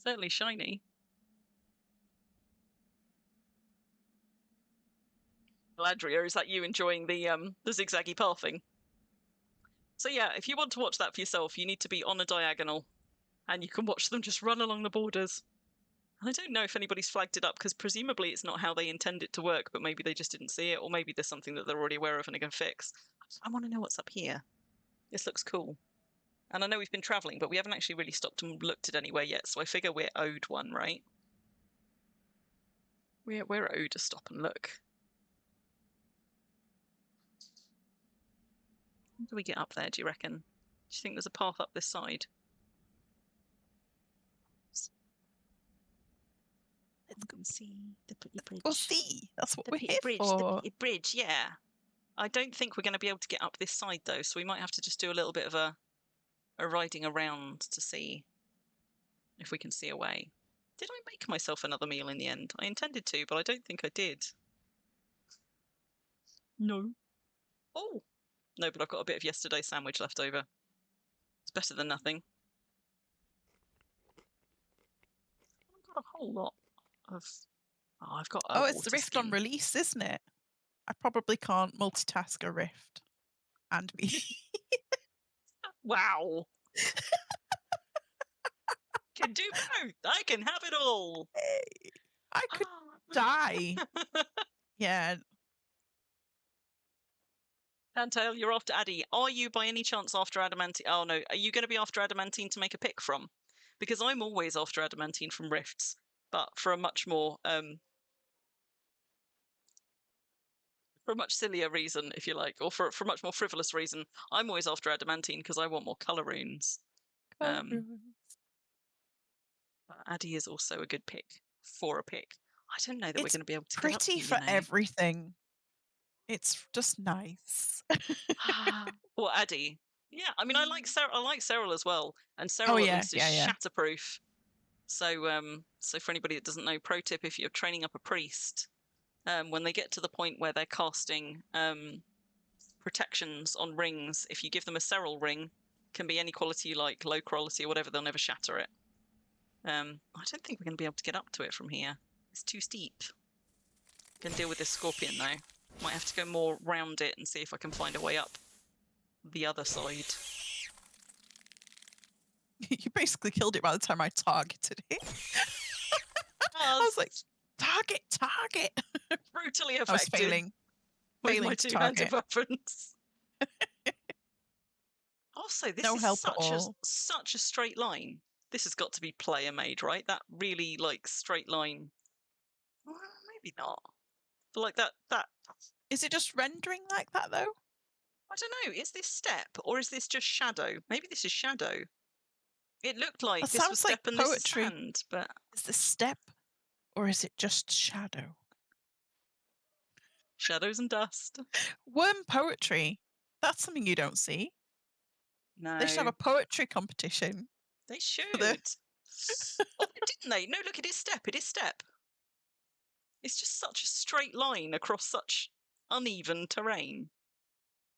Certainly shiny. Galadria, is that you enjoying the zigzaggy pathing? So yeah, if you want to watch that for yourself, you need to be on a diagonal, and you can watch them just run along the borders. And I don't know if anybody's flagged it up, because presumably it's not how they intend it to work, but maybe they just didn't see it, or maybe there's something that they're already aware of and are going to fix. I want to know what's up here. This looks cool. And I know we've been travelling, but we haven't actually really stopped and looked at anywhere yet, so I figure we're owed one, right? We're owed a stop and look. How do we get up there, do you reckon? Do you think there's a path up this side? Let's go see the pretty bridge. We'll see. That's what the we're here bridge, for. The pretty bridge, yeah. I don't think we're going to be able to get up this side, though, so we might have to just do a little bit of a riding around to see if we can see a way. Did I make myself another meal in the end? I intended to, but I don't think I did. No. Oh! No, but I've got a bit of yesterday's sandwich left over. It's better than nothing. I've got a whole lot of... Oh, I've got a it's the Rift on release, isn't it? I probably can't multitask a Rift and be... Wow! Can do both! I can have it all! I could die. Yeah. Pantail, you're after Addy. Are you by any chance after Adamantine? Oh no, are you going to be after Adamantine to make a pick from? Because I'm always after Adamantine from Rifts, but for a much more for a much sillier reason, if you like, or for a much more frivolous reason. I'm always after Adamantine because I want more colour runes. Addy is also a good pick for a pick. I don't know that we're going to be able to get up pretty to, for everything. It's just nice. Well, Addy. Yeah, I mean, I like Cyril as well, and Cyril at least is shatterproof. So, so for anybody that doesn't know, pro tip: if you're training up a priest, when they get to the point where they're casting protections on rings, if you give them a Cyril ring, can be any quality you like, low quality or whatever, they'll never shatter it. I don't think we're going to be able to get up to it from here. It's too steep. Can deal with this scorpion though. Might have to go more round it and see if I can find a way up the other side. You basically killed it by the time I targeted it. I was like, target. Brutally effective. I was failing with my to two-handed target. weapons. Also, this No is help at all. such a straight line. This has got to be player made, right? That really like straight line. Well, maybe not. But like that. Is it just rendering like that though? I don't know. Is this step or is this just shadow? Maybe this is shadow. It looked like That this was sounds like step and this is poetry. sand, but Is this step or is it just shadow? shadows and dust. Worm poetry. That's something you don't see. No, They should have a poetry competition. they should. the- Oh, didn't they? No, look, it is step. It is step. It's just such a straight line across such uneven terrain.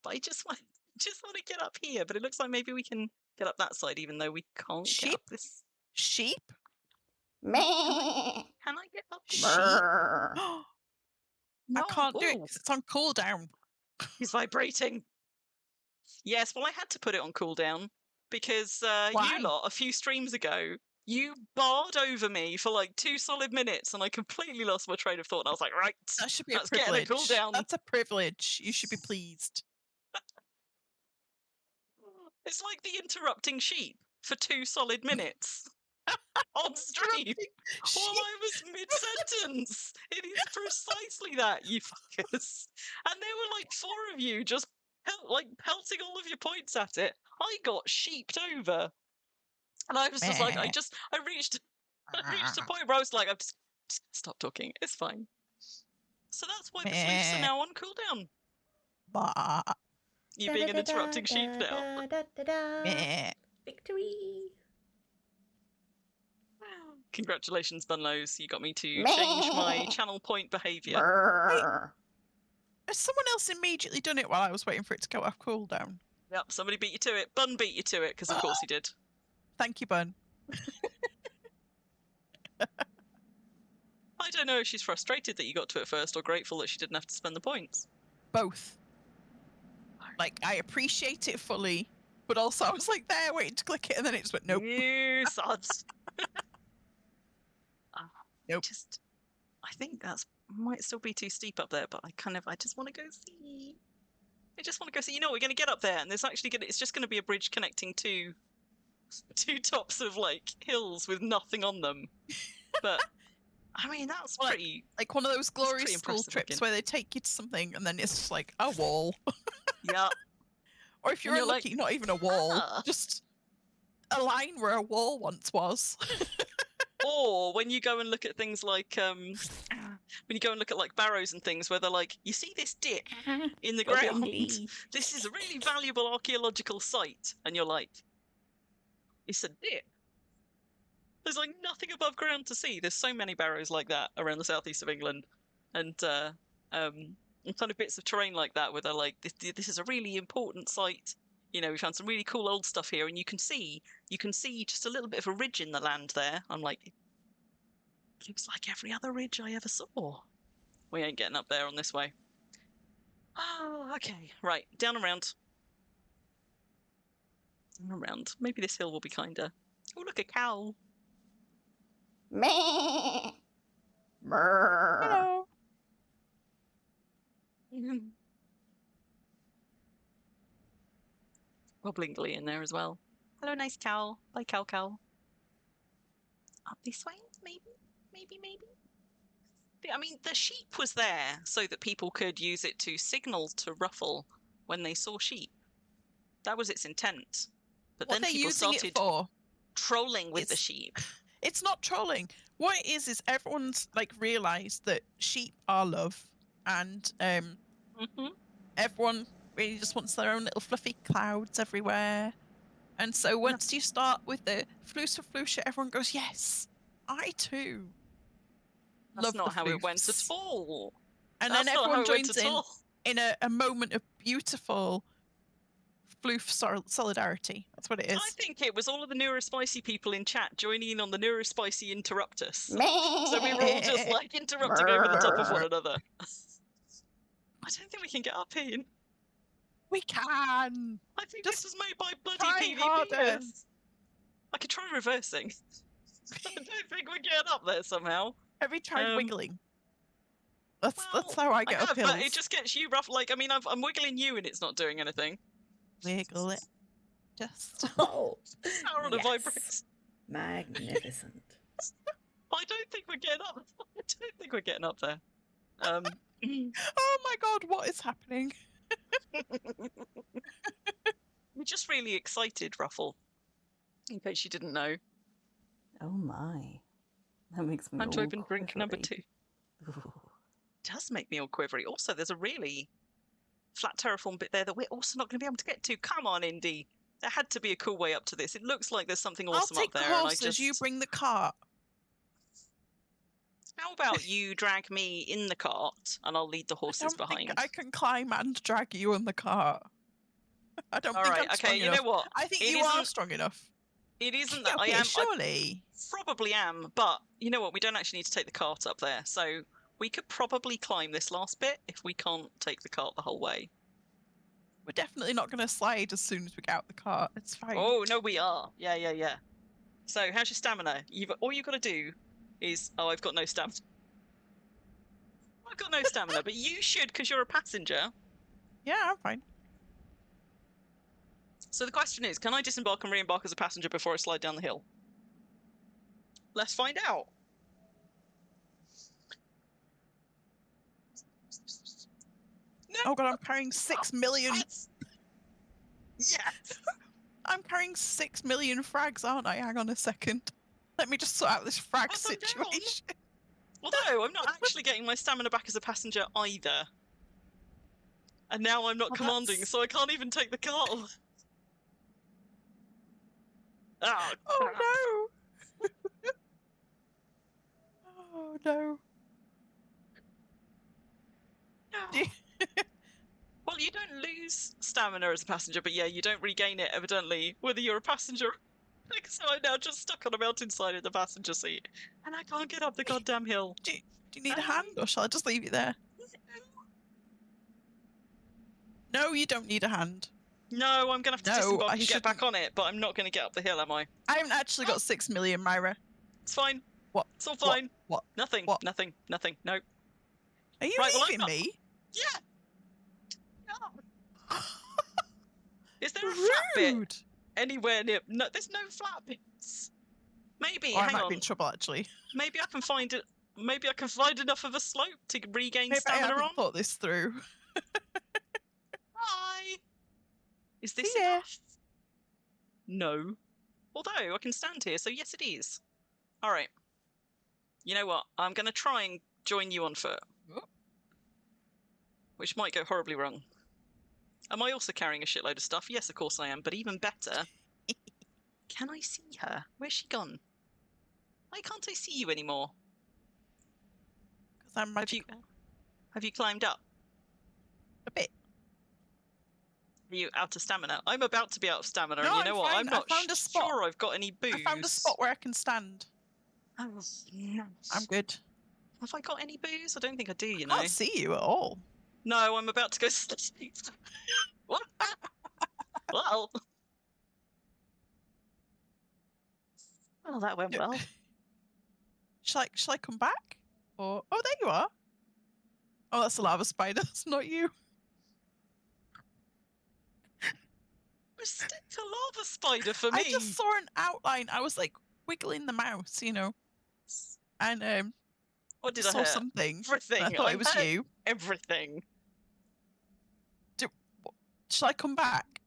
But I just want to get up here. But it looks like maybe we can get up that side, even though we can't get Sheep? up this. Sheep? Can I get up this? Sheep? I No. can't do it Ooh, 'cause it's on cooldown. he's vibrating. Yes, well, I had to put it on cooldown because Why? you lot, a few streams ago, you barred over me for like 2 solid minutes and I completely lost my train of thought. And I was like, right, That should be a let's get privilege. a cooldown. That's a privilege. You should be pleased. It's like the interrupting sheep for 2 solid minutes on stream while I was mid-sentence. It is precisely that, you fuckers. And there were like 4 of you just pelting all of your points at it. I got sheeped over. And I was just like, I reached a point where I was like, I'm just stop talking. It's fine. So that's why the floofs are now on cooldown. Bah. You being an interrupting sheep now. Meh. Victory. Congratulations, Bunlows. You got me to change my channel point behaviour. Has someone else immediately done it while I was waiting for it to go off cooldown? Yep, somebody beat you to it. Bun beat you to it, because of course he did. Thank you, Bun. I don't know if she's frustrated that you got to it first or grateful that she didn't have to spend the points. Both. Like, I appreciate it fully, but also I was like there waiting to click it and then it just went, nope. You sods. Nope. I think that's might still be too steep up there, but I just want to go see. I just want to go see. You know, we're going to get up there, and it's just going to be a bridge connecting two tops of like hills with nothing on them. But I mean, that's pretty. Like one of those glorious school impressive trips looking. where they take you to something and then it's just like a wall. Yeah. Or if you're And you're unlucky, not even a wall, "Ah." just a line where a wall once was. Or when you go and look at things like when you go and look at like barrows and things where they're like, you see this dip in the ground. This is a really valuable archaeological site, and you're like, it's a dip. There's like nothing above ground to see. There's so many barrows like that around the southeast of England, and kind of bits of terrain like that where they're like, this is a really important site. You know, we found some really cool old stuff here, and you can see just a little bit of a ridge in the land there. I'm like, it looks like every other ridge I ever saw. We ain't getting up there on this way. Oh, okay, right, down around. Down around. Maybe this hill will be kinder. Oh, look, a cow. Hello. Wobblingly in there as well. Hello, nice cow. Bye, cow. Up this way, maybe. I mean, the sheep was there so that people could use it to signal to Ruffle when they saw sheep. That was its intent. But What then they're people using started it for? trolling with the sheep. It's not trolling. What it is everyone's like realised that sheep are love, and everyone really just wants their own little fluffy clouds everywhere. And so once you start with the floosha, everyone goes, yes, I too. That's love not the how it went floofs. at all. And That's then not how everyone it went joins at all. in a moment of beautiful floof solidarity. That's what it is. I think it was all of the neurospicy people in chat joining in on the neurospicy interrupt us. So we were all just like interrupting over the top of one another. I don't think we can get up here. We can. I think Just this was made by bloody try harder. PvPers. I could try reversing. I don't think we're getting up there somehow. Have you tried wiggling? That's Well, how I get have, up hills. but it just gets you rough. Like, I mean, I'm wiggling you and it's not doing anything. Wiggle it. Just. Oh, Power on a vibrator. Magnificent. I don't think we're getting up. I don't think we're getting up there. Oh my god, what is happening? We're just really excited, Ruffle. In case you didn't know. Oh my. That makes me Time to all open drink number 2. Ooh. Does make me all quivery. Also, there's a really flat terraform bit there that we're also not going to be able to get to. Come on, Indy. There had to be a cool way up to this. It looks like there's something awesome I'll up take the there, and I horses, just. you bring the cart. How about you drag me in the cart, and I'll lead the I horses don't behind? think I can climb and drag you in the cart. I don't All think right, I'm strong okay. enough. You know what? I think It you are isn't- strong enough. It isn't Get that up I here, am. surely. I probably am, but you know what? We don't actually need to take the cart up there, so we could probably climb this last bit if we can't take the cart the whole way. We're definitely not going to slide as soon as we get out the cart. It's fine. Oh no, we are. Yeah. So how's your stamina? All you've got to do is. Oh, I've got no stamina. I've got no stamina, but you should because you're a passenger. Yeah, I'm fine. So the question is, can I disembark and re-embark as a passenger before I slide down the hill? Let's find out. No. Oh god, I'm carrying 6 million. Yes. I'm carrying 6 million frags, aren't I? Hang on a second. Let me just sort out this frag Up and down. situation. Although I'm not actually getting my stamina back as a passenger either. And now I'm not Well, commanding, that's- so I can't even take the cart. Oh, Oh no! Oh no! no. Well, you don't lose stamina as a passenger, but yeah, you don't regain it, evidently, whether you're a passenger. So I'm now just stuck on a mountainside in the passenger seat, and I can't get up the goddamn hill. Do you need a hand, or shall I just leave you there? No, you don't need a hand. No, I'm going to have to No, disembark I and get back on it, but I'm not going to get up the hill, am I? I haven't actually got 6 million, Myra. It's fine. What? It's all fine. What? Nothing. What? Nothing. No. Are you Right, well, I'm leaving not- me? Yeah. No. Is there a flat bit Rude! anywhere near? No, there's no flat bits. Maybe. Oh, I hang might on. be in trouble, actually. Maybe I can find it. Maybe I can find enough of a slope to regain Maybe I stamina haven't on. thought this through. Hi. Is this See ya. enough? No. Although I can stand here, so yes, it is. All right. You know what? I'm going to try and join you on foot. Oh. Which might go horribly wrong. Am I also carrying a shitload of stuff? Yes, of course I am. But even better, can I see her? Where's she gone? Why can't I see you anymore? Because I'm magical. Have you climbed up? A bit. Are you out of stamina? I'm about to be out of stamina, No, and you know I'm what? fine. I'm not I found a spot. sure I've got any booze. I found a spot where I can stand. Oh, no. I'm good. Have I got any booze? I don't think I do, you I know. can't see you at all. No, I'm about to go sleep. What? Well, that went well. Shall I come back? Or oh, there you are. Oh, that's a lava spider. That's not you. Stick a lava spider for me. I just saw an outline. I was like wiggling the mouse, you know, and What did I I saw hear? something. Everything. I thought I it was heard you. Everything. Shall I come back?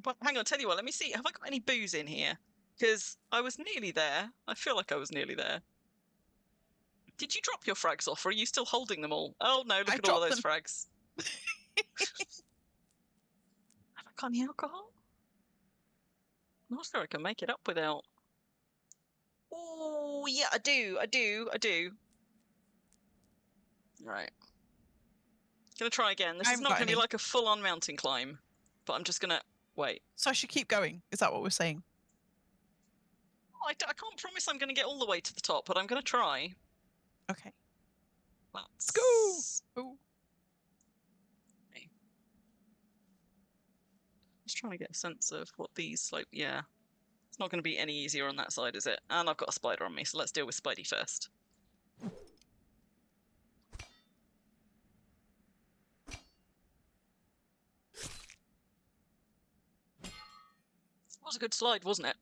But hang on, tell you what. Let me see. Have I got any booze in here? Because I was nearly there. I feel like I was nearly there. Did you drop your frags off, or are you still holding them all? Oh no! Look I at all of those dropped frags. Have I got any alcohol? I'm not sure I can make it up without. Oh yeah, I do. Right. Gonna try again. This I is haven't not got gonna be any. like a full-on mountain climb, but I'm just gonna wait. So I should keep going. Is that what we're saying? I can't promise I'm gonna get all the way to the top, but I'm gonna try. Okay. Let's go! Oh. Just trying to get a sense of what these slope. Yeah, it's not going to be any easier on that side, is it? And I've got a spider on me, so let's deal with Spidey first. It was a good slide, wasn't it?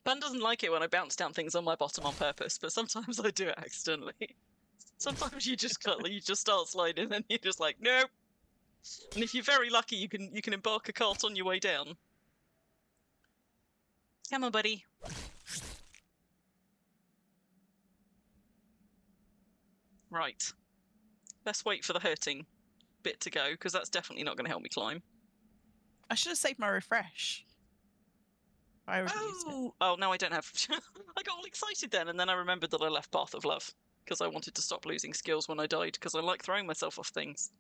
Bun doesn't like it when I bounce down things on my bottom on purpose, but sometimes I do it accidentally. Sometimes you just start sliding and you're just like, nope. And if you're very lucky, you can embark a cart on your way down. Come on, buddy. Right. Let's wait for the hurting bit to go, because that's definitely not going to help me climb. I should have saved my refresh. I already used it. Oh, no, I don't have... I got all excited then, and then I remembered that I left Path of Love, because I wanted to stop losing skills when I died, because I like throwing myself off things.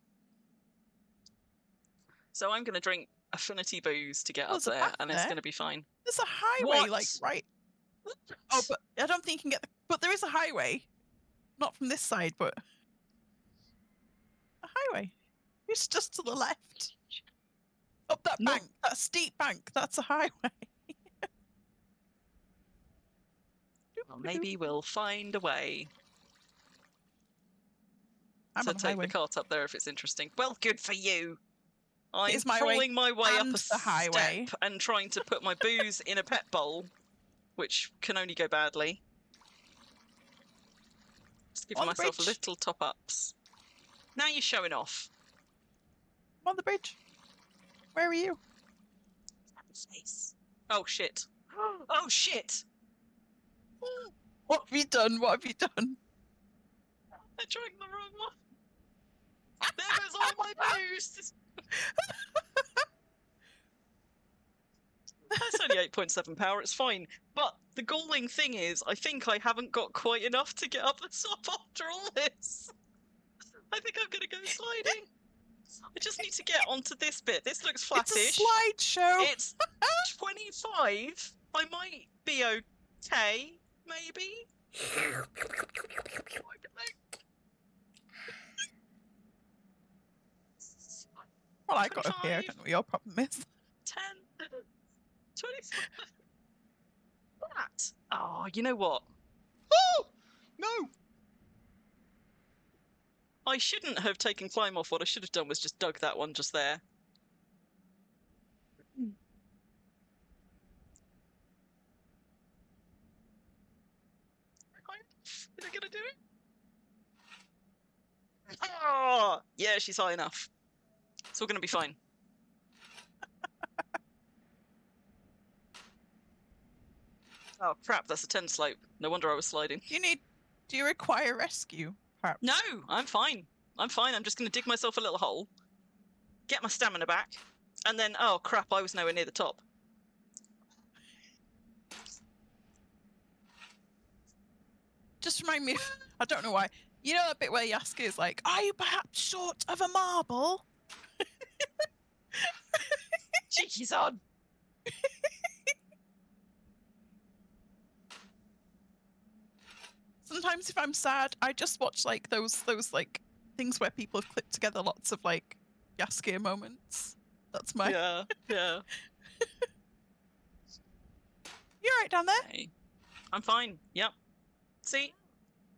So I'm going to drink affinity booze to get up there, and it's going to be fine. There's a highway, like, right... Oh, but I don't think you can get the... But there is a highway. Not from this side, but... A highway. It's just to the left. Up that bank, that steep bank, that's a highway. Well, maybe we'll find a way I'm to take the cart up there if it's interesting. Well, good for you. I'm crawling my way up a step and trying to put my booze in a pet bowl, which can only go badly. Just giving myself little top-ups. Now you're showing off. I'm on the bridge. Where are you? Oh, shit. Oh, shit! What have you done? What have you done? I drank the wrong one. There goes all my booze! That's only 8.7 power, it's fine. But the galling thing is, I think I haven't got quite enough to get up the top after all this. I think I'm gonna go sliding. I just need to get onto this bit. This looks flattish. It's a slideshow. It's 25. I might be okay, maybe. Well, I got up here. I don't know what your problem is. 10, 25. That. Oh, you know what? Oh! No! I shouldn't have taken climb off. What I should have done was just dug that one just there. Is it gonna do it? Oh! Yeah, she's high enough. It's all gonna be fine. Oh crap, that's a 10 slope. No wonder I was sliding. Do you require rescue, perhaps? No, I'm fine. I'm fine. I'm just going to dig myself a little hole, get my stamina back, and then, oh crap, I was nowhere near the top. Just remind me, I don't know why. You know that bit where Yaska is like, are you perhaps short of a marble? Cheeky's on. Sometimes if I'm sad, I just watch like those like things where people have clipped together lots of like Yaska moments. That's my Yeah. You alright down there? Okay. I'm fine. Yep. See?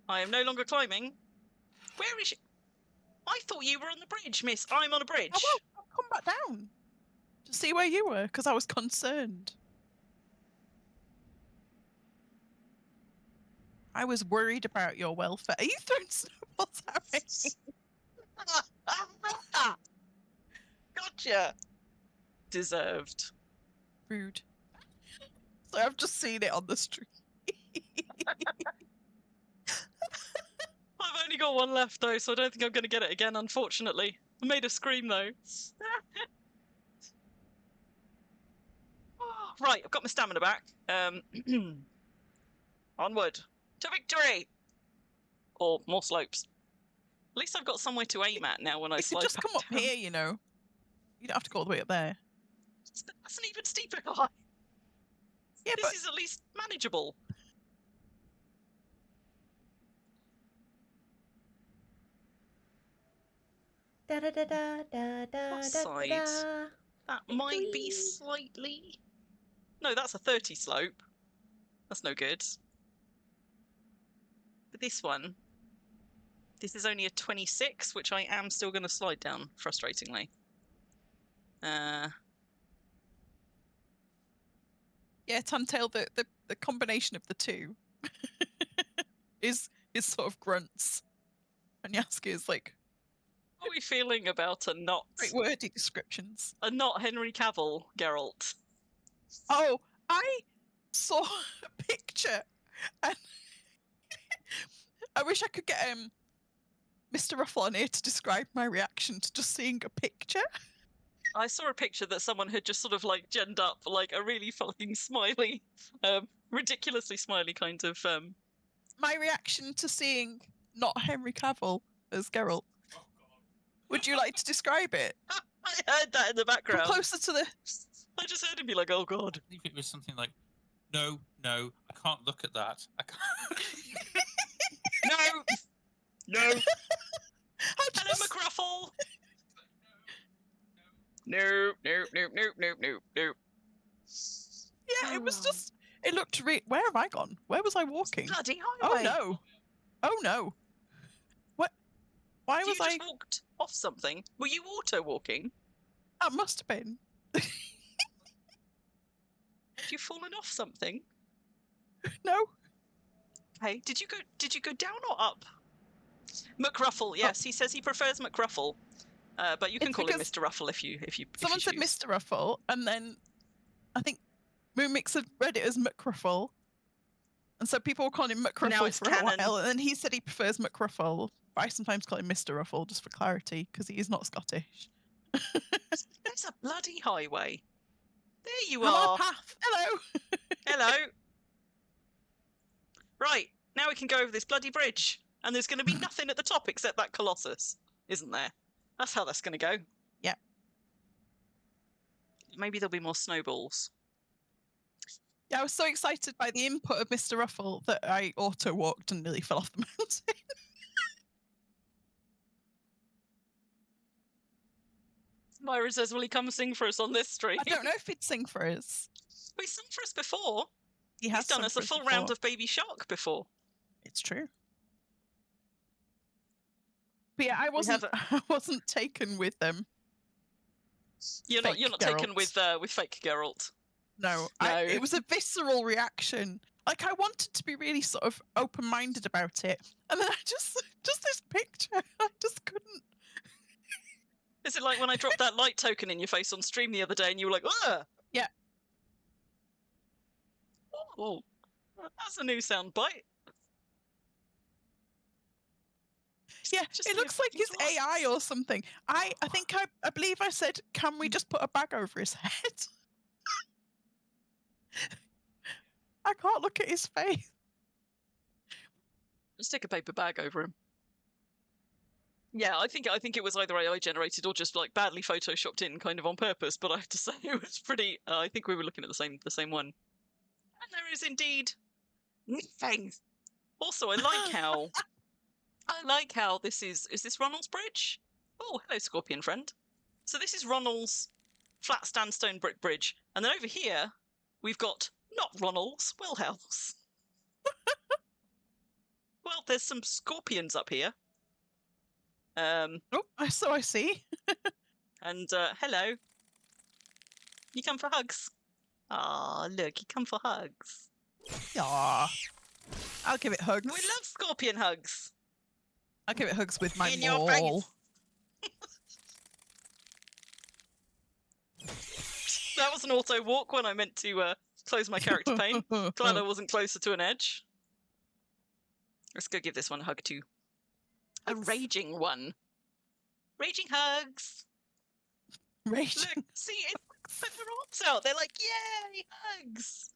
I am no longer climbing. Where is she? I thought you were on the bridge, miss. I'm on a bridge. I'll come back down to see where you were, because I was concerned. I was worried about your welfare. Are you throwing snowballs at me? Gotcha. Deserved. Rude. So I've just seen it on the street. I've only got one left though, so I don't think I'm going to get it again, unfortunately. I made a scream though. Right, I've got my stamina back. Onward to victory! Or more slopes. At least I've got somewhere to aim at now when I slide back just come up down. here, you know. You don't have to go all the way up there. That's an even steeper climb. Yeah, this is at least manageable. Da da da da da da Side. da. That might be slightly... No, that's a 30 slope. That's no good. But this one, this is only a 26, which I am still going to slide down, frustratingly. Yeah, Tantail, the the combination of the two is sort of grunts. And Yaski is like, How are we feeling about a not great wordy descriptions. Henry Cavill, Geralt? Oh, I saw a picture and I wish I could get Mr. Ruffle on here to describe my reaction to just seeing a picture. I saw a picture that someone had just sort of like genned up like a really fucking smiley, ridiculously smiley kind of. My reaction to seeing not Henry Cavill as Geralt. Would you like to describe it? I heard that in the Come background. closer to the. I just heard him be like, "Oh God." I think it was something like, no, I can't look at that. I can't. No. Hello, McRuffle. No. Yeah, it was just. It looked. Where have I gone? Where was I walking? Bloody Oh highway. no! Oh no! What? Why You was just I? walked off something. Were you auto walking? That must have been. Had you fallen off something? No. Hey, did you go down or up? McRuffle, yes, he says he prefers McRuffle. But you can It's call him because Mr. Ruffle if you Someone said choose. Mr. Ruffle, and then I think Moonmix had read it as McRuffle. And so people were calling him McRuffle it's for canon. a while, and then he said he prefers McRuffle. But I sometimes call him Mr. Ruffle just for clarity, because he is not Scottish. There's a bloody highway. There you I'm on are. a path. Hello. Hello. Right, now we can go over this bloody bridge. And there's going to be nothing at the top except that Colossus, isn't there? That's how that's going to go. Yeah. Maybe there'll be more snowballs. Yeah, I was so excited by the input of Mr. Ruffle that I auto-walked and nearly fell off the mountain. Myra says, will he come sing for us on this stream? I don't know if he'd sing for us. Well, he's sung for us before. He has He's done sung us for a full before. round of Baby Shark before. It's true. But yeah, I wasn't taken with them. You're not taken Geralt. with fake Geralt. No, No. it was a visceral reaction. Like, I wanted to be really sort of open-minded about it, and then I just this picture, I just couldn't. Is it like when I dropped that light token in your face on stream the other day, and you were like, "Ugh"? Yeah. Oh, that's a new sound bite. Yeah, Just it looks like he's it's AI or something. I think I believe I said, can we just put a bag over his head? I can't look at his face. Just stick a paper bag over him. Yeah, I think it was either AI generated or just like badly photoshopped in, kind of on purpose. But I have to say, it was pretty. I think we were looking at the same one. And there is indeed nothing. Also, I like how this is this Ronald's Bridge? Oh, hello, Scorpion friend. So this is Ronald's flat sandstone brick bridge. And then over here, we've got not Ronald's, Wilhelm's. Well, there's some scorpions up here. Oh, so I see. And hello. You come for hugs? Ah, look, you come for hugs. Aw. I'll give it hugs. We love scorpion hugs. I'll give it hugs with my In your maul. That was an auto walk when I meant to close my character pane. Glad I wasn't closer to an edge. Let's go give this one a hug too. A raging one. Raging hugs. Raging. Look, see, it put their arms out. They're like, yay, hugs.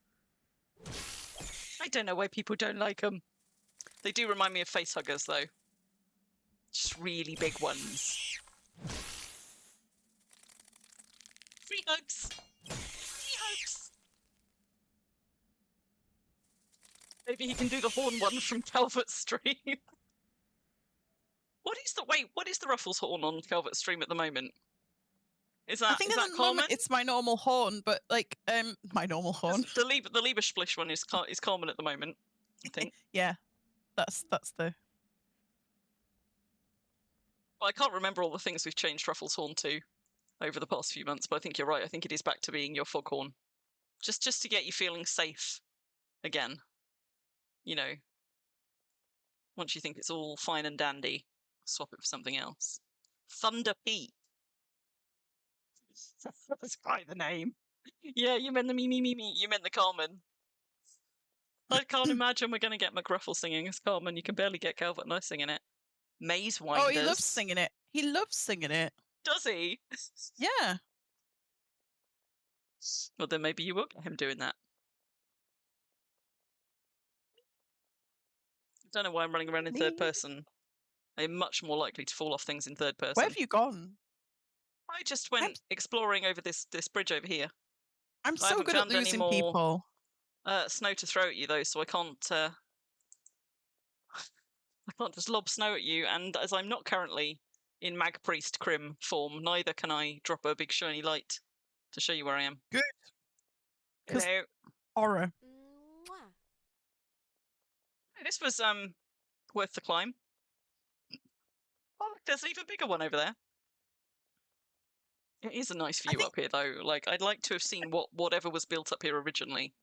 I don't know why people don't like them. They do remind me of face huggers, though. Just really big ones. Free hugs. Free hugs. Maybe he can do the horn one from Calvert Stream. What is the Ruffles horn on Calvert Stream at the moment? Is that I think is at that the common? moment it's my normal horn, but like my normal horn. The Lieber Splish one is common at the moment, I think. Yeah, that's the. Well, I can't remember all the things we've changed Ruffles horn to over the past few months, but I think you're right. I think it is back to being your foghorn, just to get you feeling safe again. You know, once you think it's all fine and dandy, swap it for something else. Thunder Pete. That's quite the name. Yeah, you meant the me. You meant the Carmen. I can't imagine we're going to get McRuffle singing as Carmen. You can barely get Calvert and I singing it. Maze Winders. Oh, he loves singing it. He loves singing it. Does he? Yeah. Well, then maybe you will get him doing that. I don't know why I'm running around in third person. I'm much more likely to fall off things in third person. Where have you gone? I just went exploring over this bridge over here. I'm so good at losing people. Snow to throw at you though, so I can't just lob snow at you. And as I'm not currently in Mag Priest Crim form, neither can I drop a big shiny light to show you where I am. Good. Hello. Horror. This was worth the climb. Oh, there's an even bigger one over there. It is a nice view up here, though. Like, I'd like to have seen whatever was built up here originally.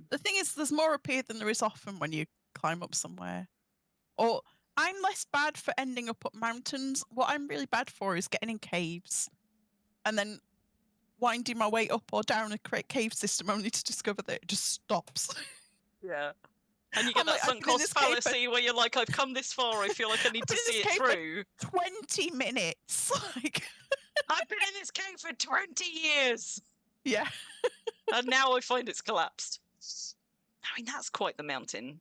The thing is, there's more up here than there is often when you climb up somewhere. Or I'm less bad for ending up mountains. What I'm really bad for is getting in caves and then winding my way up or down a cave system only to discover that it just stops. Yeah. And you get that sunk cost fallacy where you're like, I've come this far, I feel like I need to see it through. 20 minutes. Like I've been in this cave for 20 years. Yeah. And now I find it's collapsed. I mean, that's quite the mountain.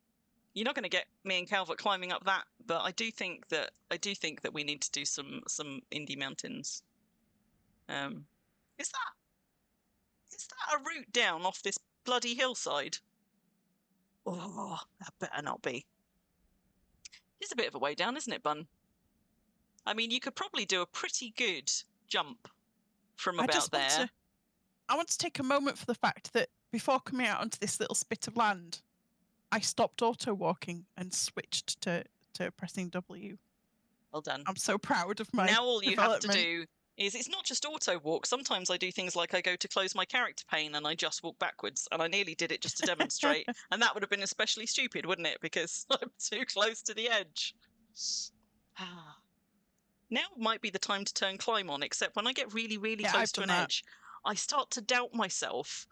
You're not going to get me and Calvert climbing up that, but I do think that we need to do some Indy mountains. Is that a route down off this bloody hillside? Oh, that better not be. It's a bit of a way down, isn't it, Bun? I mean, you could probably do a pretty good jump from about there. I want to take a moment for the fact that before coming out onto this little spit of land, I stopped auto walking and switched to pressing W. Well done. I'm so proud of my Now all you have to development. do is, it's not just auto walk. Sometimes I do things like I go to close my character pane and I just walk backwards, and I nearly did it just to demonstrate. And that would have been especially stupid, wouldn't it? Because I'm too close to the edge. Now might be the time to turn climb on, except when I get really, really close to an edge, I start to doubt myself.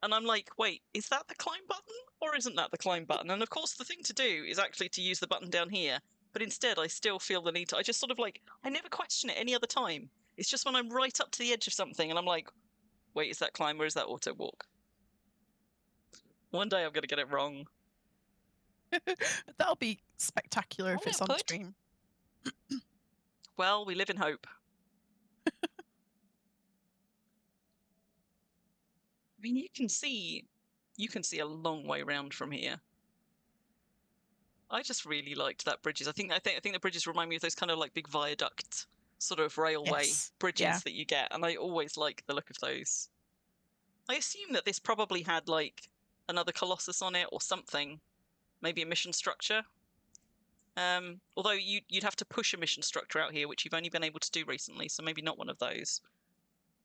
And I'm like, wait, is that the climb button or isn't that the climb button? And of course, the thing to do is actually to use the button down here. But instead, I still feel the need to, I just sort of like, I never question it any other time. It's just when I'm right up to the edge of something and I'm like, wait, is that climb or is that auto walk? One day I'm going to get it wrong. That'll be spectacular if it's on stream. Well, we live in hope. I mean, you can see a long way around from here. I just really liked that bridges. I think the bridges remind me of those kind of like big viaduct sort of railway bridges that you get, and I always like the look of those. I assume that this probably had like another Colossus on it or something, maybe a mission structure. Although you'd have to push a mission structure out here, which you've only been able to do recently, so maybe not one of those,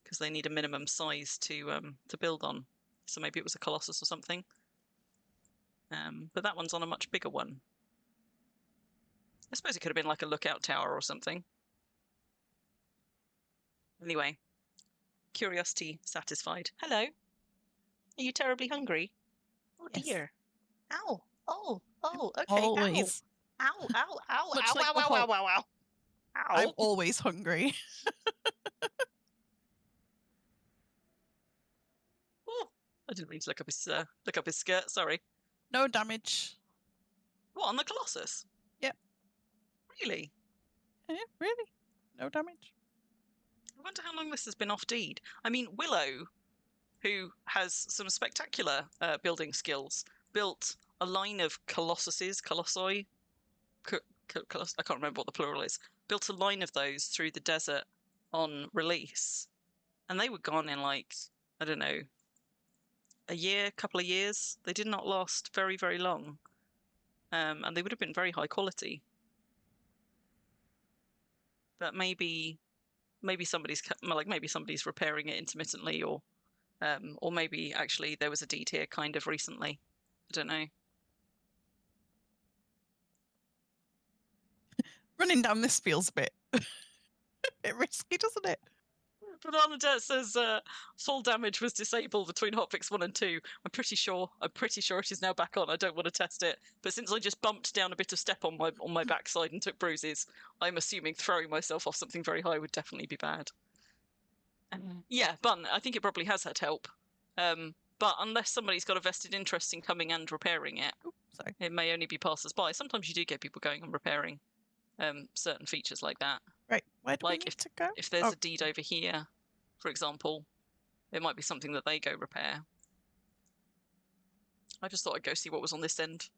because they need a minimum size to build on. So maybe it was a Colossus or something. But that one's on a much bigger one. I suppose it could have been like a lookout tower or something. Anyway, curiosity satisfied. Hello. Are you terribly hungry? Oh dear. Ow. Oh. Okay. Always. Ow. Ow. Much like Ow. Ow. I'm always hungry. Oh, I didn't mean to look up his skirt. Sorry. No damage. What, on the Colossus? Yep. Really? Yeah, really. No damage. I wonder how long this has been off deed. I mean, Willow, who has some spectacular building skills, built a line of colossi. I can't remember what the plural is. Built a line of those through the desert on release, and they were gone in like, I don't know, a couple of years. They did not last very, very long, and they would have been very high quality. But maybe somebody's repairing it intermittently, or Or maybe actually there was a deed here kind of recently. I don't know. Running down this feels a bit risky, doesn't it? Banana Debt says full damage was disabled between hotfix 1 and 2. I'm pretty sure it is now back on. I don't want to test it, but since I just bumped down a bit of step on my backside and took bruises, I'm assuming throwing myself off something very high would definitely be bad. Yeah, Bun, I think it probably has had help. But unless somebody's got a vested interest in coming and repairing it, Sorry. it may only be passers-by. Sometimes you do get people going and repairing certain features like that. Right, where do we Like need to go? if there's a deed over here, for example, it might be something that they go repair. I just thought I'd go see what was on this end,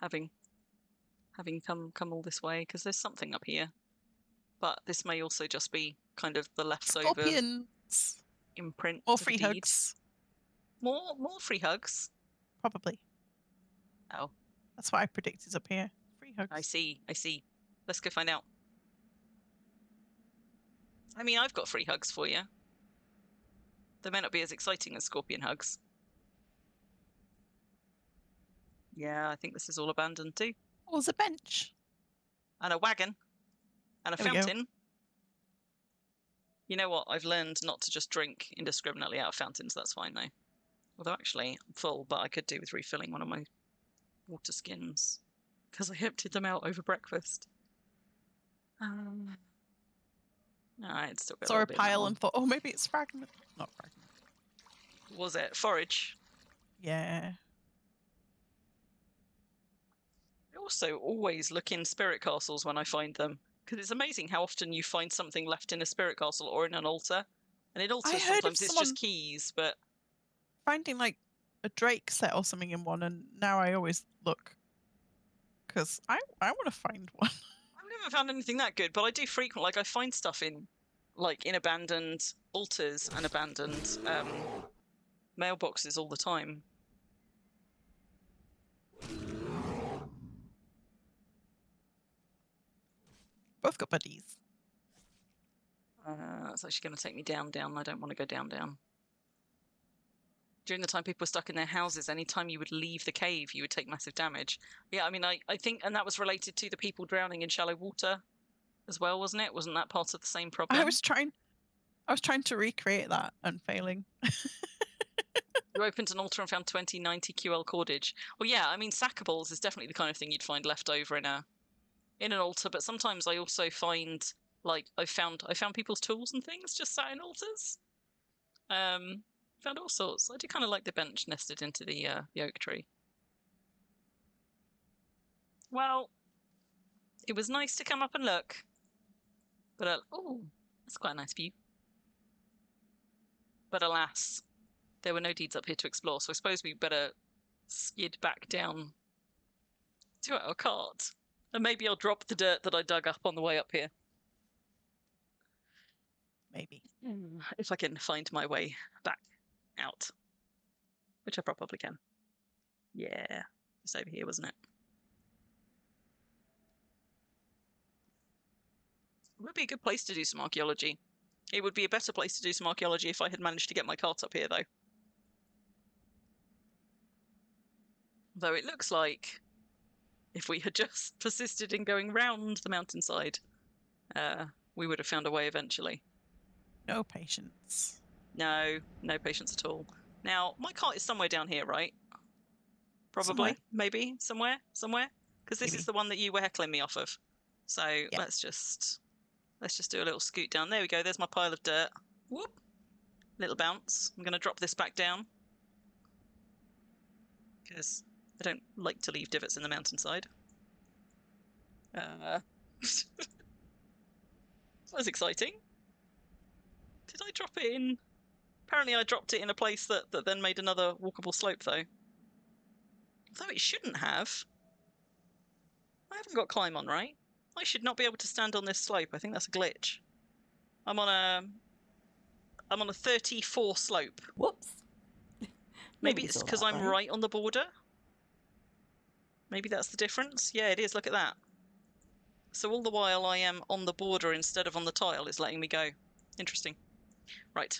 having come all this way, because there's something up here. But this may also just be kind of the leftover Scorpions. imprint. More of a free deed. hugs. More free hugs. Probably. Oh, That's what I predict is up here. Free hugs. I see. Let's go find out. I mean, I've got free hugs for you. They may not be as exciting as scorpion hugs. Yeah, I think this is all abandoned too. Oh, there's a bench. And a wagon. And a There we go. fountain. You know what? I've learned not to just drink indiscriminately out of fountains. That's fine though. Although actually, I'm full, but I could do with refilling one of my water skins. Because I emptied them out over breakfast. Alright, it's still got Saw a little bit in that pile one. and thought, oh, maybe it's fragment. Not fragment. Was it? Forage. Yeah. I also always look in spirit castles when I find them. Because it's amazing how often you find something left in a spirit castle or in an altar. And in altars, heard of sometimes it's someone- just keys, but Finding like a Drake set or something in one, and now I always look. Because I want to find one. I've never found anything that good, but I do frequently, like I find stuff in abandoned altars and abandoned mailboxes all the time. Both got buddies. That's actually going to take me down. I don't want to go down. During the time people were stuck in their houses, anytime you would leave the cave, you would take massive damage. Yeah, I mean, I think, and that was related to the people drowning in shallow water as well, wasn't it? Wasn't that part of the same problem? I was trying to recreate that and failing. You opened an altar and found 2090 QL cordage. Well, yeah, I mean, sackables is definitely the kind of thing you'd find left over in an altar, but sometimes I also find, like, I found people's tools and things just sat in altars. Found all sorts. I do kind of like the bench nested into the oak tree. Well, it was nice to come up and look, but oh, that's quite a nice view. But alas, there were no deeds up here to explore, so I suppose we better skid back down to our cart. And maybe I'll drop the dirt that I dug up on the way up here. Maybe. If I can find my way back out. Which I probably can. Yeah. It's over here, wasn't it? It would be a good place to do some archaeology. It would be a better place to do some archaeology if I had managed to get my cart up here, though. Though it looks like if we had just persisted in going round the mountainside, we would have found a way eventually. No patience. No patience at all. Now, my cart is somewhere down here, right? Probably, Somewhere. maybe, somewhere. Because this Maybe. is the one that you were heckling me off of. So Yeah. let's just do a little scoot down. There we go. There's my pile of dirt. Whoop. Little bounce. I'm going to drop this back down. Because I don't like to leave divots in the mountainside. That was exciting. Did I drop it in? Apparently I dropped it in a place that then made another walkable slope, though. Although it shouldn't have. I haven't got climb on, right? I should not be able to stand on this slope. I think that's a glitch. I'm on a 34 slope. Whoops. Maybe Nobody it's saw because that, I'm right? right on the border. Maybe that's the difference. Yeah, it is. Look at that. So all the while I am on the border instead of on the tile is letting me go. Interesting. Right.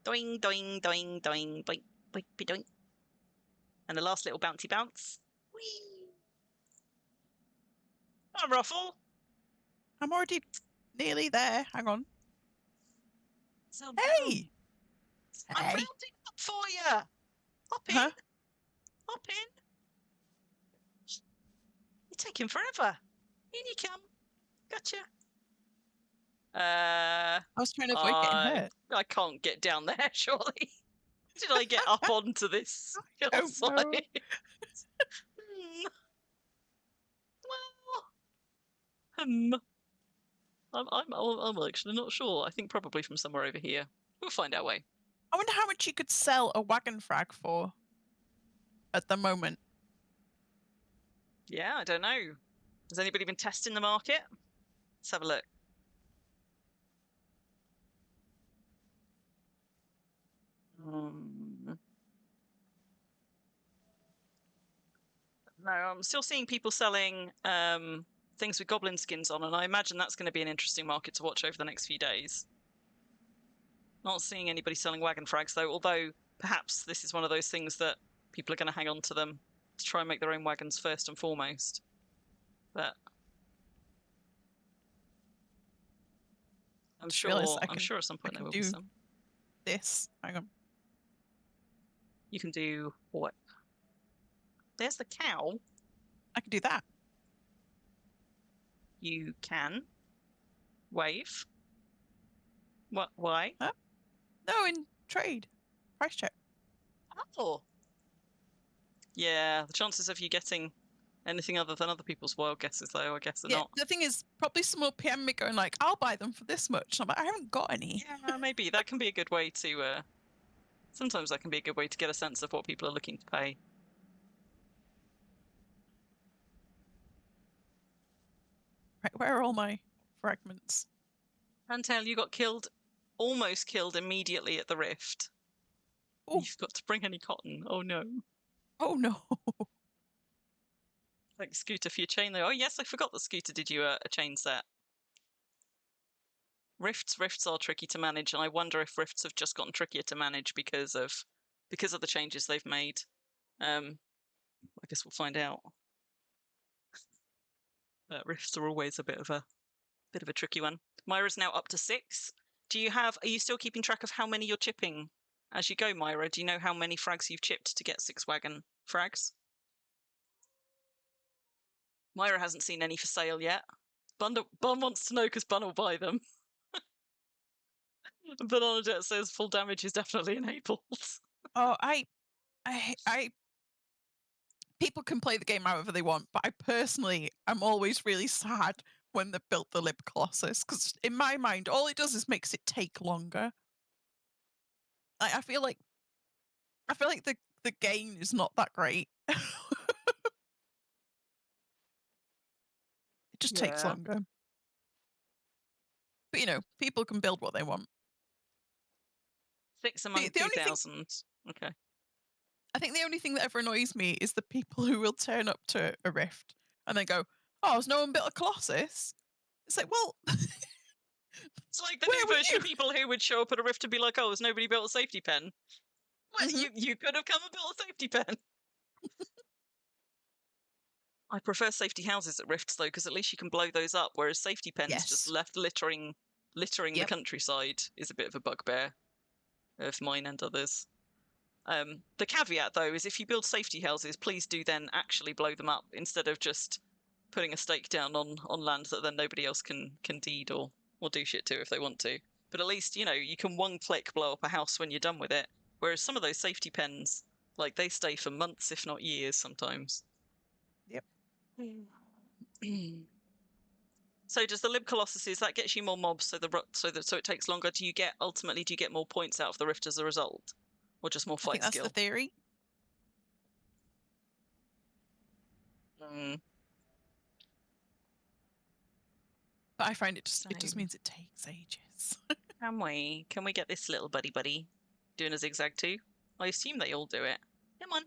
Doing, doing, doing, doing, doing, doing, doing. And the last little bouncy bounce. Whee! Come on, Ruffle. I'm already nearly there. Hang on. So Hey! I'm Hey. rounding up for you. Hop in. Huh? Hop in. You're taking forever. In you come. Gotcha. I was trying to avoid getting hurt. I can't get down there, surely. Did I get up onto this I don't hillside? know. Well, I'm actually not sure. I think probably from somewhere over here. We'll find our way. I wonder how much you could sell a wagon frag for at the moment. Yeah, I don't know. Has anybody been testing the market? Let's have a look. No, I'm still seeing people selling things with goblin skins on, and I imagine that's going to be an interesting market to watch over the next few days. Not seeing anybody selling wagon frags, though, although perhaps this is one of those things that people are going to hang on to them to try and make their own wagons first and foremost. But I'm sure at some point there will be some. This. Hang on. You can do what? There's the cow. I can do that. You can wave. What? Why? Huh? No, in trade. Price check. Oh. Yeah, the chances of you getting anything other than other people's wild guesses, though, I guess are not. The thing is, probably someone will PM me going like, I'll buy them for this much. I'm like, I haven't got any. Yeah, maybe. That can be a good way to... sometimes that can be a good way to get a sense of what people are looking to pay. Right, where are all my fragments? Pantail, you got killed, almost killed immediately at the rift. Ooh. You've got to bring any cotton. Oh, no. Oh, no. Like Scooter for your chain, though. Oh, yes, I forgot that Scooter did you a chain set. Rifts are tricky to manage, and I wonder if rifts have just gotten trickier to manage because of the changes they've made. I guess we'll find out. Rifts are always a bit of a tricky one. Myra's now up to 6. Are you still keeping track of how many you're chipping as you go, Myra? Do you know how many frags you've chipped to get 6 wagon frags? Myra hasn't seen any for sale yet. Bun wants to know because Bun will buy them. Bananajet says full damage is definitely enabled. Oh, I people can play the game however they want, but I personally am always really sad when they built the Lib Colossus, because in my mind, all it does is makes it take longer. I feel like the gain is not that great. It just takes longer. But people can build what they want. 6 among 2,000. Okay. I think the only thing that ever annoys me is the people who will turn up to a rift and then go, "Oh, has no one built a Colossus?" It's like, well, it's like the new version of people who would show up at a rift and be like, "Oh, has nobody built a safety pen?" Well, you could have come and built a safety pen. I prefer safety houses at rifts though, because at least you can blow those up, whereas safety pens just left littering the countryside is a bit of a bugbear of mine and others. The caveat though is if you build safety houses, please do then actually blow them up instead of just putting a stake down on land that then nobody else can deed or do shit to if they want to. But at least you can one click blow up a house when you're done with it. Whereas some of those safety pens, like they stay for months if not years sometimes. Yep. So does the Lib Colossuses, that gets you more mobs, so it takes longer? Do you get more points out of the rift as a result, or just more fight skill? I think that's the theory. But I find it just means it takes ages. Can we get this little buddy doing a zigzag too? I assume they all do it. Come on,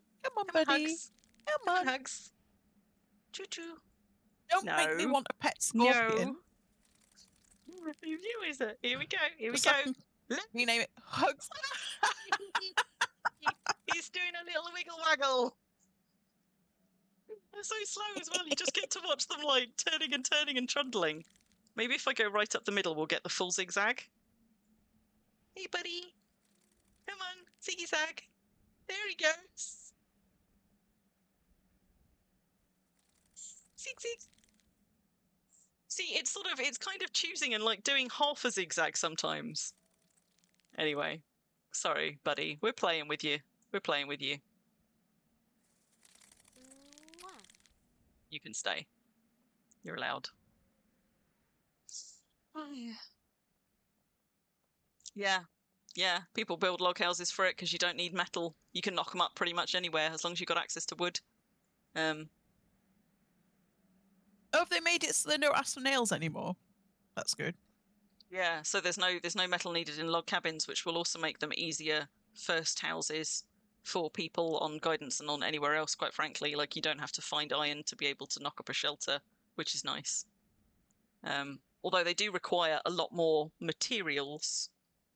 buddy. Hugs. Come on, Hugs. Choo choo. Don't make me want a pet scorpion. No. Review is it? Here we go. Rename it Hugs. He's doing a little wiggle waggle. They're so slow as well. You just get to watch them like turning and trundling. Maybe if I go right up the middle, we'll get the full zigzag. Hey, buddy. Come on, zigzag. There he goes. Zig. See, it's kind of choosing and like doing half a zigzag sometimes. Anyway, sorry, buddy. We're playing with you. You can stay. You're allowed. Oh, yeah. Yeah, people build log houses for it because you don't need metal. You can knock them up pretty much anywhere as long as you've got access to wood. Oh, have they made it so they don't ask for nails anymore? That's good. Yeah, so there's no metal needed in log cabins, which will also make them easier first houses for people on guidance and on anywhere else, quite frankly. Like, you don't have to find iron to be able to knock up a shelter, which is nice. Although they do require a lot more materials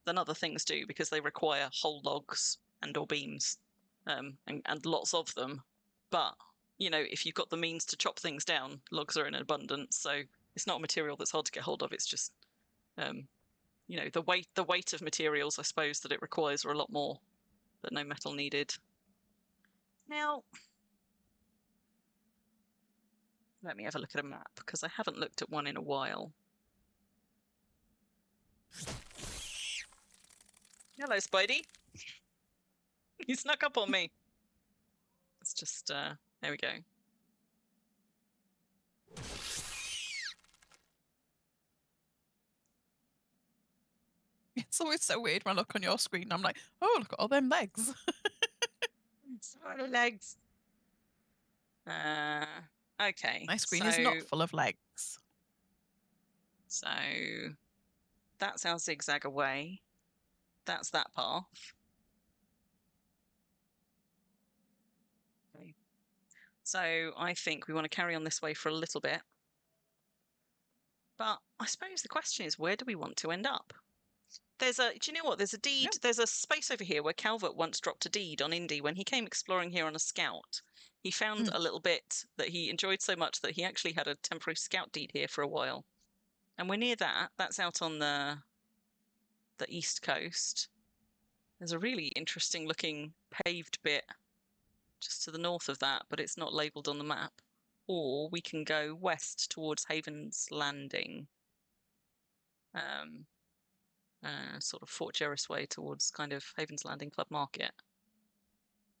than other things do, because they require whole logs and or beams, and lots of them. But, you know, if you've got the means to chop things down, logs are in abundance, so it's not a material that's hard to get hold of. It's just, you know, the weight of materials, I suppose, that it requires are a lot more, but no metal needed. Now, let me have a look at a map, because I haven't looked at one in a while. Hello, Spidey. He snuck up on me. Let's just, there we go. It's always so weird when I look on your screen. I'm like, oh, look at all them legs. Sorry, legs. Okay. My screen is not full of legs. So that's our zigzag away. That's that path. Okay. So I think we want to carry on this way for a little bit. But I suppose the question is, where do we want to end up? Do you know what? There's a deed. Yep. There's a space over here where Calvert once dropped a deed on Indy when he came exploring here on a scout. He found a little bit that he enjoyed so much that he actually had a temporary scout deed here for a while. And we're near that. That's out on the east coast. There's a really interesting looking paved bit just to the north of that, but it's not labelled on the map. Or we can go west towards Haven's Landing. Sort of Fort Jerris way towards kind of Haven's Landing Club Market.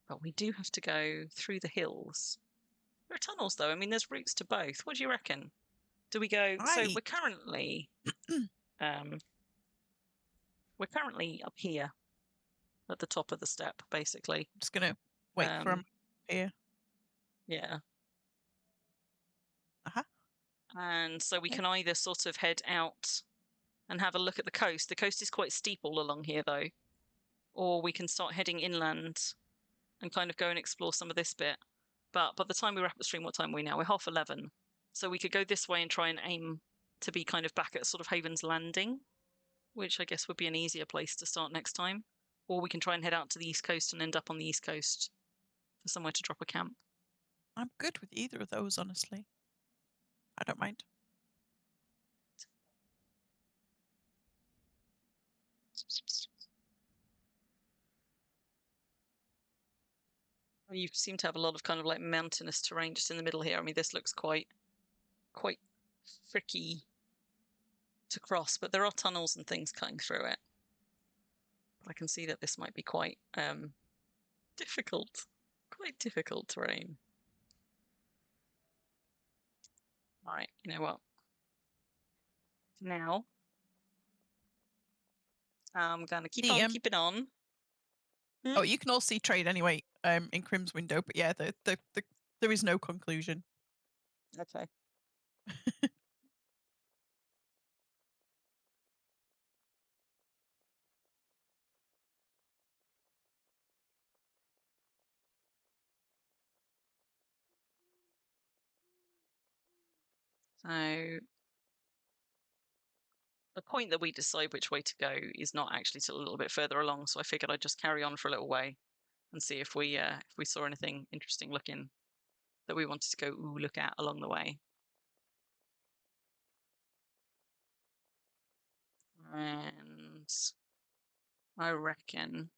But we do have to go through the hills. There are tunnels though. I mean, there's routes to both. What do you reckon? Do we go? So we're currently, up here at the top of the step, basically. I'm just gonna wait for him here. Yeah. Uh-huh. And so we can either sort of head out and have a look at the coast. The coast is quite steep all along here, though. Or we can start heading inland and kind of go and explore some of this bit. But by the time we wrap the stream, what time are we now? We're 11:30. So we could go this way and try and aim to be kind of back at sort of Haven's Landing, which I guess would be an easier place to start next time. Or we can try and head out to the east coast and end up on the east coast for somewhere to drop a camp. I'm good with either of those, honestly. I don't mind. You seem to have a lot of kind of like mountainous terrain just in the middle here. I mean, this looks quite tricky to cross, but there are tunnels and things cutting through it. But I can see that this might be quite difficult terrain. All right, you know what? Now I'm gonna keep on keeping on. Oh, you can all see trade anyway, in Crim's window, but yeah, there is no conclusion. Okay. So the point that we decide which way to go is not actually till a little bit further along. So I figured I'd just carry on for a little way and see if we saw anything interesting looking that we wanted to go look at along the way. And I reckon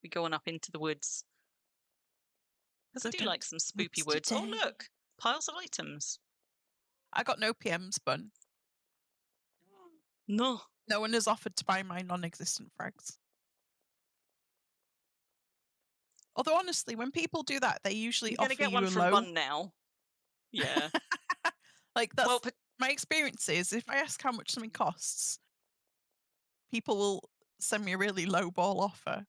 we're going up into the woods. Because I do like some spoopy woods. Oh, look! Piles of items. I got no PMs, Bun. No. No one has offered to buy my non-existent frags. Although, honestly, when people do that, they usually You're offer going to get you one a from low. Bun now. Yeah. Like, that's Well, my experience is if I ask how much something costs, people will send me a really low ball offer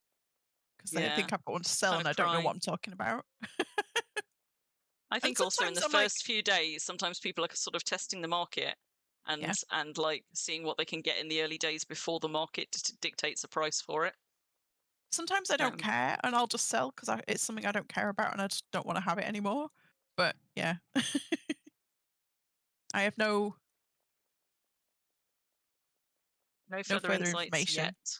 because they yeah. think I've got one to sell Kinda and I don't know pry. what I'm talking about. I think also in the sometimes I'm like- first few days, sometimes people are sort of testing the market and Yeah. and like seeing what they can get in the early days before the market dictates a price for it. Sometimes I don't care and I'll just sell because it's something I don't care about and I just don't want to have it anymore. But yeah, I have no further insights information yet.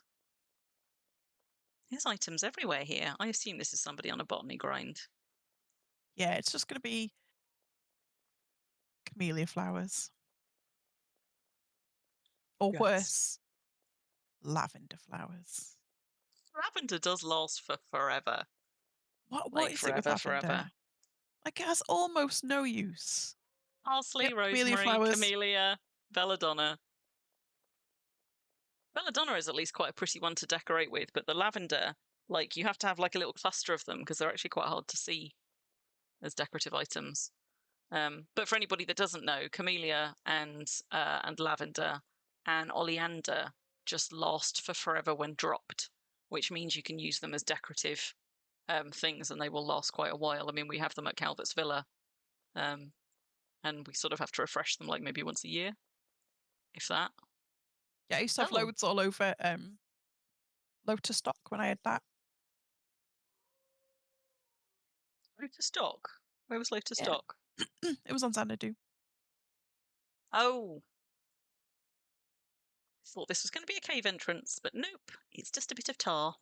There's items everywhere here. I assume this is somebody on a botany grind. Yeah, it's just going to be camellia flowers. Or Yes. worse, lavender flowers. Lavender does last for forever. What Like is it with forever, lavender? forever. Like it has almost no use. Parsley, Yep, camellia rosemary, flowers. camellia, belladonna. Belladonna is at least quite a pretty one to decorate with, but the lavender, like you have to have like a little cluster of them because they're actually quite hard to see as decorative items. But for anybody that doesn't know, camellia and lavender and oleander just last for forever when dropped, which means you can use them as decorative things and they will last quite a while. I mean, we have them at Calvert's Villa, and we sort of have to refresh them like maybe once a year, if that. Yeah, I used to have Oh. loads all over Lotus Stock when I had that. Lotus Stock? Where was Lotus Yeah. Stock? It was on Xanadu. Oh. I thought this was going to be a cave entrance, but nope. It's just a bit of tar.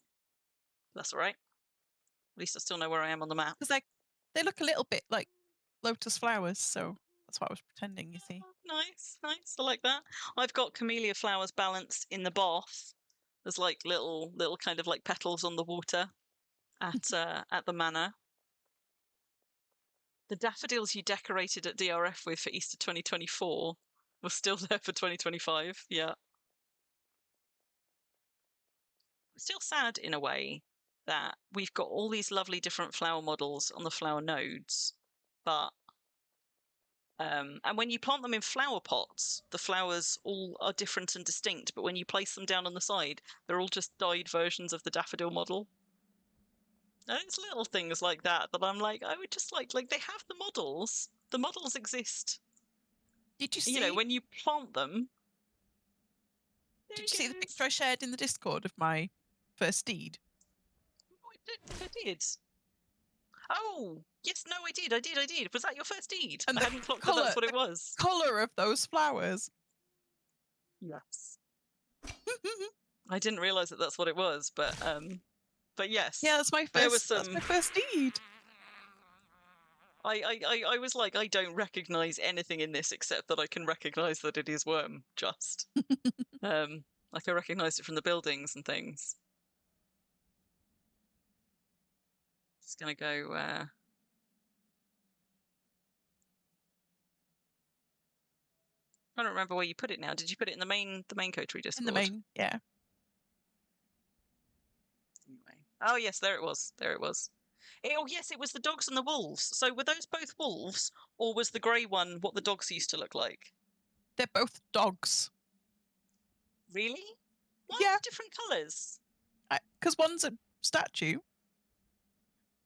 That's all right. At least I still know where I am on the map. Because they look a little bit like lotus flowers, so that's what I was pretending, you see. Nice, nice. I like that. I've got camellia flowers balanced in the bath. There's like little kind of like petals on the water at the manor. The daffodils you decorated at DRF with for Easter 2024 were still there for 2025. Yeah. Still sad in a way that we've got all these lovely different flower models on the flower nodes, but and when you plant them in flower pots, the flowers all are different and distinct, but when you place them down on the side, they're all just dyed versions of the daffodil model. And it's little things like that I'm like, I would just like they have the models. The models exist. Did you see? You know, when you plant them. Did you see the picture I shared in the Discord of my first steed? I did. Oh, yes, no, I did. Was that your first deed? And I hadn't clocked that that's what it was. Colour of those flowers. Yes. I didn't realise that that's what it was, but yes. Yeah, that's my first. There was That's my first deed. I was like, I don't recognise anything in this except that I can recognise that it is worm. Just like I recognised it from the buildings and things. Just gonna go. I don't remember where you put it now. Did you put it in the main coterie Discord? In the main, yeah. Anyway. Oh yes, there it was. Oh yes, it was the dogs and the wolves. So were those both wolves, or was the grey one what the dogs used to look like? They're both dogs. Really? Why Yeah. different colours? Because one's a statue.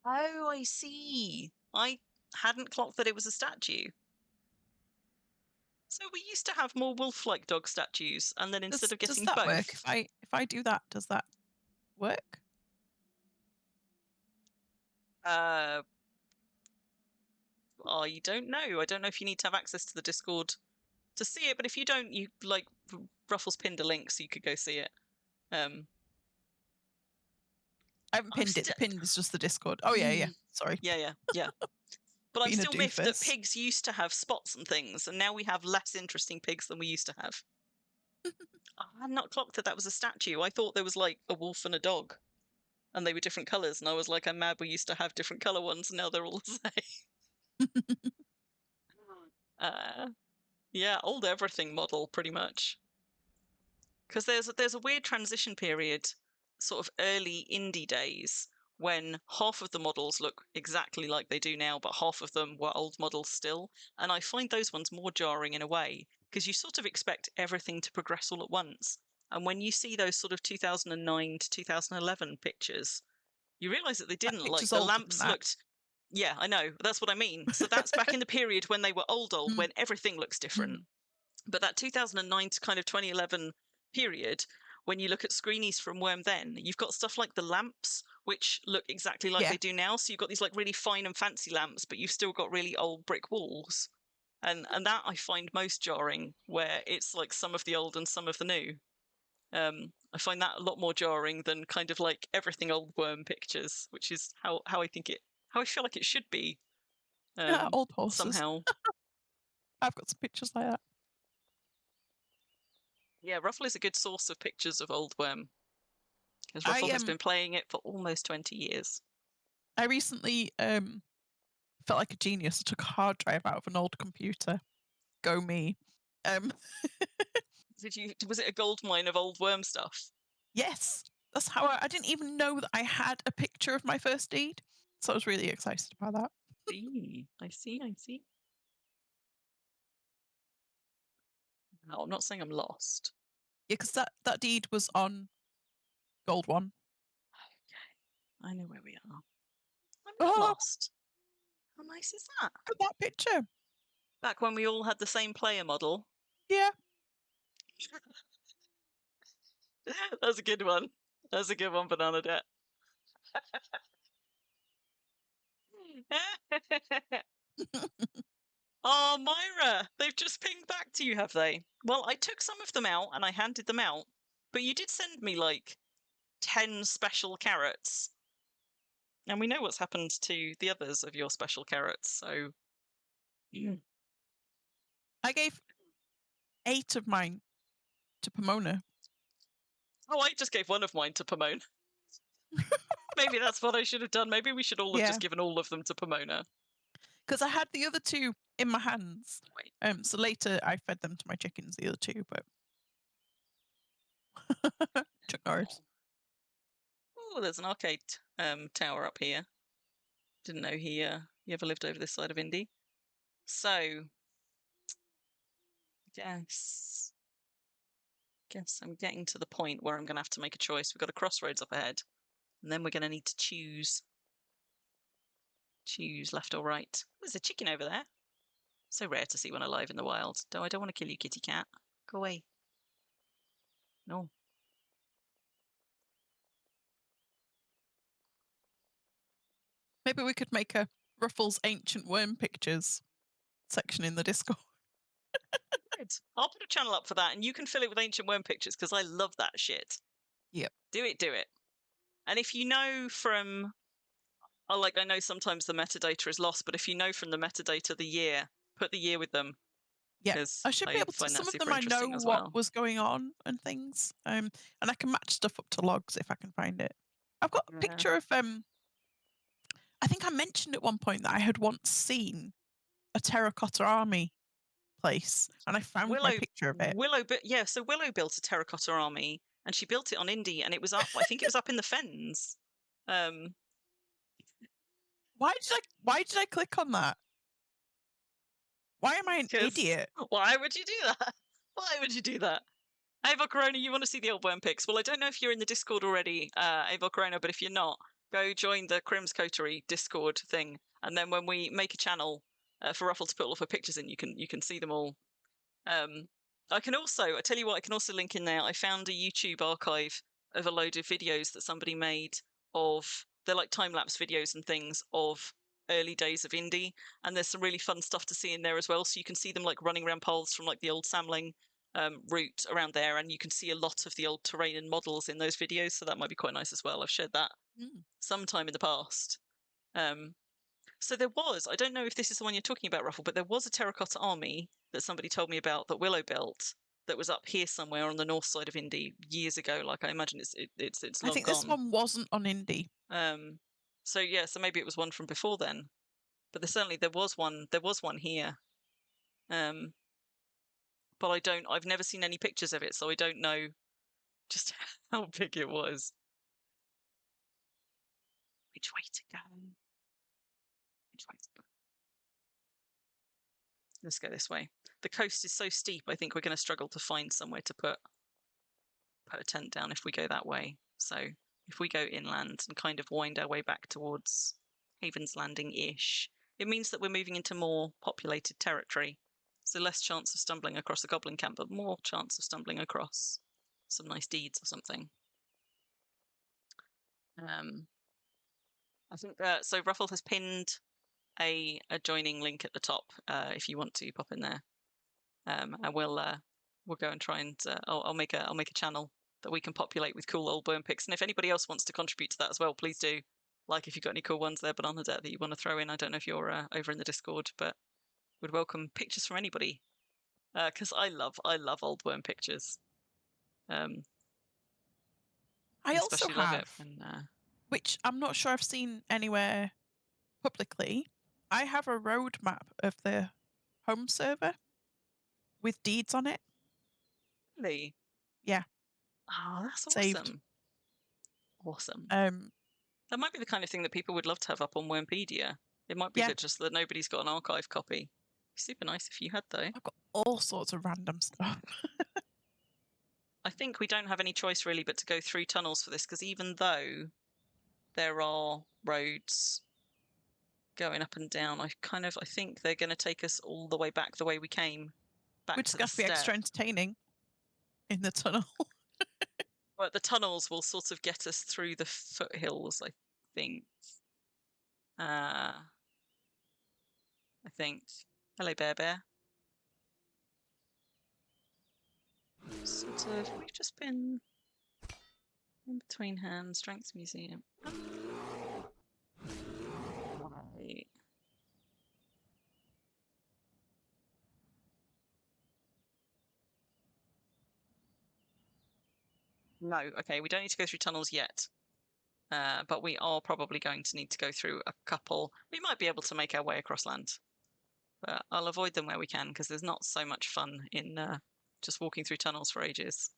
Oh, I see. I hadn't clocked that it was a statue. So we used to have more wolf-like dog statues, and then instead of getting does that both, work? If I do that, does that work? I don't know. I don't know if you need to have access to the Discord to see it, but if you don't, you like Ruffle's pinned a link so you could go see it. I haven't pinned it. The pinned is just the Discord. Oh yeah. Sorry. Yeah. But I'm Being a still miffed that doofus. pigs used to have spots and things, and now we have less interesting pigs than we used to have. I had not clocked that was a statue. I thought there was like a wolf and a dog, and they were different colours, and I was like, I'm mad we used to have different colour ones, and now they're all the same. Yeah, old everything model, pretty much. Because there's a weird transition period, sort of early indie days, when half of the models look exactly like they do now, but half of them were old models still. And I find those ones more jarring in a way, because you sort of expect everything to progress all at once. And when you see those sort of 2009 to 2011 pictures, you realise that they didn't. Like, the lamps looked... Yeah, I know. That's what I mean. So that's back in the period when they were old, when everything looks different. But that 2009 to kind of 2011 period, when you look at screenies from Worm then, you've got stuff like the lamps, which look exactly like they do now. So you've got these like really fine and fancy lamps, but you've still got really old brick walls. And that I find most jarring, where it's like some of the old and some of the new. I find that a lot more jarring than kind of like everything old Worm pictures, which is how I feel like it should be. Old horses. Somehow. I've got some pictures like that. Yeah, Ruffle is a good source of pictures of old Worm. Because Ruffle has been playing it for almost 20 years. I recently felt like a genius. I took a hard drive out of an old computer. Go me. Was it a gold mine of old Worm stuff? Yes. That's how I didn't even know that I had a picture of my first deed. So I was really excited about that. I see. No, I'm not saying I'm lost. Yeah, because that deed was on Gold 1. Okay. I know where we are. I'm not lost. How nice is that? Look at that picture. Back when we all had the same player model. Yeah. That's a good one. That's a good one, Bananadette. Oh, Myra, they've just pinged back to you, have they? Well, I took some of them out and I handed them out, but you did send me like 10 special carrots. And we know what's happened to the others of your special carrots, so... I gave 8 of mine to Pomona. Oh, I just gave one of mine to Pomona. Maybe that's what I should have done. Maybe we should all have just given all of them to Pomona. Because I had the other 2 in my hands. So later I fed them to my chickens, the other 2, but... Chuck Norris. Oh, there's an arcade tower up here. Didn't know he ever lived over this side of Indy. So... Guess I'm getting to the point where I'm going to have to make a choice. We've got a crossroads up ahead. And then we're going to need to choose left or right. There's a chicken over there. So rare to see one alive in the wild. I don't want to kill you, kitty cat. Go away. No. Maybe we could make a Ruffle's Ancient Worm Pictures section in the Discord. Good. I'll put a channel up for that, and you can fill it with Ancient Worm pictures, because I love that shit. Yep. Do it. And if you know from... I know sometimes the metadata is lost, but if you know from the metadata the year, put the year with them. Yeah, I should be able to. Some of them I know what was going on and things, and I can match stuff up to logs if I can find it. I've got a picture of I think I mentioned at one point that I had once seen a terracotta army place, and I found my picture of it. So Willow built a terracotta army, and she built it on Indy, and it was up. I think it was up in the fens. Why did I click on that? Why am I an idiot? Why would you do that? Ava Corona, you want to see the old Worm pics? Well, I don't know if you're in the Discord already, Ava Corona, but if you're not, go join the Crim's Coterie Discord thing, and then when we make a channel for Ruffle to put all of her pictures in, you can see them all. I can also link in there. I found a YouTube archive of a load of videos that somebody made of, they're like time-lapse videos and things of early days of Indy, and there's some really fun stuff to see in there as well, so you can see them like running around paths from like the old Samling, route around there, and you can see a lot of the old terrain and models in those videos, so that might be quite nice as well. I've shared that sometime in the past. So there was, I don't know if this is the one you're talking about, Ruffle, but there was a terracotta army that somebody told me about that Willow built that was up here somewhere on the north side of Indy years ago. Like, I imagine it's long I think gone. this one wasn't on Indy. So yeah, so maybe it was one from before then, but there was one here. But I've never seen any pictures of it, so I don't know just how big it was. Which way to go? Let's go this way. The coast is so steep, I think we're going to struggle to find somewhere to put a tent down if we go that way. So if we go inland and kind of wind our way back towards Haven's Landing-ish, it means that we're moving into more populated territory. So less chance of stumbling across a goblin camp, but more chance of stumbling across some nice deeds or something. I think so. Ruffle has pinned a joining link at the top if you want to pop in there, and we'll go and try and I'll make a channel that we can populate with cool old worm picks. And if anybody else wants to contribute to that as well, please do. Like, if you've got any cool ones there, Bernadette, that you want to throw in. I don't know if you're over in the Discord, but would welcome pictures from anybody, because I love old worm pictures. I also love it have, when, which I'm not sure I've seen anywhere publicly. I have a roadmap of the home server with deeds on it. Really? Yeah. Oh, that's Saved. awesome. Awesome. Um, That might be the kind of thing that people would love to have up on Wormpedia. It might be Yeah. that nobody's got an archive copy. Super nice if you had, though. I've got all sorts of random stuff. I think we don't have any choice really but to go through tunnels for this, because even though there are roads going up and down, I think they're going to take us all the way back the way we came. Back We're to just the going to be extra step. entertaining in the tunnel. But the tunnels will sort of get us through the foothills, I think. I think. Hello, Bear. Sort of, we've just been in between hands, Strengths Museum. Right. No, okay, we don't need to go through tunnels yet. But we are probably going to need to go through a couple. We might be able to make our way across land. But I'll avoid them where we can, because there's not so much fun in just walking through tunnels for ages.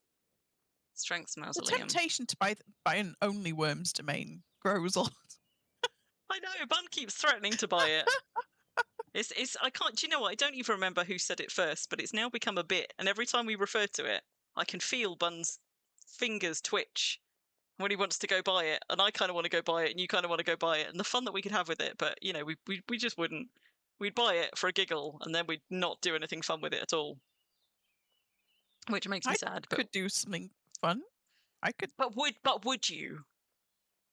Strengths The Mausoleum. temptation to buy an Only Worms domain grows on. I know, Bun keeps threatening to buy it. I can't, do you know what? I don't even remember who said it first, but it's now become a bit, and every time we refer to it, I can feel Bun's fingers twitch when he wants to go buy it, and I kind of want to go buy it, and you kind of want to go buy it, and the fun that we could have with it, but, you know, we just wouldn't. We'd buy it for a giggle, and then we'd not do anything fun with it at all. Which makes me sad. I could do something fun. I could. But would you?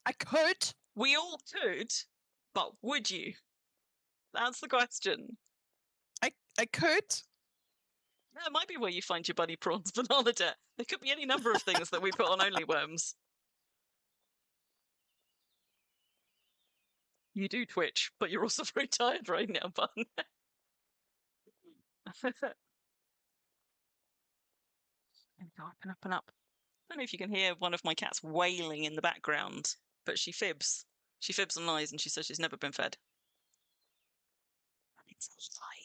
I could. We all could, but would you? That's the question. I could. That might be where you find your bunny prawns, Bernadette. There could be any number of things that we put on Only Worms. You do twitch, but you're also very tired right now, Bun. Go up and up and up. I don't know if you can hear one of my cats wailing in the background, but she fibs. She fibs and lies, and she says she's never been fed. And it's a lie.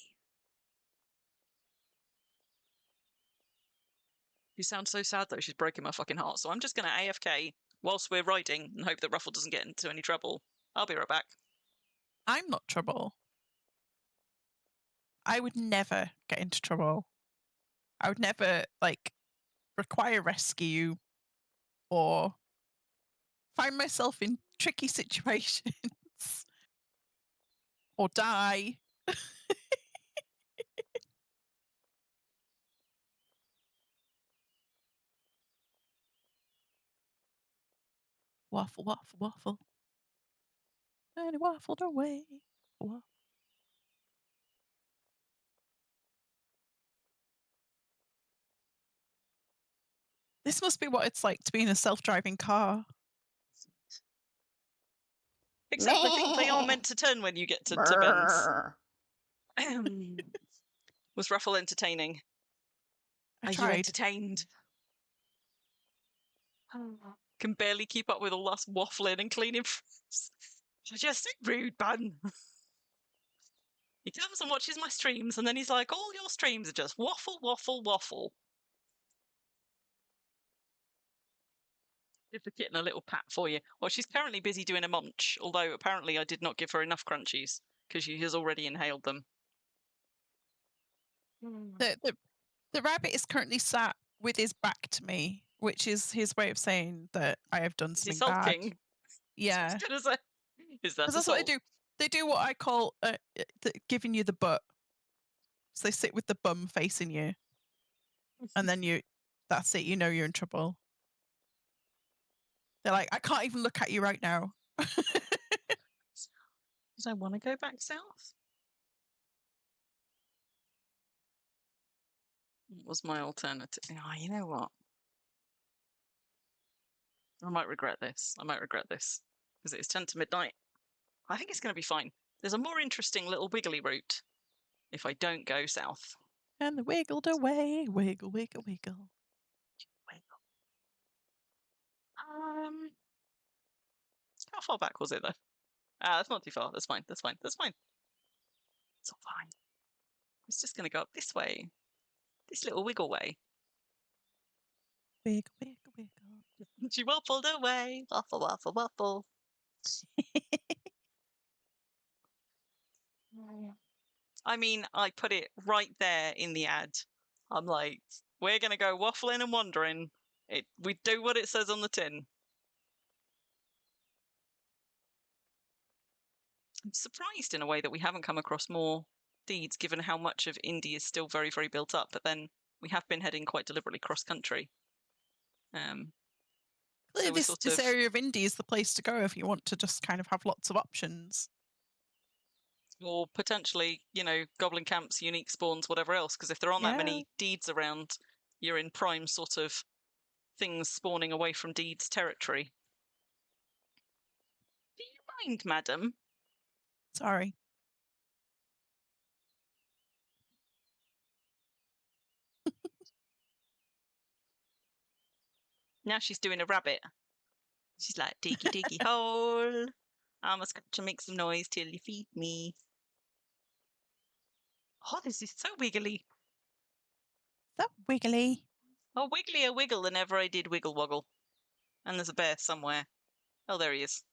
You sound so sad, though. She's breaking my fucking heart. So I'm just going to AFK whilst we're riding and hope that Ruffle doesn't get into any trouble. I'll be right back. I'm not trouble. I would never get into trouble. I would never, require rescue or find myself in tricky situations or die. Waffle, waffle, waffle. And it waffled away. Waffle. This must be what it's like to be in a self-driving car. Except I think they are meant to turn when you get to bends. Was Ruffle entertaining? I Are you tried. entertained? Can barely keep up with all us waffling and cleaning. Just rude, bun. He comes and watches my streams, and then he's like, all your streams are just waffle, waffle, waffle. Give the kitten a little pat for you. Well, she's currently busy doing a munch, although apparently I did not give her enough crunchies because she has already inhaled them. The rabbit is currently sat with his back to me, which is his way of saying that I have done Is he something bad. sulking? Yeah. I was gonna say, is that Because that's what they do. They do what I call giving you the butt. So they sit with the bum facing you. And then that's it. You know you're in trouble. They're like, I can't even look at you right now. Did I want to go back south? What was my alternative? Oh, you know what? I might regret this. Because it's 10 to midnight. I think it's going to be fine. There's a more interesting little wiggly route if I don't go south. And they wiggled away. Wiggle, wiggle, wiggle. How far back was it though? That's not too far. That's fine. It's all fine. It's just going to go up this way. This little wiggle way. Wiggle, wiggle, wiggle. She waffled away. Waffle, waffle, waffle. I mean, I put it right there in the ad. I'm like, we're going to go waffling and wandering. We do what it says on the tin. I'm surprised in a way that we haven't come across more deeds, given how much of Indy is still very, very built up. But then we have been heading quite deliberately cross-country. So this area of Indy is the place to go if you want to just kind of have lots of options. Or potentially, goblin camps, unique spawns, whatever else. Because if there aren't that many deeds around, you're in prime sort of things spawning away from deeds territory. Do you mind, madam? Sorry. Now she's doing a rabbit. She's like, diggy, diggy hole. I'm going to make some noise till you feed me. Oh, this is so wiggly. So wiggly. Oh, wigglier wiggle than ever I did wiggle woggle. And there's a bear somewhere. Oh, there he is.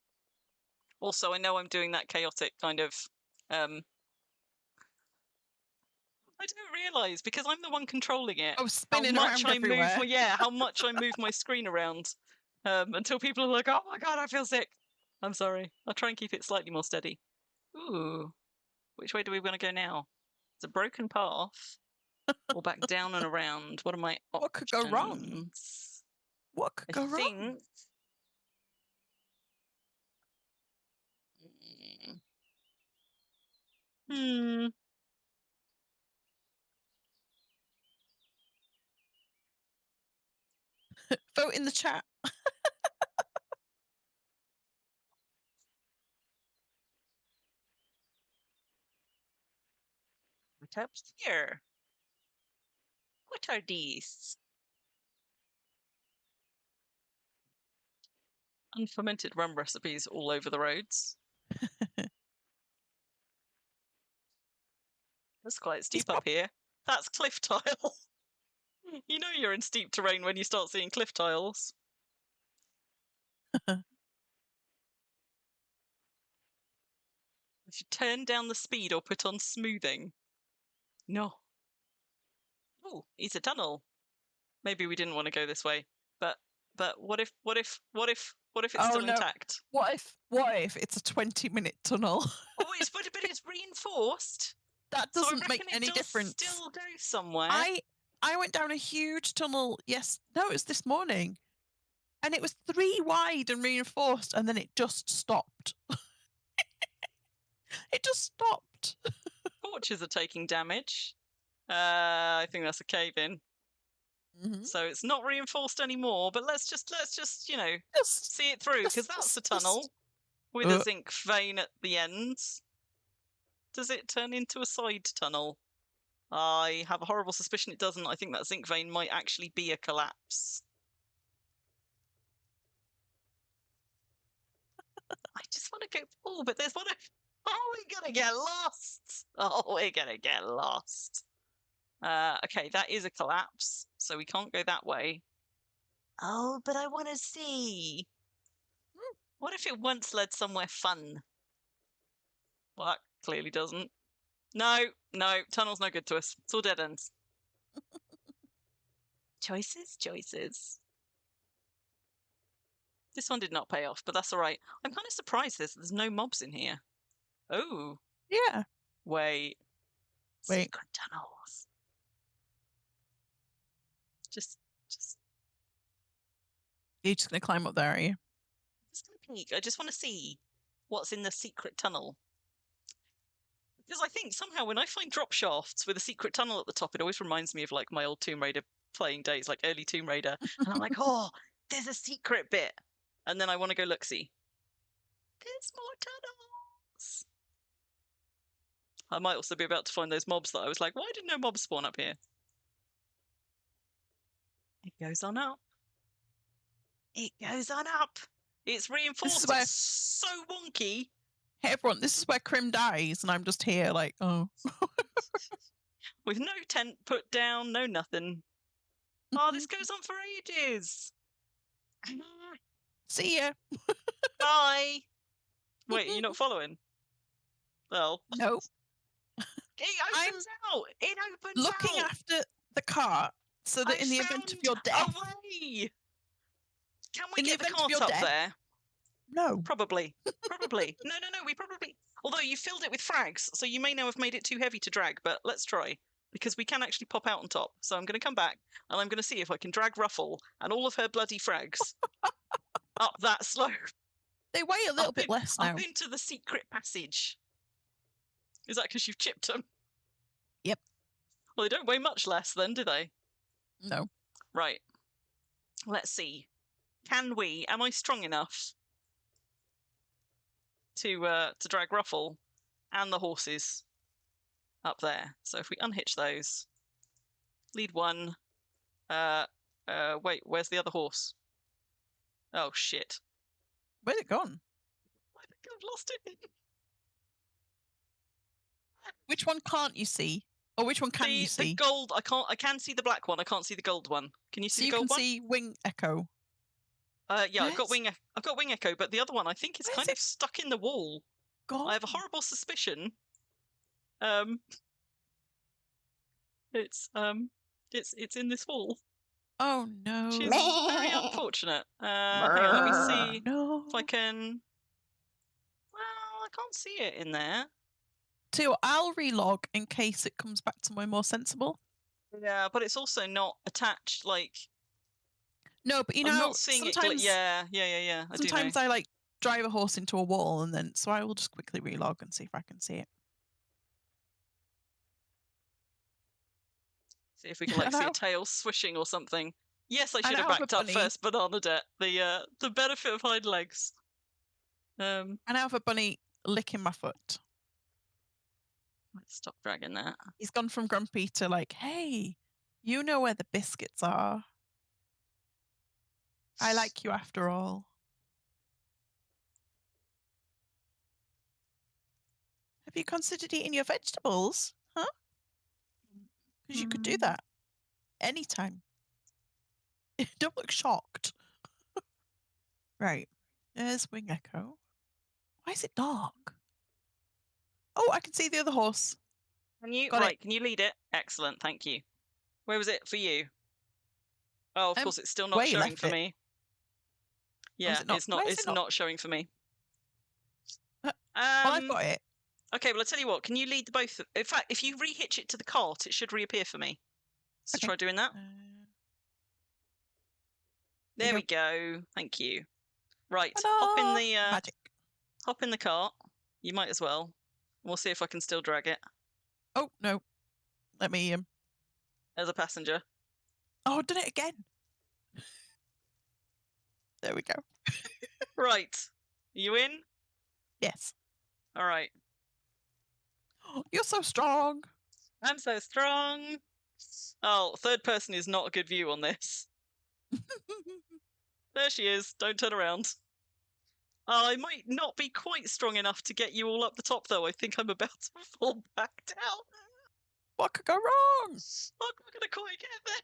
Also, I know I'm doing that chaotic kind of... I don't realise, because I'm the one controlling it. Oh, spinning around everywhere. How much I move my screen around. Until people are like, oh my god, I feel sick. I'm sorry. I'll try and keep it slightly more steady. Ooh. Which way do we want to go now? It's a broken path. Or back down and around. What are my options? What could go wrong? What could go wrong? Vote in the chat. What up here? What are these? Unfermented rum recipes all over the roads. That's quite steep up here. That's cliff tile. You know you're in steep terrain when you start seeing cliff tiles. I should turn down the speed or put on smoothing. No. Oh, it's a tunnel. Maybe we didn't want to go this way. But what if it's still intact? What if it's a 20-minute tunnel? Oh, but it's reinforced. That doesn't make any difference. Still go somewhere. I went down a huge tunnel. It was this morning, and it was 3 wide and reinforced, and then it just stopped. It just stopped. Torches are taking damage. I think that's a cave in. So it's not reinforced anymore. But let's just you know Just, see it through because that's a tunnel with a zinc vein at the end. Does it turn into a side tunnel? I have a horrible suspicion it doesn't. I think that zinc vein might actually be a collapse. I just want to go. Oh, but there's one. Oh, we're gonna get lost. Oh, we're gonna get lost. Okay, that is a collapse, so we can't go that way. Oh, but I want to see. What if it once led somewhere fun? Well, that clearly doesn't. No, tunnel's no good to us. It's all dead ends. Choices. This one did not pay off, but that's all right. I'm kind of surprised there's no mobs in here. Oh. Yeah. Wait. Secret tunnels. Just. You're just going to climb up there, are you? Just gonna peek. I just want to see what's in the secret tunnel. Because I think somehow when I find drop shafts with a secret tunnel at the top, it always reminds me of like my old Tomb Raider playing days, like early Tomb Raider. And I'm like, oh, there's a secret bit. And then I want to go look-see. There's more tunnels. I might also be about to find those mobs that I was like, why did no mobs spawn up here? It goes on up. It goes on up. It's reinforced. where- It's so wonky. Hey, everyone, this is where Crim dies, and I'm just here like, oh. With no tent put down, no nothing. Oh, this goes on for ages. See ya. Bye. Wait, you're not following? Well, No. it opens out. It opens Looking out. after the cart so that I in the event of your found death. a way. Can we In the get the event of cart your up death? there? No. Probably. No, we probably. Although you filled it with frags, so you may now have made it too heavy to drag, but let's try. Because we can actually pop out on top. So I'm going to come back, and I'm going to see if I can drag Ruffle and all of her bloody frags up that slope. They weigh a little bit less now. Up into the secret passage. Is that because you've chipped them? Yep. Well, they don't weigh much less then, do they? No. Right. Let's see. Am I strong enough to drag Ruffle and the horses up there? So if we unhitch those, lead one. Wait, where's the other horse? Oh shit! Where's it gone? I think I've lost it. Which one can't you see? Or which one can you see? The gold. I can see the black one. I can't see the gold one. Can you see So the you gold can one? see Wing Echo. Yeah, I've got Where's- Wing Echo, but the other one I think is Where's kind it of stuck in the wall. God. I have a horrible suspicion. It's in this wall, Oh no. which is very unfortunate. Hang on, let me see No. if I can. Well, I can't see it in there. So I'll relog in case it comes back somewhere more sensible. Yeah, but it's also not attached. Like No, but you I'm know, not seeing sometimes, it. Yeah. I do know. sometimes I like drive a horse into a wall, and then so I will just quickly relog and see if I can see it. See if we can like see a Hello? tail swishing or something. Yes, I And should have I have a backed up bunny. first, Bernadette. The benefit of hind legs. And I have a bunny licking my foot. Let's stop dragging that. He's gone from grumpy to like, hey, you know where the biscuits are. I like you after all. Have you considered eating your vegetables? Huh? Because you could do that anytime. Don't look shocked. Right. There's Wing Echo. Why is it dark? Oh, I can see the other horse. Can you Got it. Can you lead it? Excellent, thank you. Where was it for you? Oh, of course, it's still not where you showing left for it. me. Oh, Yeah, is it not? it's not. Why is It's it not? not showing for me. Well, I've got it. Okay, well, I'll tell you what. Can you lead the both? In fact, if you rehitch it to the cart, it should reappear for me. So Okay. try doing that. There you we go. Thank you. Right, Ta-da! Magic. hop in the cart. You might as well. We'll see if I can still drag it Oh no. Let me as a passenger. Oh, I've done it again. There we go. Right. You in? Yes. All right. You're so strong. I'm so strong. Oh, third person is not a good view on this. There she is. Don't turn around. I might not be quite strong enough to get you all up the top, though. I think I'm about to fall back down. What could go wrong? I'm not going to quite get there.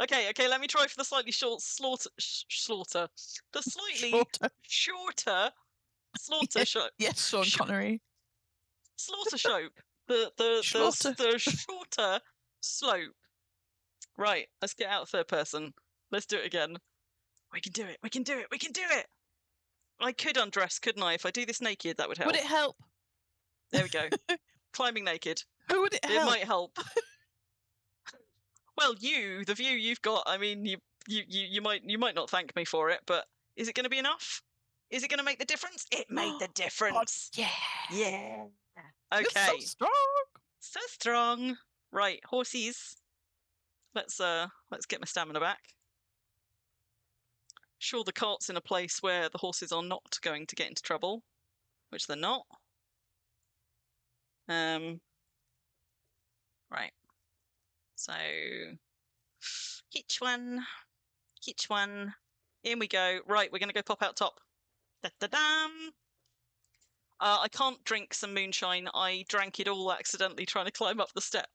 Okay, let me try for the slightly slaughter. The slightly shorter slaughter show. Yes, Sean Connery. Slaughter slope. The shorter slope. Right, let's get out third person. Let's do it again. We can do it. We can do it. We can do it. I could undress, couldn't I? If I do this naked, that would help. Would it help? There we go. Climbing naked. Who would it help? It might help. Well, the view you've got. I mean, you might not thank me for it, but is it going to be enough? Is it going to make the difference? It made the difference. Yeah. Yeah. You're Okay. so strong. So strong. Right, horsies. Let's get my stamina back. Sure, the cart's in a place where the horses are not going to get into trouble, which they're not. Right. So, hitch one. In we go. Right, we're going to go pop out top. Da-da-dam. I can't drink some moonshine. I drank it all accidentally trying to climb up the step.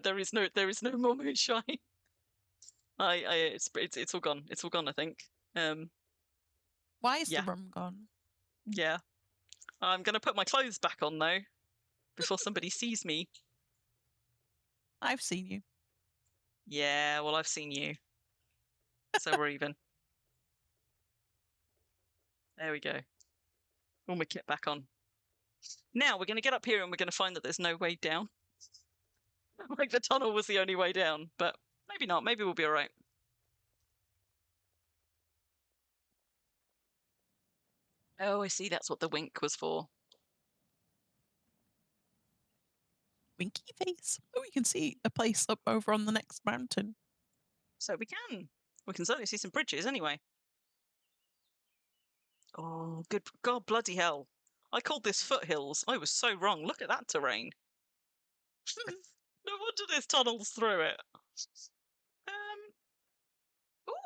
There is no more moonshine. It's all gone. It's all gone, I think. Why is the rum gone? Yeah. I'm going to put my clothes back on, though, before somebody sees me. I've seen you. Yeah, well, I've seen you. So we're even. There we go. All my kit back on. Now we're going to get up here and we're going to find that there's no way down. Like the tunnel was the only way down, but maybe not. Maybe we'll be all right. Oh, I see. That's what the wink was for. Winky face. Oh, we can see a place up over on the next mountain. So we can. We can certainly see some bridges anyway. Oh, good God, bloody hell. I called this foothills. I was so wrong. Look at that terrain. No wonder there's tunnels through it.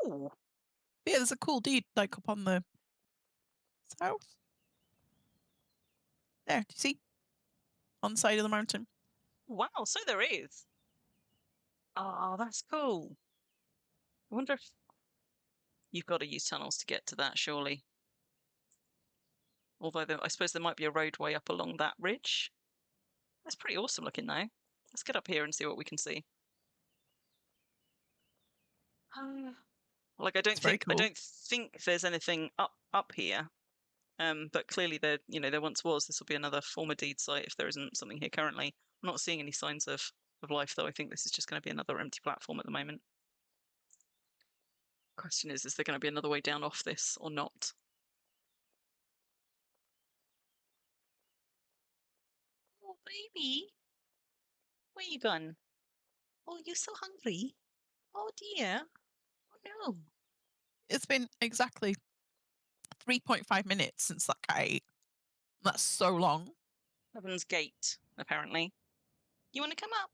Ooh. Yeah, there's a cool deed like up on the south. There, do you see? On the side of the mountain. Wow, so there is. Oh, that's cool. I wonder if you've got to use tunnels to get to that, surely. Although I suppose there might be a roadway up along that ridge. That's pretty awesome looking, though. Let's get up here and see what we can see. Like I don't think there's anything up here. But clearly there once was. This will be another former deed site if there isn't something here currently. I'm not seeing any signs of life, though. I think this is just going to be another empty platform at the moment. Question is there going to be another way down off this or not? Oh, baby. Where you gone? Oh, you're so hungry. Oh, dear. Oh, no. It's been exactly 3.5 minutes since that cat ate. That's so long. Heaven's Gate, apparently. You want to come up?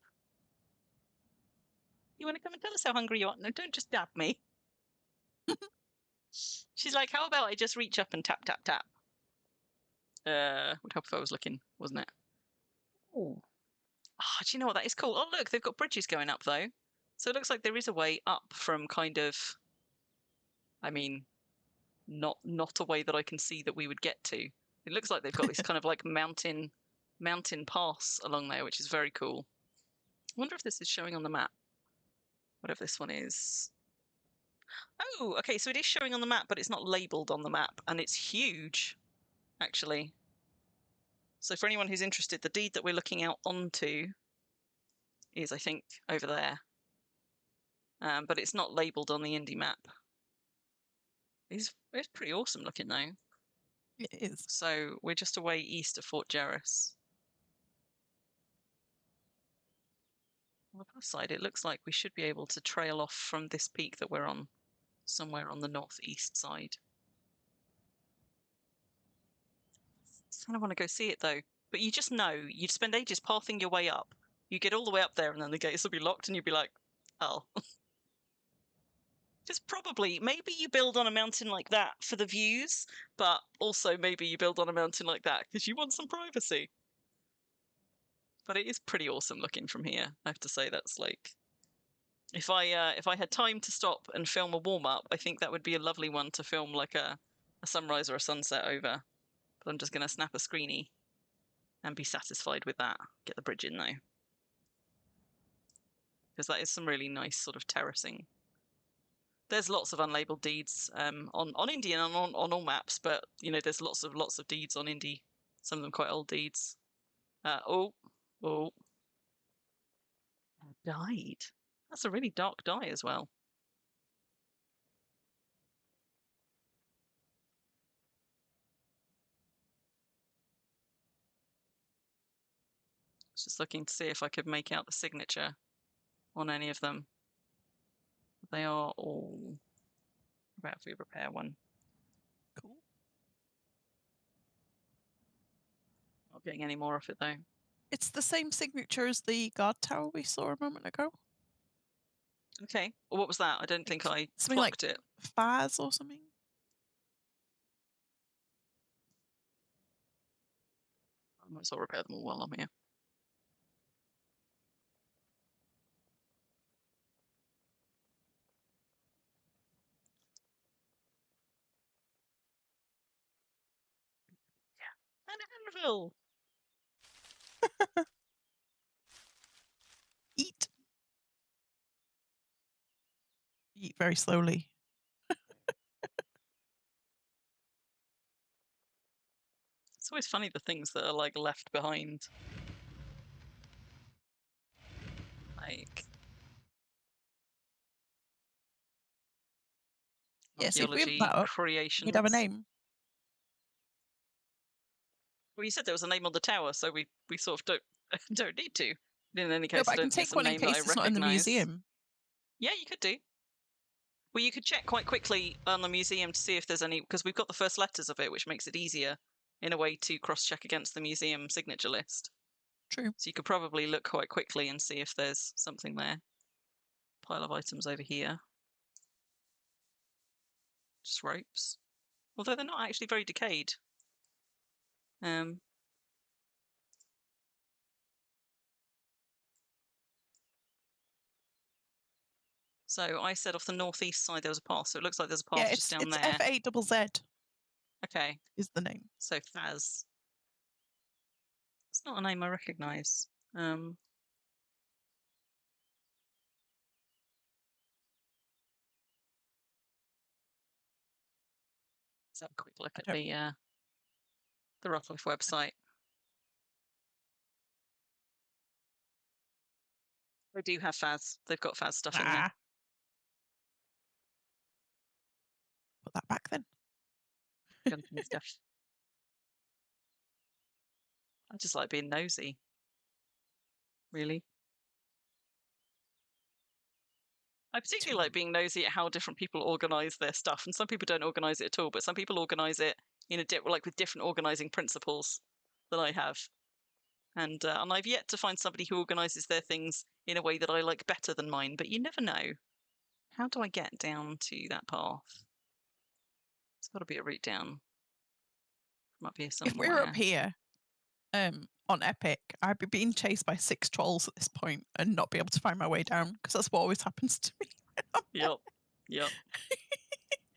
You want to come and tell us how hungry you are? No, don't just dab me. She's like, how about I just reach up and tap, tap, tap? Would help if I was looking, wasn't it? Oh. Oh, do you know what? That is cool. Oh, look, they've got bridges going up, though. So it looks like there is a way up from kind of... I mean, not a way that I can see that we would get to. It looks like they've got this kind of like mountain pass along there, which is very cool. I wonder if this is showing on the map. Whatever this one is. Oh, okay, so it is showing on the map, but it's not labelled on the map, and it's huge, actually. So for anyone who's interested, the deed that we're looking out onto is, I think, over there. But it's not labelled on the Indy map. It's pretty awesome looking, though. It is. So we're just away east of Fort Jerris. On the plus side, it looks like we should be able to trail off from this peak that we're on, somewhere on the northeast side. I kind of want to go see it though, but you just know you'd spend ages pathing your way up. You get all the way up there, and then the gates will be locked, and you'd be like, "Oh." Just probably, maybe you build on a mountain like that for the views, but also maybe you build on a mountain like that because you want some privacy. But it is pretty awesome looking from here. I have to say, that's like, if I had time to stop and film a warm up, I think that would be a lovely one to film like a sunrise or a sunset over. But I'm just going to snap a screenie and be satisfied with that. Get the bridge in though, because that is some really nice sort of terracing. There's lots of unlabeled deeds on Indy and on all maps, but you know there's lots of deeds on Indy. Some of them quite old deeds. Oh, died. That's a really dark die as well. Just looking to see if I could make out the signature on any of them. They are all. About if we repair one. Cool. Not getting any more off it though. It's the same signature as the guard tower we saw a moment ago. Okay. Well, what was that? I don't think I Something clocked like it. Faz or something. I might as well repair them all while I'm here. Yeah. An anvil. Eat. Eat very slowly. It's always funny the things that are like left behind. Like Yeah, see, if we archaeology that up, creations. we'd have a name. Well, you said there was a name on the tower, so we sort of don't need to. In any case, No, but I I don't can think it's take a one in name that I case it's not in the recognise. museum. Yeah, you could do. Well, you could check quite quickly on the museum to see if there's any, because we've got the first letters of it, which makes it easier in a way to cross-check against the museum signature list. True. So you could probably look quite quickly and see if there's something there. Pile of items over here. Just ropes. Although they're not actually very decayed. So I said off the northeast side there was a path, so it looks like there's a path Yeah, just down it's there. F8ZZ Okay, is the name. so Faz. It's not a name I recognise. Let's have a quick look at the Rockcliffe website. They do have Faz. They've got Faz stuff in there. Put that back then. Gunpowder stuff. I just like being nosy. Really. I particularly like being nosy at how different people organise their stuff, and some people don't organise it at all, but some people organise it in a like with different organising principles than I have. And I've yet to find somebody who organises their things in a way that I like better than mine. But you never know. How do I get down to that path? It's got to be a route down from up here somewhere. If we were up here, on Epic, I'd be being chased by 6 trolls at this point and not be able to find my way down, because that's what always happens to me. Yep.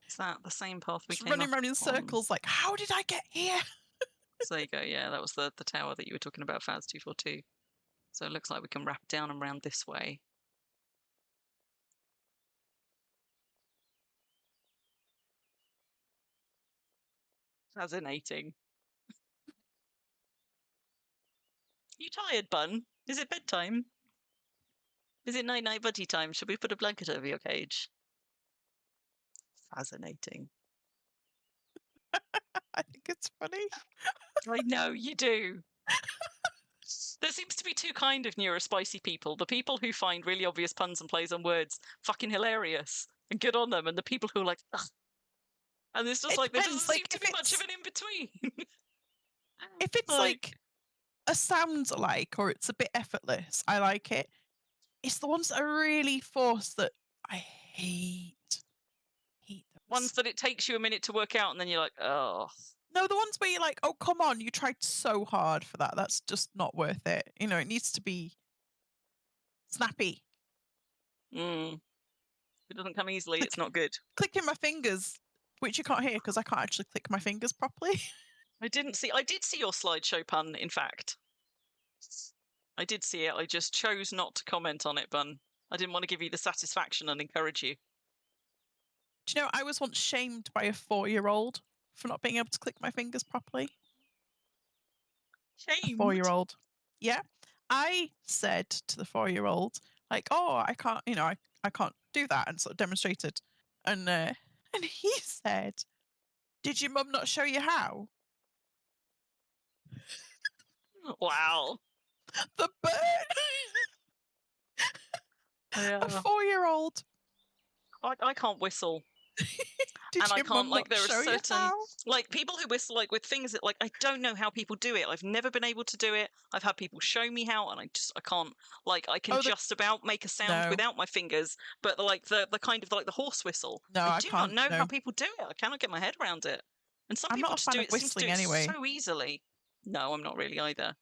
Is that the same path we Just came running up around in on? circles like, how did I get here? So there you go. Yeah, that was the tower that you were talking about, Faz 242. So it looks like we can wrap down and round this way. Fascinating. You tired, Bun? Is it bedtime? Is it night-night buddy time? Should we put a blanket over your cage? Fascinating. I think it's funny. I know you do. There seems to be two kind of neurospicy people. The people who find really obvious puns and plays on words fucking hilarious and good on them, and the people who are like, ugh. And it's just It like, there depends, doesn't like, seem to if be much of it's- an in-between. If it's like a sounds alike or it's a bit effortless, I like it. It's the ones that are really forced that I hate. Hate those. Ones that it takes you a minute to work out, and then you're like, oh. No, the ones where you're like, oh, come on, you tried so hard for that. That's just not worth it. You know, it needs to be snappy. If it doesn't come easily, it's not good. Clicking my fingers, which you can't hear because I can't actually click my fingers properly. I did see your slideshow pun, in fact. I did see it. I just chose not to comment on it, Bun. I didn't want to give you the satisfaction and encourage you. Do you know, I was once shamed by a 4-year-old for not being able to click my fingers properly. Shamed? A 4-year-old. Yeah. I said to the 4-year-old, like, oh, I can't, you know, I can't do that, and sort of demonstrated. And he said, did your mum not show you how? Wow. The bird. Yeah. A 4-year-old. I can't whistle. Did And I your can't, mum like, not there are show you certain, how? like, people who whistle, like, with things that, like, I don't know how people do it. I've never been able to do it. I've had people show me how, and I can't, like, I can just about make a sound No. without my fingers, but, like, the kind of, like, the horse whistle. No, I do can't. not know how No. people do it. I cannot get my head around it. And some I'm people not a just fan do of it, seem to do whistling it anyway. so easily. No, I'm not really either.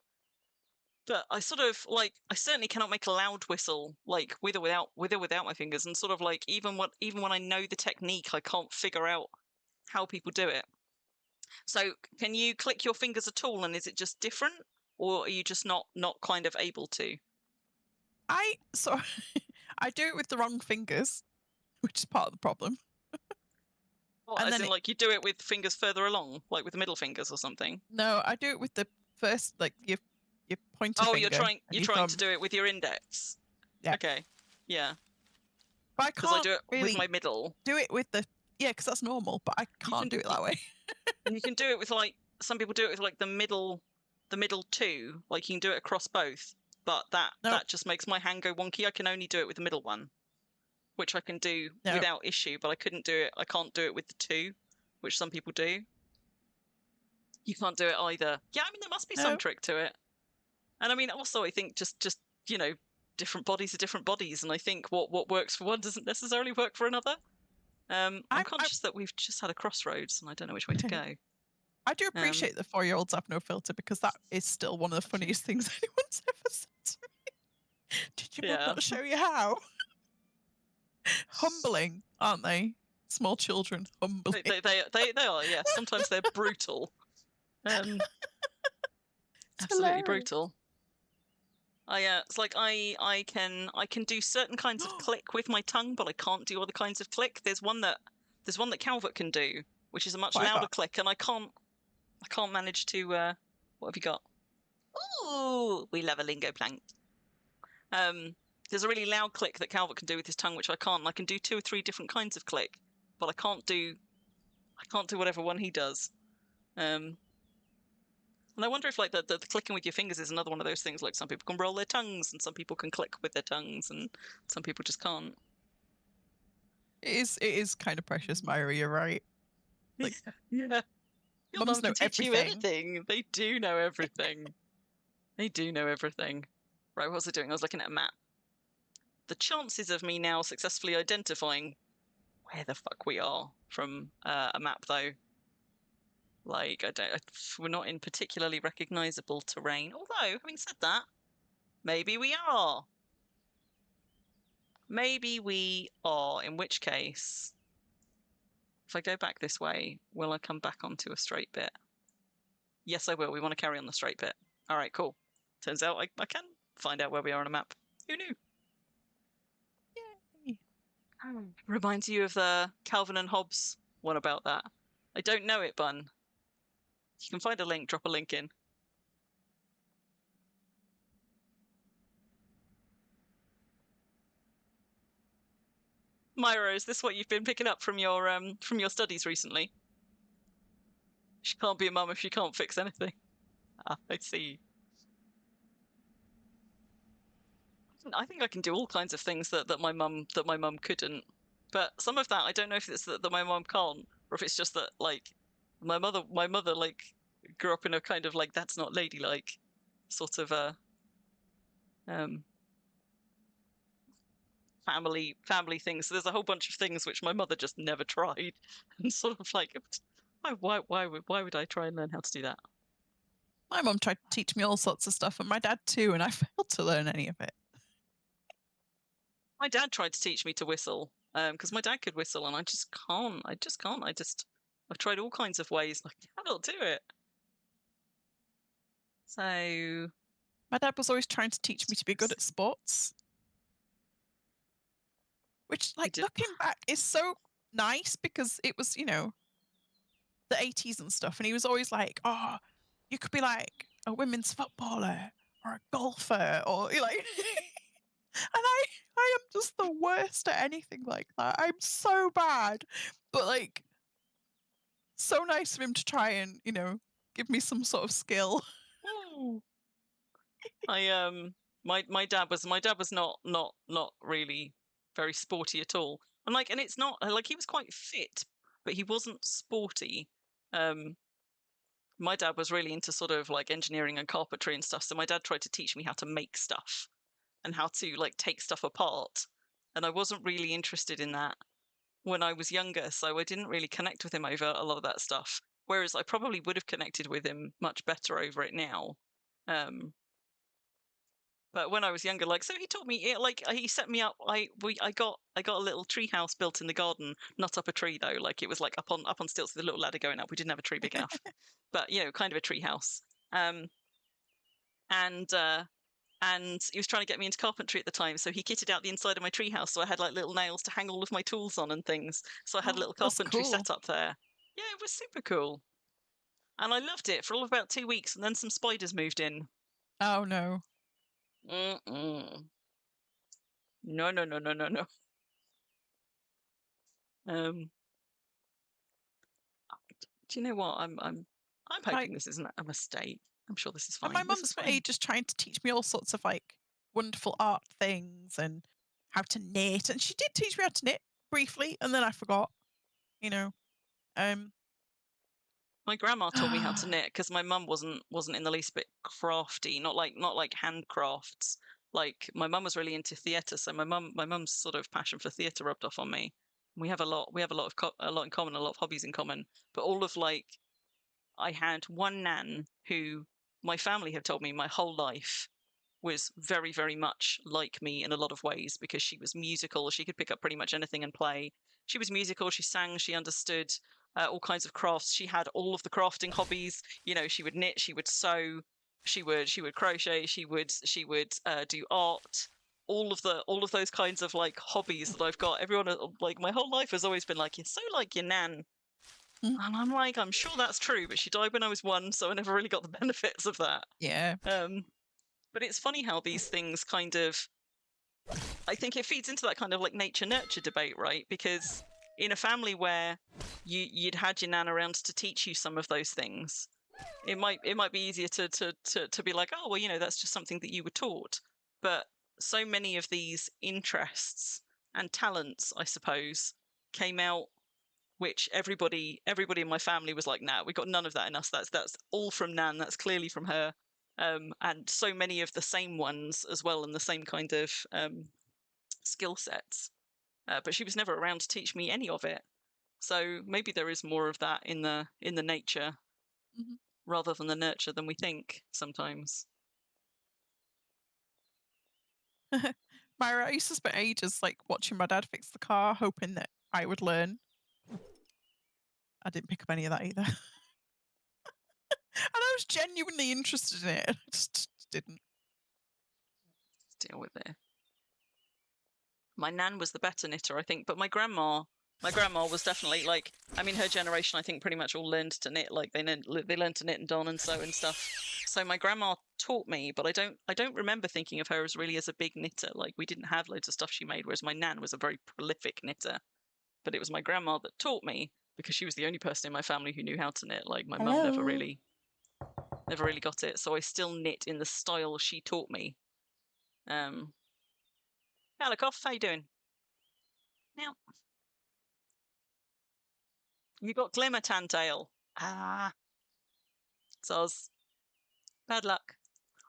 But I sort of, like, I certainly cannot make a loud whistle, like, with or without my fingers, and sort of, like, even when I know the technique, I can't figure out how people do it. So can you click your fingers at all, and is it just different, or are you just not kind of able to? I do it with the wrong fingers, which is part of the problem. Well, And as then in, like, you do it with fingers further along, like with the middle fingers or something? No, I do it with the first, like, your pointer Oh, finger. you're trying and your to thumb. do it with your index. Yeah. Okay. Yeah. But I Because I can't do it really with my middle. do it with the because that's normal. But I can't do it that way. And you can do it with, like, some people do it with, like, the middle two. Like, you can do it across both. But that just makes my hand go wonky. I can only do it with the middle one, which I can do without issue. But I can't do it with the two, which some people do. You can't do it either. Yeah, I mean, there must be some trick to it. And I mean, also, I think just you know, different bodies are different bodies, and I think what works for one doesn't necessarily work for another. I'm conscious that we've just had a crossroads, and I don't know which way to go. I do appreciate the 4-year-olds have no filter, because that is still one of the funniest things anyone's ever said to me. Did your mum not show you how? Humbling, aren't they? Small children, humbling. They are, yeah. Sometimes they're brutal. Absolutely hilarious. brutal. It's like I can do certain kinds of click with my tongue, but I can't do other kinds of click. There's one that Calvert can do, which is a much louder click, and I can't manage to. What have you got? Ooh, we love a lingo plank. There's a really loud click that Calvert can do with his tongue, which I can't. I can do 2 or 3 different kinds of click, but I can't do whatever one he does. And I wonder if, like, the clicking with your fingers is another one of those things. Like, some people can roll their tongues, and some people can click with their tongues, and some people just can't. It is kind of precious, Myra. You're right. Like, yeah. Your mums mum know can teach you everything. anything. They do know everything. They do know everything. Right, what was I doing? I was looking at a map. The chances of me now successfully identifying where the fuck we are from a map, though, like, we're not in particularly recognizable terrain. Although, having said that, maybe we are. Maybe we are, in which case, if I go back this way, will I come back onto a straight bit? Yes, I will. We want to carry on the straight bit. All right, cool. Turns out I can find out where we are on a map. Who knew? Yay. Reminds you of the Calvin and Hobbes one about that. I don't know it, Bun. You can find a link, drop a link in. Myra, is this what you've been picking up from your studies recently? She can't be a mum if she can't fix anything. Ah, I see. I think I can do all kinds of things that my mum couldn't. But some of that I don't know if it's that my mum can't, or if it's just that like my mother like grew up in a kind of like that's not ladylike sort of um family thing. So there's a whole bunch of things which my mother just never tried, and sort of like why would I try and learn how to do that? My mum tried to teach me all sorts of stuff, and my dad too, and I failed to learn any of it. My dad tried to teach me to whistle because my dad could whistle, and I just can't. I've tried all kinds of ways. I cannot do it. So My dad was always trying to teach me to be good at sports, which, like, looking back, is so nice because it was, you know, the 80s and stuff, and he was always like, "Oh, you could be like a women's footballer or a golfer, or like." And I am just the worst at anything like that. I'm so bad, but like, so nice of him to try and, you know, give me some sort of skill. my dad was not really very sporty at all. And it's not like he was quite fit, but he wasn't sporty. My dad was really into sort of like engineering and carpentry and stuff. So my dad tried to teach me how to make stuff and how to like take stuff apart. And I wasn't really interested in that when I was younger, so I didn't really connect with him over a lot of that stuff. Whereas I probably would have connected with him much better over it now. But when I was younger, like, so he taught me, like, he set me up. I got a little tree house built in the garden, not up a tree though. Like it was like up on stilts with a little ladder going up. We didn't have a tree big enough, but you know, kind of a tree house. And he was trying to get me into carpentry at the time, so he kitted out the inside of my treehouse, so I had like little nails to hang all of my tools on and things. So I had a little That's carpentry cool. set up there. Yeah, it was super cool, and I loved it for all of about 2 weeks, and then some spiders moved in. Oh no. Mm-mm. No. Do you know what? I'm hoping Like, this isn't a mistake. I'm sure this is and fine. my mum spent ages trying to teach me all sorts of like wonderful art things and how to knit, and she did teach me how to knit briefly, and then I forgot. You know, My grandma taught me how to knit because my mum wasn't in the least bit crafty, not like handcrafts. Like my mum was really into theatre, so my mum's sort of passion for theatre rubbed off on me. We have a lot in common, a lot of hobbies in common. But all of like, I had one nan who my family have told me my whole life was very, very much like me in a lot of ways because she was musical. She could pick up pretty much anything and play. She was musical. She sang. She understood all kinds of crafts. She had all of the crafting hobbies. You know, she would knit. She would sew. She would crochet. She would do art. All of those kinds of like hobbies that I've got. Everyone like my whole life has always been like, you're so like your nan. And I'm like, I'm sure that's true, but she died when I was 1, so I never really got the benefits of that. yeah. But it's funny how these things kind of, I think it feeds into that kind of like nature nurture debate, right? Because in a family where you'd had your nan around to teach you some of those things, it might be easier to be like, oh well, you know, that's just something that you were taught. But so many of these interests and talents, I suppose, came out which everybody in my family was like, nah, we got none of that in us. That's all from nan. That's clearly from her. And so many of the same ones as well, and the same kind of skill sets. But she was never around to teach me any of it. So maybe there is more of that in the nature rather than the nurture than we think sometimes. Myra, I used to spend ages like watching my dad fix the car, hoping that I would learn. I didn't pick up any of that either. And I was genuinely interested in it. I just didn't. Deal with it. My nan was the better knitter, I think, but my grandma was definitely like, I mean, her generation, I think, pretty much all learned to knit. Like they learned to knit and darn and sew and stuff. So my grandma taught me, but I don't remember thinking of her as really as a big knitter. Like we didn't have loads of stuff she made, whereas my nan was a very prolific knitter. But it was my grandma that taught me because she was the only person in my family who knew how to knit. Like my mum never really got it. So I still knit in the style she taught me. Kalikoff, how you doing? Now, you got Glimmer Tantail. Ah, Zoz. Bad luck.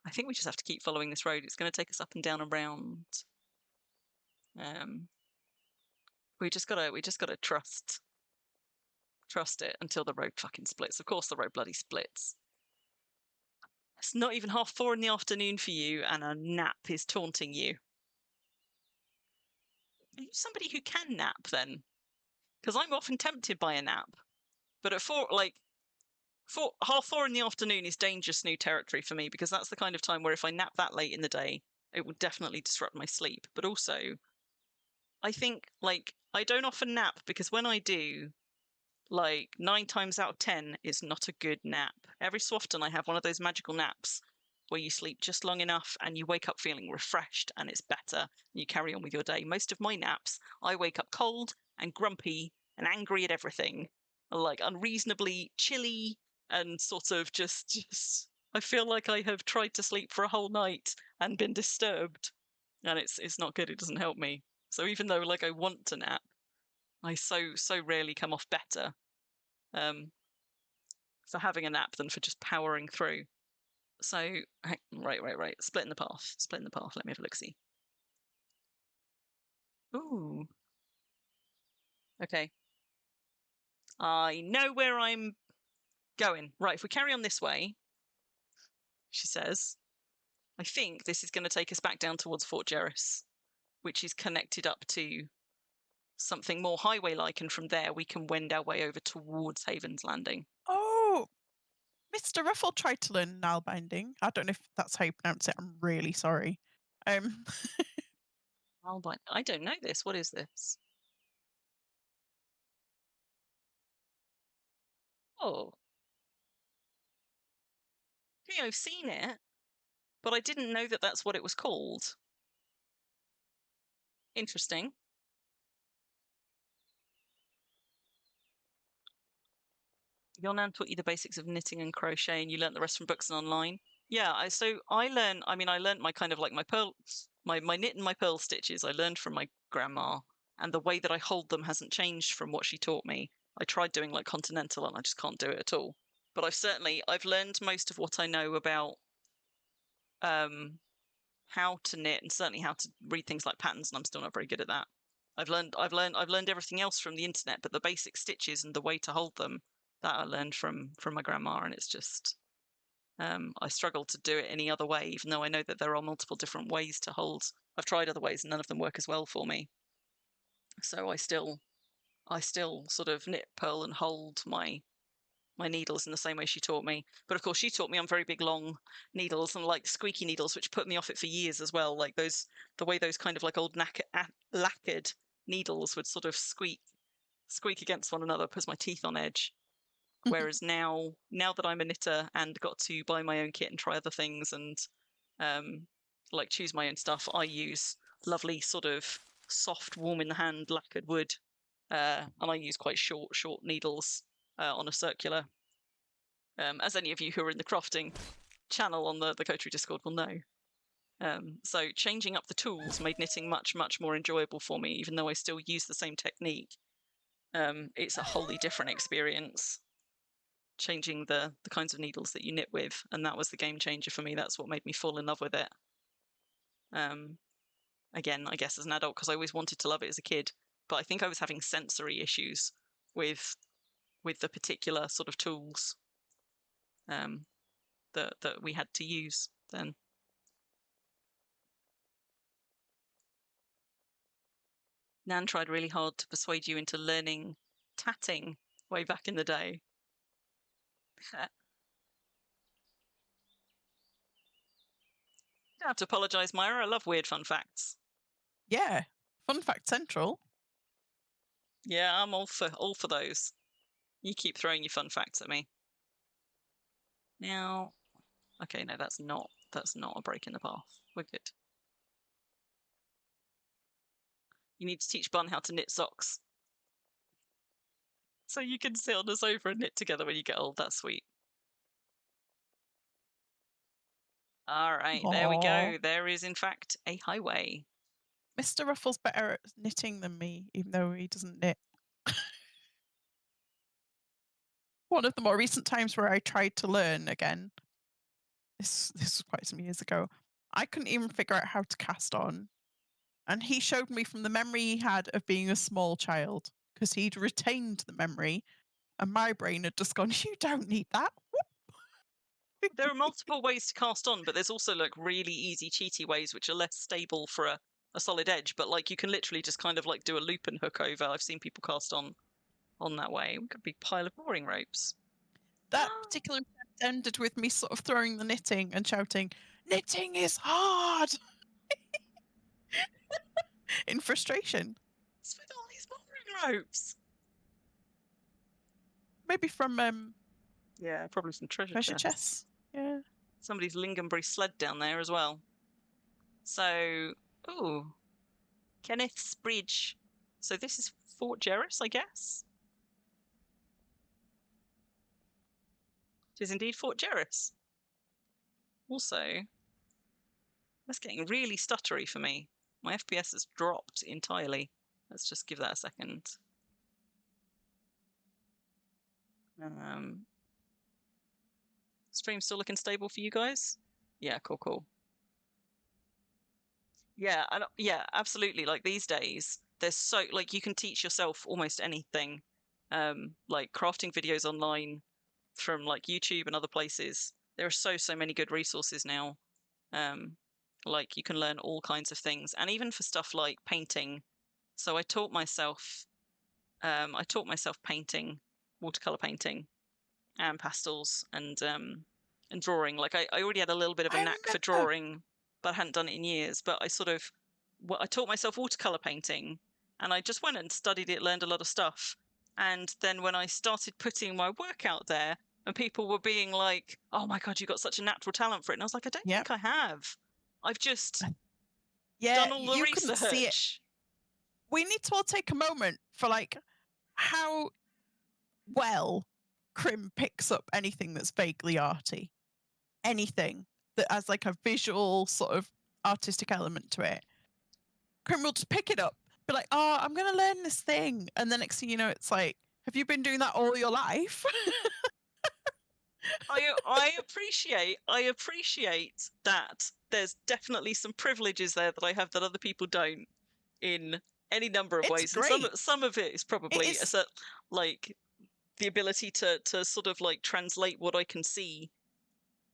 I think we just have to keep following this road. It's going to take us up and down and round. We just gotta trust it until the road fucking splits. Of course, the road bloody splits. It's not even 4:30 in the afternoon for you, and a nap is taunting you. Are you somebody who can nap then? Because I'm often tempted by a nap, but at 4:30 in the afternoon is dangerous new territory for me, because that's the kind of time where if I nap that late in the day, it would definitely disrupt my sleep. But also, I think I don't often nap because when I do, 9 times out of 10 is not a good nap. Every so often I have one of those magical naps where you sleep just long enough and you wake up feeling refreshed and it's better and you carry on with your day. Most of my naps, I wake up cold and grumpy and angry at everything, unreasonably chilly and sort of just I feel like I have tried to sleep for a whole night and been disturbed, and it's not good. It doesn't help me. So even though I want to nap, I so rarely come off better for having a nap than for just powering through. So, right. Splitting the path. Let me have a look-see. Ooh. Okay. I know where I'm going. Right, if we carry on this way, she says, I think this is going to take us back down towards Fort Jerris, which is connected up to something more highway-like, and from there we can wend our way over towards Haven's Landing. Oh, Mr. Ruffle tried to learn nail binding. I don't know if that's how you pronounce it. I'm really sorry. I don't know this. What is this? Oh. Yeah, I've seen it, but I didn't know that that's what it was called. Interesting. Your nan taught you the basics of knitting and crochet, and you learnt the rest from books and online. Yeah, I learned my kind of my pearl, my knit and my pearl stitches. I learned from my grandma, and the way that I hold them hasn't changed from what she taught me. I tried doing continental, and I just can't do it at all. But I've learned most of what I know about how to knit, and certainly how to read things like patterns, and I'm still not very good at that. I've learned everything else from the internet, but the basic stitches and the way to hold them, that I learned from my grandma, and it's just I struggle to do it any other way, even though I know that there are multiple different ways to hold. I've tried other ways and none of them work as well for me. So I still sort of knit, purl, and hold my needles in the same way she taught me. But of course, she taught me on very big, long needles and squeaky needles, which put me off it for years as well. The way those kind of old lacquered needles would sort of squeak against one another, puts my teeth on edge. Whereas now that I'm a knitter and got to buy my own kit and try other things and choose my own stuff, I use lovely sort of soft, warm in the hand lacquered wood, and I use quite short needles on a circular. As any of you who are in the crafting channel on the Coterie Discord will know. So changing up the tools made knitting much more enjoyable for me, even though I still use the same technique. It's a wholly different experience, changing the kinds of needles that you knit with, and that was the game changer for me. That's what made me fall in love with it. Again, I guess as an adult, because I always wanted to love it as a kid, but I think I was having sensory issues with the particular sort of tools that we had to use then. Nan tried really hard to persuade you into learning tatting way back in the day. You don't have to apologise, Myra. I love weird fun facts. Yeah, fun fact central. Yeah, I'm all for those. You keep throwing your fun facts at me. Now, okay, no, that's not a break in the path. We're good. You need to teach Bun how to knit socks, so you can sit on the sofa and knit together when you get old. That's sweet. All right, there we go. There is, in fact, a highway. Mr. Ruffle's better at knitting than me, even though he doesn't knit. One of the more recent times where I tried to learn again, this was quite some years ago, I couldn't even figure out how to cast on. And he showed me from the memory he had of being a small child, because he'd retained the memory, and my brain had just gone, you don't need that. There are multiple ways to cast on, but there's also like really easy cheaty ways which are less stable for a solid edge, but like you can literally just kind of like do a loop and hook over. I've seen people cast on that way. We got a big pile of mooring ropes. That particular attempt ended with me sort of throwing the knitting and shouting, knitting is hard! In frustration. What's with all these mooring ropes? Maybe from Yeah, probably some treasure chests. chests. Yeah. Somebody's Lingonbury sled down there as well. So, ooh, Kenneth's Bridge. So this is Fort Jerris, I guess. It is indeed Fort Jerris. Also, that's getting really stuttery for me. My FPS has dropped entirely. Let's just give that a second. Stream still looking stable for you guys? Yeah, cool. Yeah, yeah, absolutely. Like these days, there's so like you can teach yourself almost anything. Like crafting videos online from like YouTube and other places. There are so many good resources now. Like you can learn all kinds of things, and even for stuff like painting. So I taught myself painting, watercolor painting, and pastels, and drawing. Like I already had a little bit of a knack for drawing, but I hadn't done it in years. But I taught myself watercolor painting, and I just went and studied it, learned a lot of stuff. And then when I started putting my work out there, and people were being like, "Oh my God, you got such a natural talent for it," and I was like, "I don't think I have. I've just done all the you research." couldn't see it. We need to all take a moment for like how well Crim picks up anything that's vaguely arty. Anything that has like a visual sort of artistic element to it. Crim will just pick it up, be like, oh, I'm going to learn this thing. And the next thing you know, it's like, have you been doing that all your life? I appreciate that there's definitely some privileges there that I have that other people don't in any number of ways. Great. And some of it is probably like the ability to sort of like translate what I can see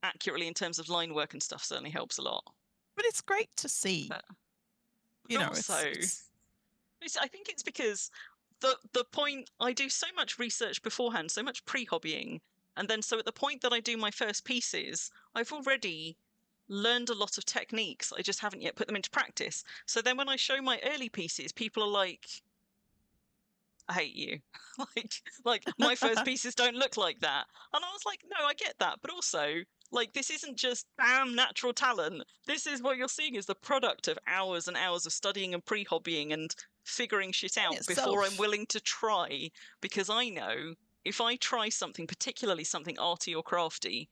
accurately in terms of line work and stuff certainly helps a lot. But it's great to see. You know, also, I think it's because the point I do so much research beforehand, so much pre-hobbying, and then so at the point that I do my first pieces, I've already learned a lot of techniques. I just haven't yet put them into practice. So then when I show my early pieces, people are like, I hate you. like my first pieces don't look like that. And I was like, no, I get that. But also, like, this isn't just bam, natural talent. This is what you're seeing is the product of hours and hours of studying and pre-hobbying and figuring shit out before I'm willing to try. Because I know if I try something, particularly something arty or crafty,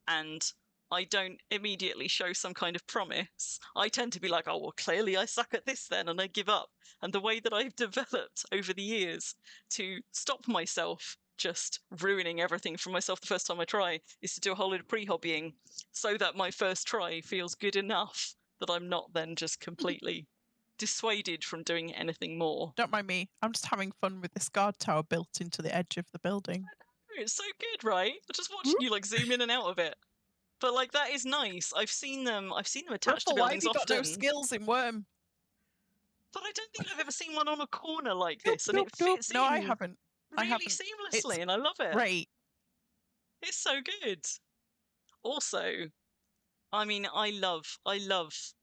and I don't immediately show some kind of promise, I tend to be like, oh, well, clearly I suck at this then, and I give up. And the way that I've developed over the years to stop myself just ruining everything for myself the first time I try is to do a whole lot of pre-hobbying so that my first try feels good enough that I'm not then just completely dissuaded from doing anything more. Don't mind me. I'm just having fun with this guard tower built into the edge of the building. It's so good, right? I'm just watching you like zoom in and out of it. But like that is nice. I've seen them attached to buildings often. Why have you got no skills in Worm? But I don't think I've ever seen one on a corner like this, and it fits No, in I haven't. really seamlessly, and I love it. Great. It's so good. Also, I mean, I love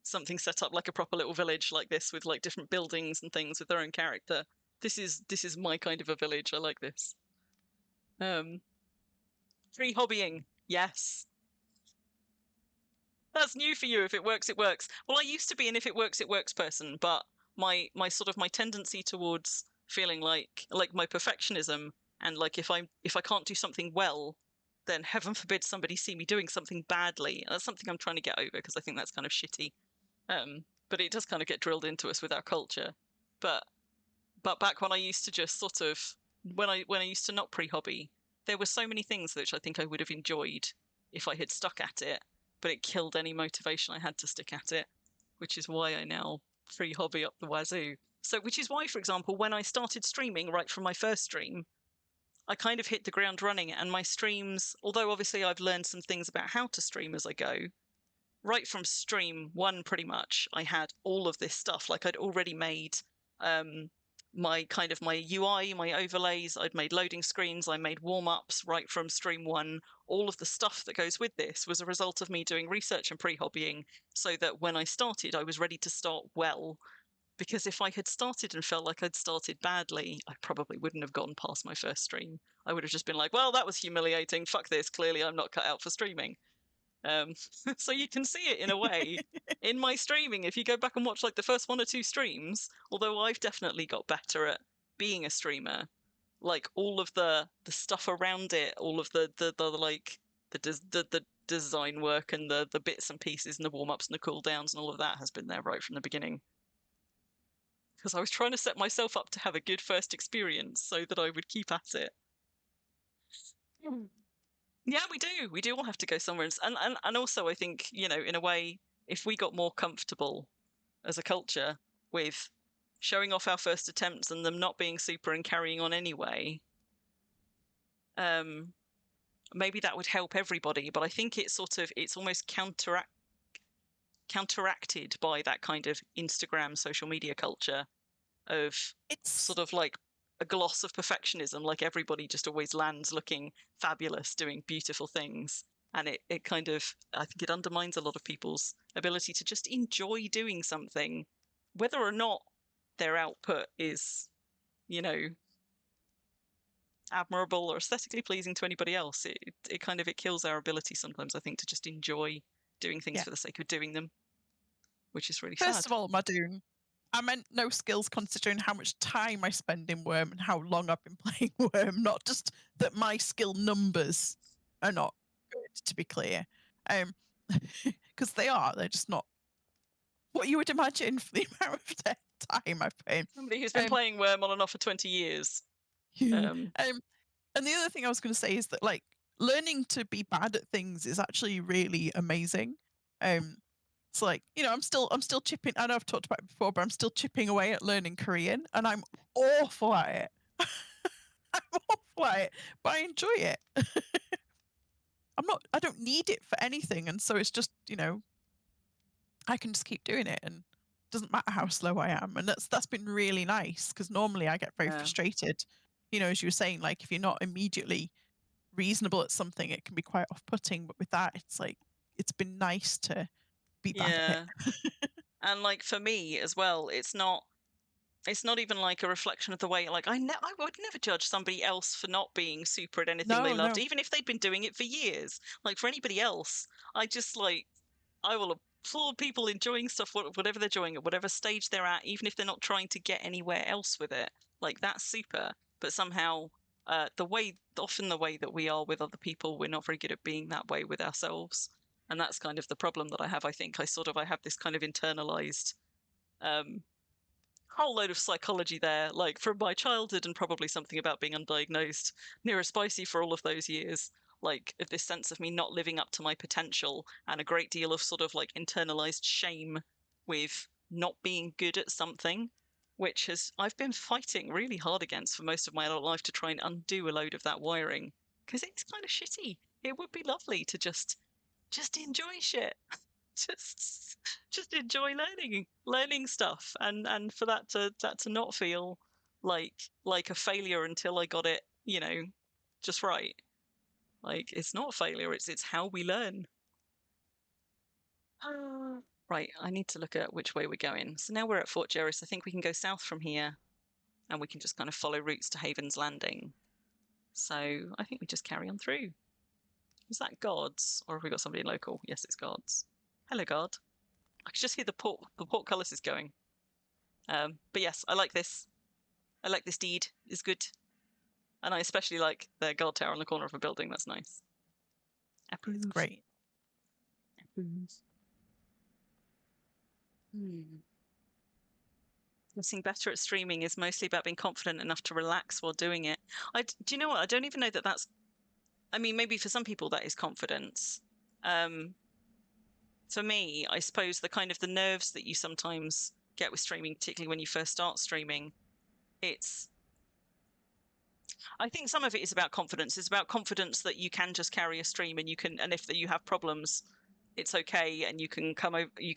something set up like a proper little village like this with like different buildings and things with their own character. This is my kind of a village. I like this. Free hobbying, yes. That's new for you. If it works, it works. Well, I used to be an if it works, it works person, but my tendency towards feeling like my perfectionism and like if I can't do something well, then heaven forbid somebody see me doing something badly. And that's something I'm trying to get over because I think that's kind of shitty. but it does kind of get drilled into us with our culture. But back when I used to just sort of when I used to not pre-hobby, there were so many things which I think I would have enjoyed if I had stuck at it, but it killed any motivation I had to stick at it, which is why I now pre-hobby up the wazoo. So, which is why, for example, when I started streaming right from my first stream, I kind of hit the ground running, and my streams, although obviously I've learned some things about how to stream as I go, right from stream one, pretty much, I had all of this stuff. Like I'd already made my UI, my overlays, I'd made loading screens, I made warm-ups right from stream one. All of the stuff that goes with this was a result of me doing research and pre-hobbying, so that when I started, I was ready to start well. Because if I had started and felt like I'd started badly, I probably wouldn't have gotten past my first stream. I would have just been like, well, that was humiliating. Fuck this. Clearly, I'm not cut out for streaming. So you can see it in a way in my streaming. If you go back and watch like the first 1 or 2 streams, although I've definitely got better at being a streamer, like all of the stuff around it, all of the like the design work and the bits and pieces and the warm-ups and the cooldowns and all of that has been there right from the beginning. Because I was trying to set myself up to have a good first experience so that I would keep at it. Yeah, we do. We do all have to go somewhere. And also, I think, you know, in a way, if we got more comfortable as a culture with showing off our first attempts and them not being super and carrying on anyway, maybe that would help everybody. But I think it's almost counteracted by that kind of Instagram social media culture of It's sort of like a gloss of perfectionism, like everybody just always lands looking fabulous, doing beautiful things. And it kind of, I think it undermines a lot of people's ability to just enjoy doing something, whether or not their output is, you know, admirable or aesthetically pleasing to anybody else. It kind of, it kills our ability sometimes, I think, to just enjoy doing things for the sake of doing them, which is really sad. First of all, Madoon, I meant no skills considering how much time I spend in Worm and how long I've been playing Worm, not just that my skill numbers are not good, to be clear. Because they're just not what you would imagine for the amount of time I've put in. Somebody who's been playing Worm on and off for 20 years. And the other thing I was going to say is that, like, learning to be bad at things is actually really amazing. It's like, you know, I'm still chipping. I know I've talked about it before, but I'm still chipping away at learning Korean, and I'm awful at it. I'm awful at it, but I enjoy it. I don't need it for anything, and so it's just, you know, I can just keep doing it, and it doesn't matter how slow I am, and that's been really nice, because normally I get very frustrated. You know, as you were saying, like, if you're not immediately reasonable at something, it can be quite off-putting. But with that, it's like, it's been nice to be bad at it. And like for me as well, it's not even like a reflection of the way, like I would never judge somebody else for not being super at anything they loved, even if they'd been doing it for years. Like for anybody else, I just like, I will applaud people enjoying stuff, whatever they're doing at whatever stage they're at, even if they're not trying to get anywhere else with it. Like that's super. But somehow often the way that we are with other people, we're not very good at being that way with ourselves. And that's kind of the problem that I have. I think I have this kind of internalized whole load of psychology there, like from my childhood, and probably something about being undiagnosed neurospicy for all of those years, like this sense of me not living up to my potential, and a great deal of sort of like internalized shame with not being good at something, which I've been fighting really hard against for most of my adult life to try and undo a load of that wiring, because it's kind of shitty. It would be lovely to just enjoy shit. just enjoy learning stuff, and for that to not feel like a failure until I got it, you know, just right. Like it's not a failure, it's how we learn. Right, I need to look at which way we're going. So now we're at Fort Jerris. I think we can go south from here, and we can just kind of follow routes to Haven's Landing. So I think we just carry on through. Is that guards, or have we got somebody local? Yes, it's guards. Hello, guard. I can just hear the portcullis is going. But yes, I like this. I like this deed. It's good. And I especially like the guard tower on the corner of a building. That's nice. It's great. Getting better at streaming is mostly about being confident enough to relax while doing it. Do you know what? I don't even know that that's. I mean, maybe for some people that is confidence. For me, I suppose the kind of the nerves that you sometimes get with streaming, particularly when you first start streaming, I think some of it is about confidence. It's about confidence that you can just carry a stream and if you have problems, it's okay, and you can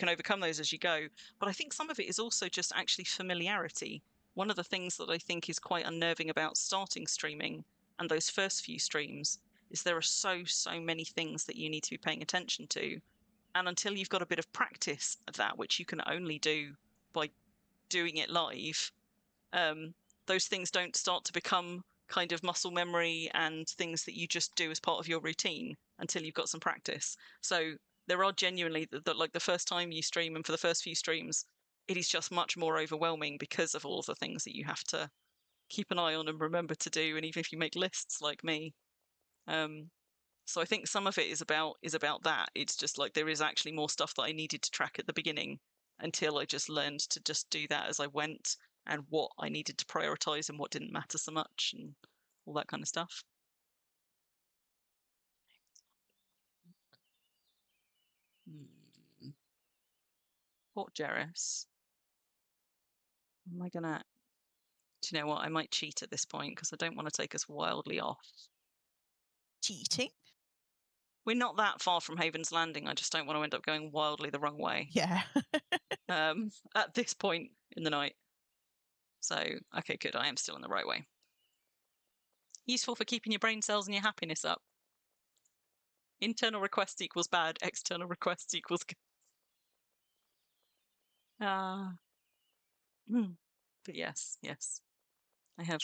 overcome those as you go. But I think some of it is also just actually familiarity. One of the things that I think is quite unnerving about starting streaming and those first few streams is there are so many things that you need to be paying attention to. And until you've got a bit of practice at that, which you can only do by doing it live, those things don't start to become kind of muscle memory and things that you just do as part of your routine until you've got some practice. So there are genuinely like the first time you stream and for the first few streams, it is just much more overwhelming because of all of the things that you have to keep an eye on and remember to do. And even if you make lists like me, so I think some of it is about that. It's just like there is actually more stuff that I needed to track at the beginning until I just learned to just do that as I went, and what I needed to prioritize and what didn't matter so much and all that kind of stuff. Fort Jerris. Am I gonna? Do you know what? I might cheat at this point because I don't want to take us wildly off. Cheating? We're not that far from Haven's Landing. I just don't want to end up going wildly the wrong way. Yeah. At this point in the night. So, okay, good. I am still in the right way. Useful for keeping your brain cells and your happiness up. Internal request equals bad. External request equals good. But yes. I have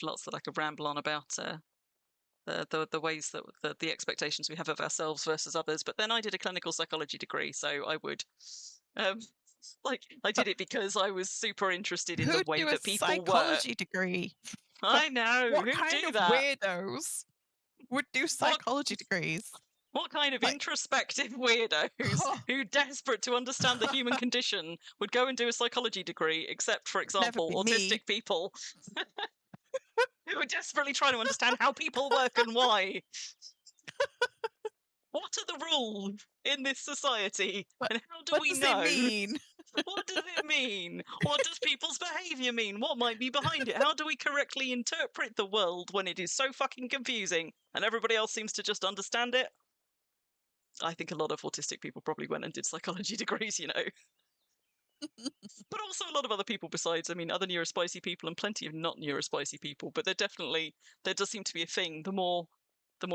lots that I could ramble on about the ways that the expectations we have of ourselves versus others. But then I did a clinical psychology degree, so I would I did it because I was super interested in the way that people work. Psychology degree. I know. What Who kind do of that? weirdos would do psychology degrees? What kind of introspective weirdos who, desperate to understand the human condition, would go and do a psychology degree, except, for example, autistic people who are desperately trying to understand how people work and why? What are the rules in this society? And how do we know? What does it mean? What does it mean? What does people's behaviour mean? What might be behind it? How do we correctly interpret the world when it is so fucking confusing and everybody else seems to just understand it? I think a lot of autistic people probably went and did psychology degrees, you know. But also a lot of other people besides. I mean, other neurospicy people and plenty of not neurospicy people. But there does seem to be a thing. The more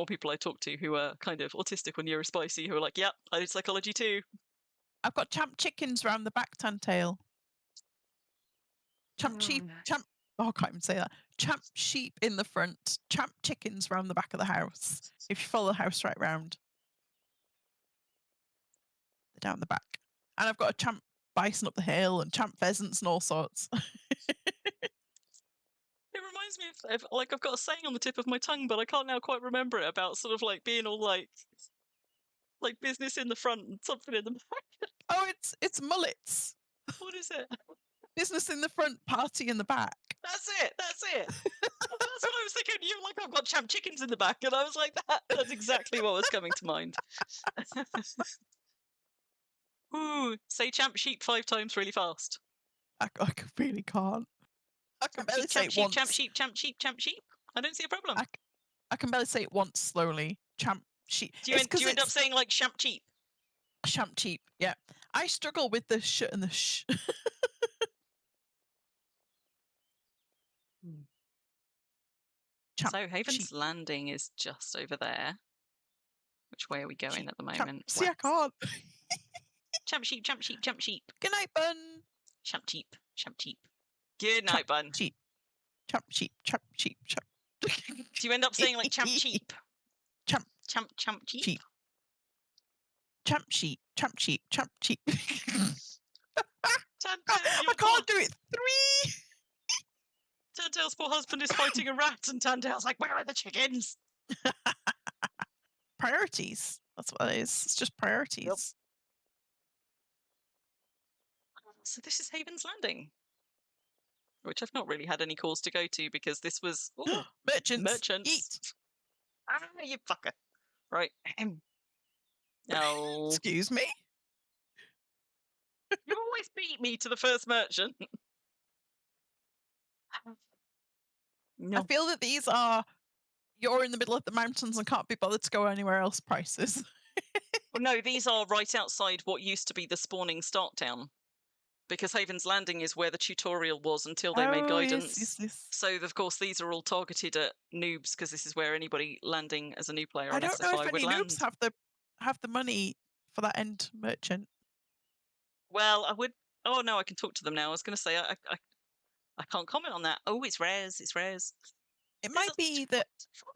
people I talk to who are kind of autistic or neurospicy who are like, yep, I did psychology too. I've got champ chickens round the back, Tantail. Champ sheep, I can't even say that. Champ sheep in the front, champ chickens round the back of the house. If you follow the house right round. They're down the back. And I've got a champ bison up the hill and champ pheasants and all sorts. It reminds me of like, I've got a saying on the tip of my tongue, but I can't now quite remember it, about sort of like being all like business in the front and something in the back. Oh, it's mullets. What is it? Business in the front, party in the back. That's it. That's what I was thinking. You were like, I've got champ chickens in the back, and I was like, that's exactly what was coming to mind. Ooh, say champ sheep 5 times really fast. I really can't. I can barely say it once. Champ sheep, champ sheep, champ sheep. I don't see a problem. I can barely say it once slowly. Champ sheep. Do you end up saying like champ sheep? Champ sheep, yeah. I struggle with the sh and the sh. So Haven's Landing is just over there. Which way are we going at the moment? See, I can't. Champ sheep, champ sheep, champ sheep. Good night, Bun. Champ sheep, champ sheep. Good night, Bun. Sheep. Champ sheep, champ sheep, champ. Do you end up saying like champ sheep? Champ sheep. Champ sheep, champ sheep, champ sheep. I can't do it. 3. Tantail's poor husband is fighting a rat, and Tantail's like, where are the chickens? Priorities. That's what it is. It's just priorities. Yep. So this is Haven's Landing, which I've not really had any cause to go to because this was Merchants. merchants. Eat. Ah, you fucker. Right. No. Excuse me. You always beat me to the first merchant. No. I feel that these are you're in the middle of the mountains and can't be bothered to go anywhere else prices. Well, no, these are right outside what used to be the spawning start town. Because Haven's Landing is where the tutorial was until they made guidance. Yes. So, of course, these are all targeted at noobs because this is where anybody landing as a new player I on don't know SFI if would any land. noobs have the money for that end merchant. Well, I would. Oh no, I can talk to them now. I was going to say I can't comment on that. Oh, it's rares. It's rares. It might be that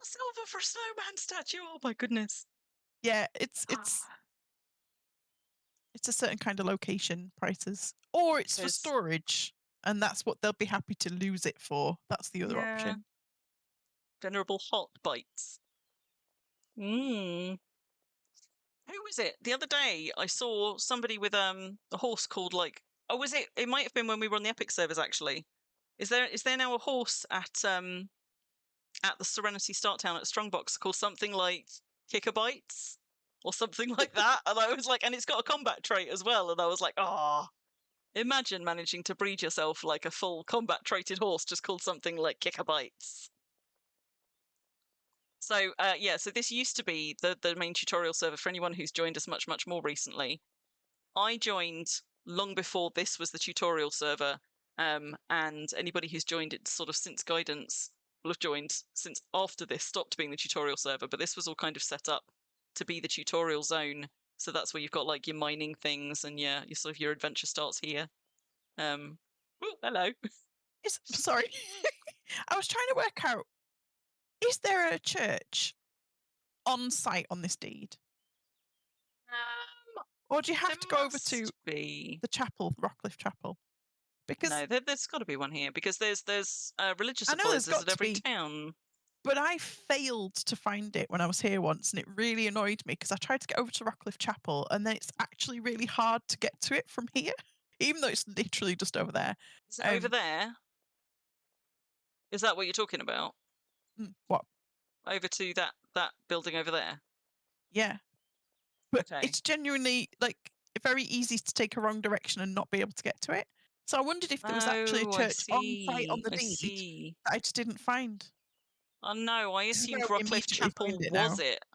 silver for snowman statue. Oh my goodness. yeah, it's a certain kind of location prices, or it's for There's- storage, and that's what they'll be happy to lose it for. That's the other Yeah. option. Venerable Hot Bites. Who was it? The other day I saw somebody with a horse called like was it? It might have been when we were on the Epic servers actually. Is there now a horse at the Serenity Start Town at Strongbox called something like Kickabites or something like that? And I was like, and it's got a combat trait as well. And I was like, imagine managing to breed yourself like a full combat traded horse just called something like Kickabites. So yeah, so this used to be the main tutorial server for anyone who's joined us much more recently. I joined long before this was the tutorial server, and anybody who's joined it sort of since guidance will have joined since after this stopped being the tutorial server. But this was all kind of set up to be the tutorial zone, so that's where you've got like your mining things and your sort of your adventure starts here. Hello. Sorry, I was trying to work out: is there a church on site on this deed, or do you have to go over to be the chapel, Rockcliffe Chapel? Because no, there's got to be one here because there's religious I know there's advisors got at every to be. town. But I failed to find it when I was here once, and it really annoyed me because I tried to get over to Rockcliffe Chapel, and then it's actually really hard to get to it from here, even though it's literally just over there. Is it over there? Is that what you're talking about? What? Over to that building over there? Yeah. But Okay. it's genuinely like very easy to take a wrong direction and not be able to get to it. So I wondered if there was actually a church on site on the deed that I just didn't find. Oh no, I assumed Rockcliffe Chapel was it.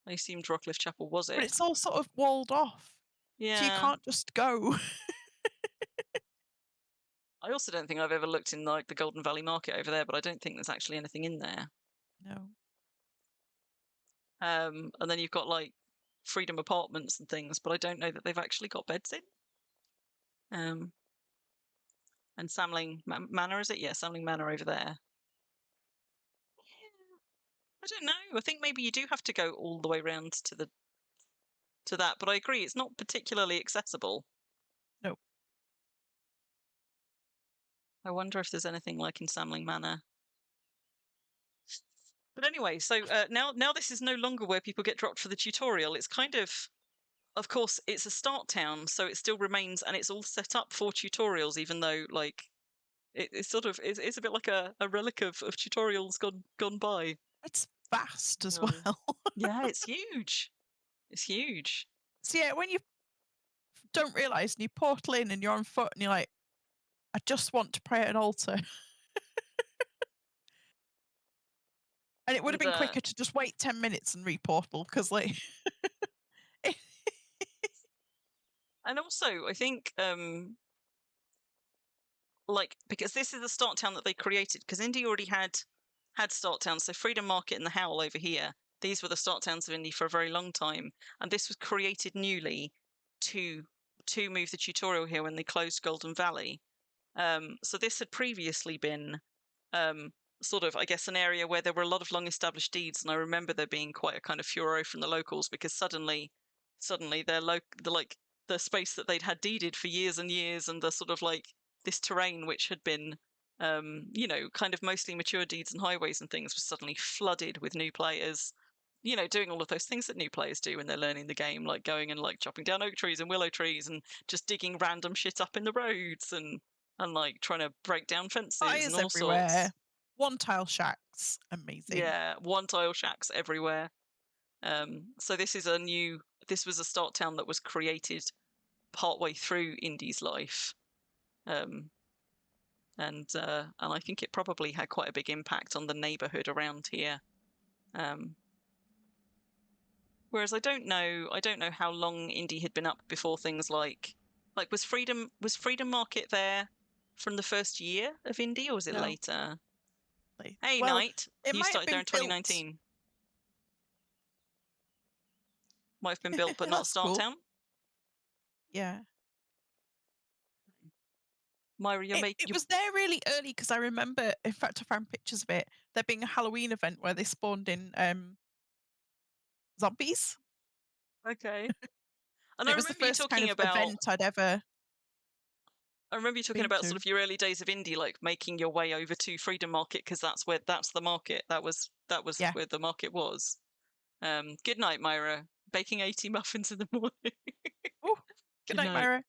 I assumed Rockcliffe Chapel was it. But it's all sort of walled off. Yeah. So you can't just go. I also don't think I've ever looked in like the Golden Valley Market over there, but I don't think there's actually anything in there. No. And then you've got like Freedom Apartments and things, but I don't know that they've actually got beds in. And Samling Manor, is it? Yeah, Samling Manor over there. Yeah. I don't know. I think maybe you do have to go all the way around to that, but I agree, it's not particularly accessible. No. I wonder if there's anything like in Samling Manor. But anyway, so now this is no longer where people get dropped for the tutorial. It's kind of course, it's a start town, so it still remains, and it's all set up for tutorials, even though like it's sort of it's a bit like a relic of tutorials gone by. It's vast as well. Yeah, it's huge. It's huge. So yeah, when you don't realise and you portal in and you're on foot and you're like, I just want to pray at an altar. And it would have been quicker to just wait 10 minutes and reportal because like and also I think like because this is the start town that they created because Indy already had start towns, so Freedom Market and the Howl over here, these were the start towns of Indy for a very long time, and this was created newly to move the tutorial here when they closed Golden Valley. So this had previously been sort of, I guess, an area where there were a lot of long established deeds, and I remember there being quite a kind of furore from the locals because suddenly the space that they'd had deeded for years and years, and the sort of like this terrain which had been kind of mostly mature deeds and highways and things was suddenly flooded with new players, doing all of those things that new players do when they're learning the game, like going and like chopping down oak trees and willow trees and just digging random shit up in the roads and like trying to break down fences Fires and all everywhere. sorts. One tile shacks. Amazing. Yeah, one tile shacks everywhere. So this was a start town that was created partway through Indy's life. And I think it probably had quite a big impact on the neighborhood around here. Whereas I don't know how long Indy had been up before things like was Freedom Market there from the first year of Indy, or was it No. later? Hey, well, Knight, it you might have started there been in 2019. Might have been built, but not That's start cool. town. Yeah. Myra, It was there really early because I remember, in fact, I found pictures of it, there being a Halloween event where they spawned in zombies. Okay. And It was the first kind of event I'd ever. I remember you talking been about to. sort of your early days of Indy, like making your way over to Freedom Market because that's the market. That was Yeah. where the market was. Good night, Myra. Baking 80 muffins in the morning. Oh, good night, Myra.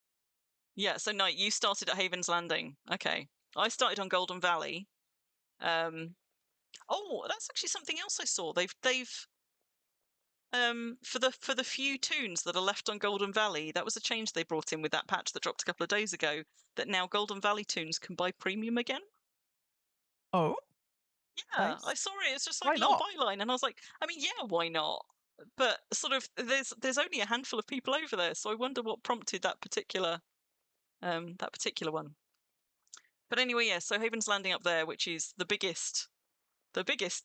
Yeah, so Knight, you started at Haven's Landing. Okay. I started on Golden Valley. Oh, that's actually something else I saw. They've for the few toons that are left on Golden Valley, that was a change they brought in with that patch that dropped a couple of days ago, that now Golden Valley toons can buy premium again. Oh. Yeah, Nice. I saw it. It's just Why like a little not? byline, and I was like, I mean, yeah, why not? But sort of, there's only a handful of people over there, so I wonder what prompted that particular one. But anyway, yeah. So Haven's Landing up there, which is the biggest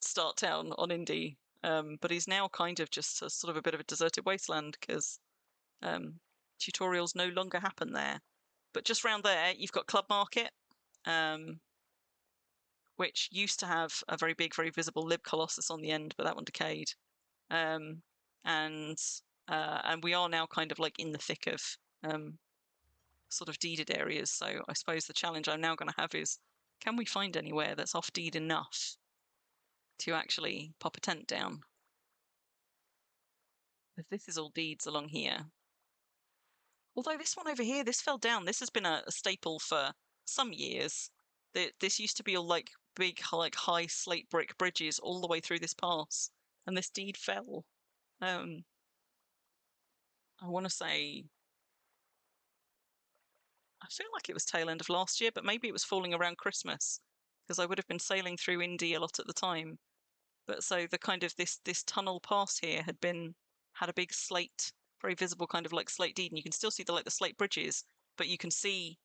start town on Indy, but is now kind of just a sort of a bit of a deserted wasteland because tutorials no longer happen there. But just round there, you've got Club Market, which used to have a very big, very visible Lib Colossus on the end, but that one decayed. And we are now kind of like in the thick of sort of deeded areas. So I suppose the challenge I'm now going to have is, can we find anywhere that's off deed enough to actually pop a tent down? Because this is all deeds along here. Although this one over here, this fell down. This has been a staple for some years. This used to be all like big, like high slate brick bridges all the way through this pass, and this deed fell. I want to say, I feel like it was tail end of last year, but maybe it was falling around Christmas because I would have been sailing through Indy a lot at the time. But so the kind of this tunnel pass here had a big slate, very visible kind of like slate deed, and you can still see the slate bridges, but you can see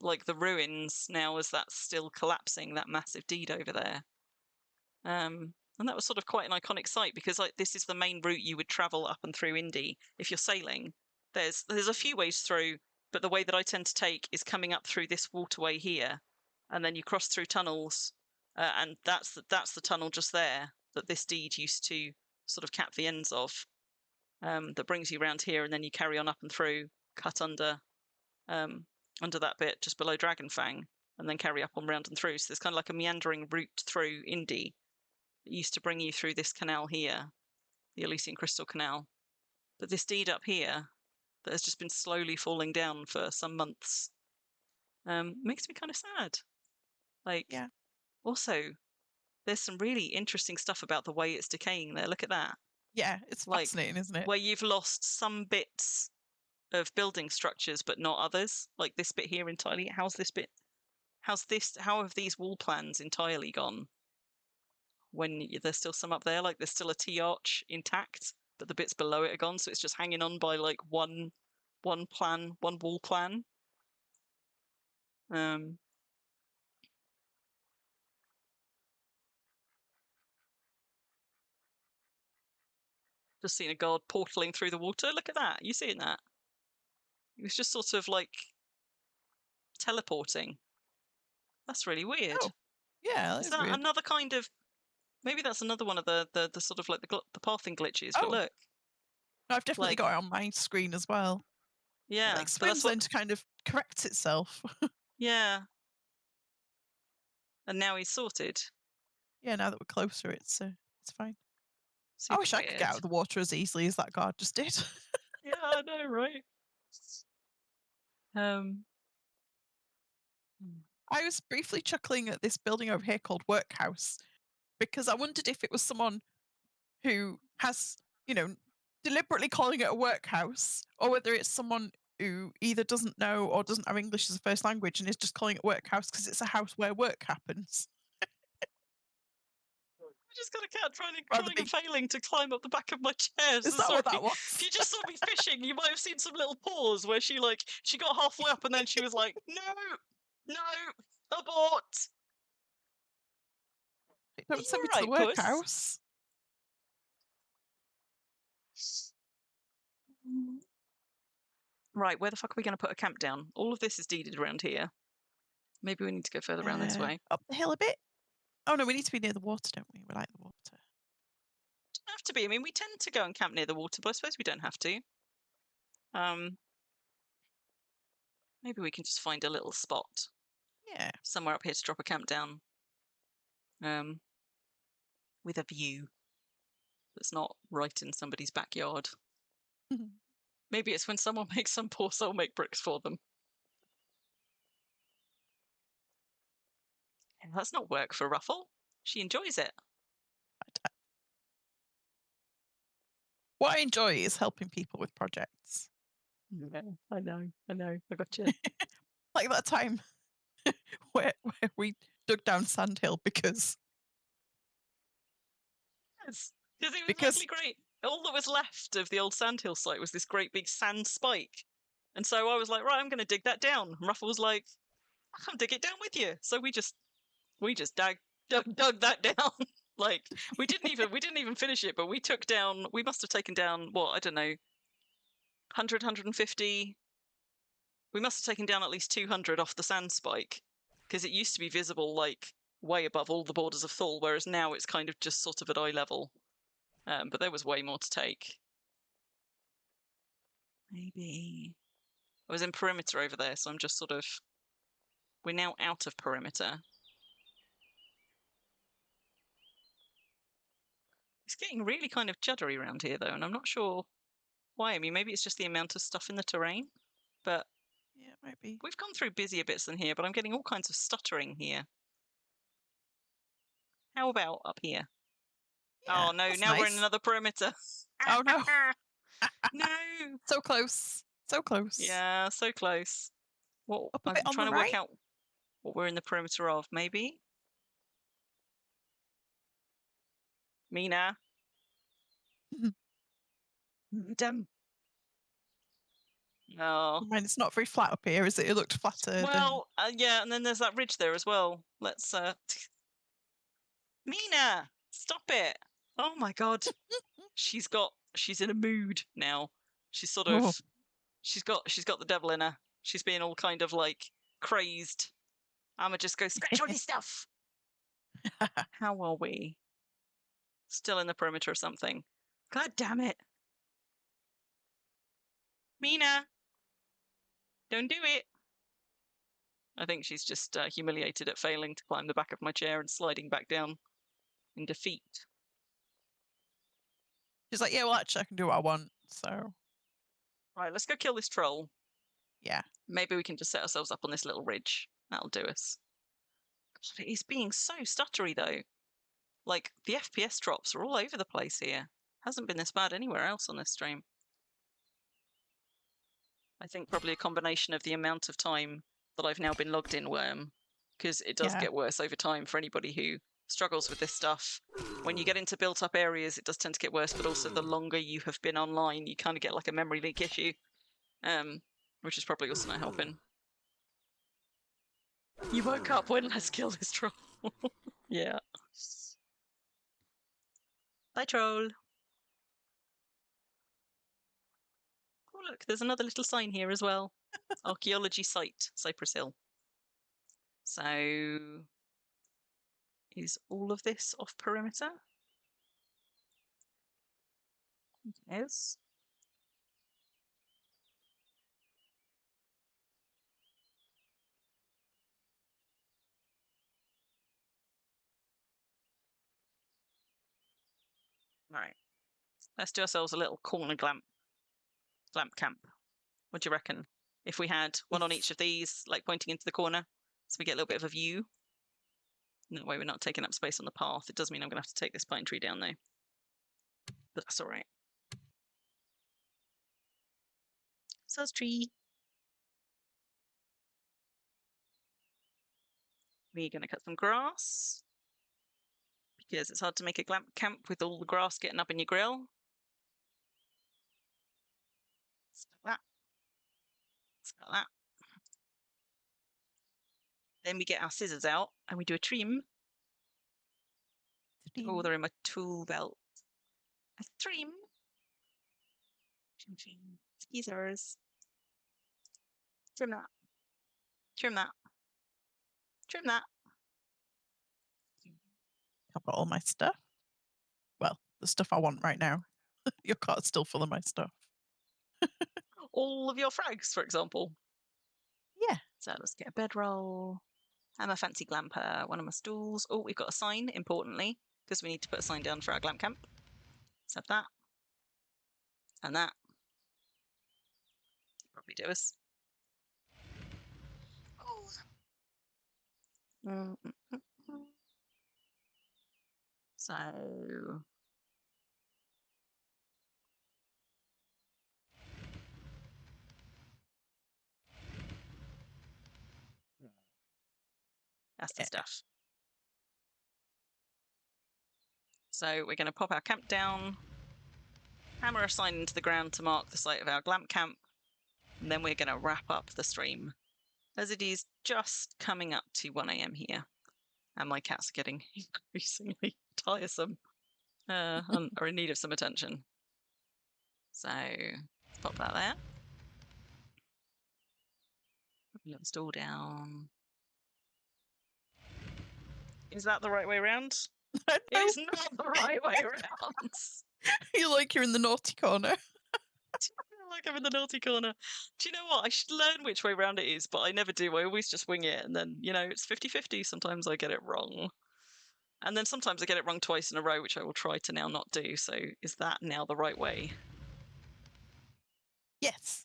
like the ruins now as that's still collapsing, that massive deed over there. And that was sort of quite an iconic site because like this is the main route you would travel up and through Indy if you're sailing. There's a few ways through, but the way that I tend to take is coming up through this waterway here, and then you cross through tunnels, and that's the tunnel just there that this deed used to sort of cap the ends of. That brings you around here, and then you carry on up and through, cut under that bit just below Dragonfang, and then carry up on round and through. So there's kind of like a meandering route through Indy that used to bring you through this canal here, the Elysian Crystal Canal. But this deed up here that has just been slowly falling down for some months makes me kind of sad. Like, yeah. Also, there's some really interesting stuff about the way it's decaying there. Look at that. Yeah, it's Like, fascinating, isn't it? Where you've lost some bits of building structures, but not others. Like this bit here entirely. How have these wall plans entirely gone? When there's still some up there, like there's still a T-arch intact, but the bits below it are gone, so it's just hanging on by like one wall plan. Just seen a guard portaling through the water. Look at that. You seeing that? He was just sort of like teleporting. That's really weird. Oh, yeah, Is that weird. another kind of? Maybe that's another one of the sort of like the pathing glitches. But look, no, I've definitely got it on my screen as well. Yeah, it like swims then to kind of correct itself. Yeah. And now he's sorted. Yeah, now that we're closer, it's fine. I wish I Super could get out of weird. the water as easily as that guard just did. Yeah, I know, right? I was briefly chuckling at this building over here called Workhouse because I wondered if it was someone who has, deliberately calling it a workhouse, or whether it's someone who either doesn't know or doesn't have English as a first language and is just calling it workhouse because it's a house where work happens. I just got a cat trying Rather and failing to climb up the back of my chair. Is So that sorry. what that was? If you just saw me fishing, you might have seen some little pause where she got halfway up and then she was like, no, abort. Don't send me to the Right, puss. workhouse. Right, where the fuck are we going to put a camp down? All of this is deeded around here. Maybe we need to go further around this way. Up the hill a bit. Oh no, we need to be near the water, don't we? We like the water. Don't have to be. I mean, we tend to go and camp near the water, but I suppose we don't have to. Maybe we can just find a little spot. Yeah. Somewhere up here to drop a camp down. With a view that's not right in somebody's backyard. Maybe it's when someone makes some poor soul make bricks for them. And that's not work for Ruffle. She enjoys it. What I enjoy is helping people with projects. Yeah, I know. I got you. Like that time where we dug down Sandhill because Yes, because it was lovely, great. All that was left of the old Sandhill site was this great big sand spike. And so I was like, right, I'm going to dig that down. And Ruffle was like, I'll come dig it down with you. So we just dug that down. Like we didn't even finish it, but we must have taken down what, I don't know, 100, 150. We must have taken down at least 200 off the sand spike because it used to be visible like way above all the borders of Thule, whereas now it's kind of just sort of at eye level. But there was way more to take. Maybe I was in perimeter over there, so I'm just sort of. We're now out of perimeter. It's getting really kind of juddery around here, though, and I'm not sure why. I mean, maybe it's just the amount of stuff in the terrain, but yeah, it might be. we've gone through busier bits than here, but I'm getting all kinds of stuttering here. How about up here? Yeah, oh, no, that's now we're nice. in another perimeter. Oh, no. No. So close. So close. Yeah, so close. What? Up a I'm bit on trying the to work right? out what we're in the perimeter of, maybe? Mina? Madam? Oh. I mean, it's not very flat up here, is it? It looked flatter Well, yeah, and then there's that ridge there as well. Let's, Mina! Stop it! Oh my god. she's in a mood now. She's sort of, Oh. she's got the devil in her. She's being all kind of like crazed. I'ma just go scratch all this stuff. How are we? Still in the perimeter or something. God damn it. Mina! Don't do it! I think she's just humiliated at failing to climb the back of my chair and sliding back down in defeat. She's like, yeah, well, actually, I can do what I want, so. Right, let's go kill this troll. Yeah. Maybe we can just set ourselves up on this little ridge. That'll do us. God, it is being so stuttery, though. Like, the FPS drops are all over the place here. Hasn't been this bad anywhere else on this stream. I think probably a combination of the amount of time that I've now been logged in Worm, because it does get worse over time for anybody who struggles with this stuff. When you get into built up areas, it does tend to get worse, but also the longer you have been online, you kind of get like a memory leak issue, which is probably also not helping. You woke up when let's kill this troll. Yeah. Bye, troll. Oh, look, there's another little sign here as well. Archaeology site, Cypress Hill. So, is all of this off perimeter? Yes. Right. Let's do ourselves a little corner glamp camp. What do you reckon? If we had one on each of these, like pointing into the corner, so we get a little bit of a view. And that way we're not taking up space on the path. It does mean I'm going to have to take this pine tree down, though. But that's all right. So's tree. We're going to cut some grass, because it's hard to make a glamp camp with all the grass getting up in your grill. Like that. Like that. Then we get our scissors out and we do a trim. Oh, they're in my tool belt. A trim. Trim, trim. Scissors. Trim that. Trim that. Trim that. I've got all my stuff. Well, the stuff I want right now. Your cart's still full of my stuff. All of your frags, for example. Yeah. So let's get a bedroll. I'm a fancy glamper. One of my stools. Oh, we've got a sign, importantly, because we need to put a sign down for our glamp camp. Let's have that. And that. Probably do us. Oh. So. That's the stuff. So we're going to pop our camp down, hammer a sign into the ground to mark the site of our glamp camp, and then we're going to wrap up the stream, as it is just coming up to 1 a.m. here, and my cats are getting increasingly tiresome and are in need of some attention. So let's pop that there. Put a little stool down. Is that the right way around? It is not the right way around. You like you're in the naughty corner. I feel like I'm in the naughty corner. Do you know what? I should learn which way round it is, but I never do. I always just wing it, and then, you know, it's 50-50. Sometimes I get it wrong. And then sometimes I get it wrong twice in a row, which I will try to now not do. So is that now the right way? Yes.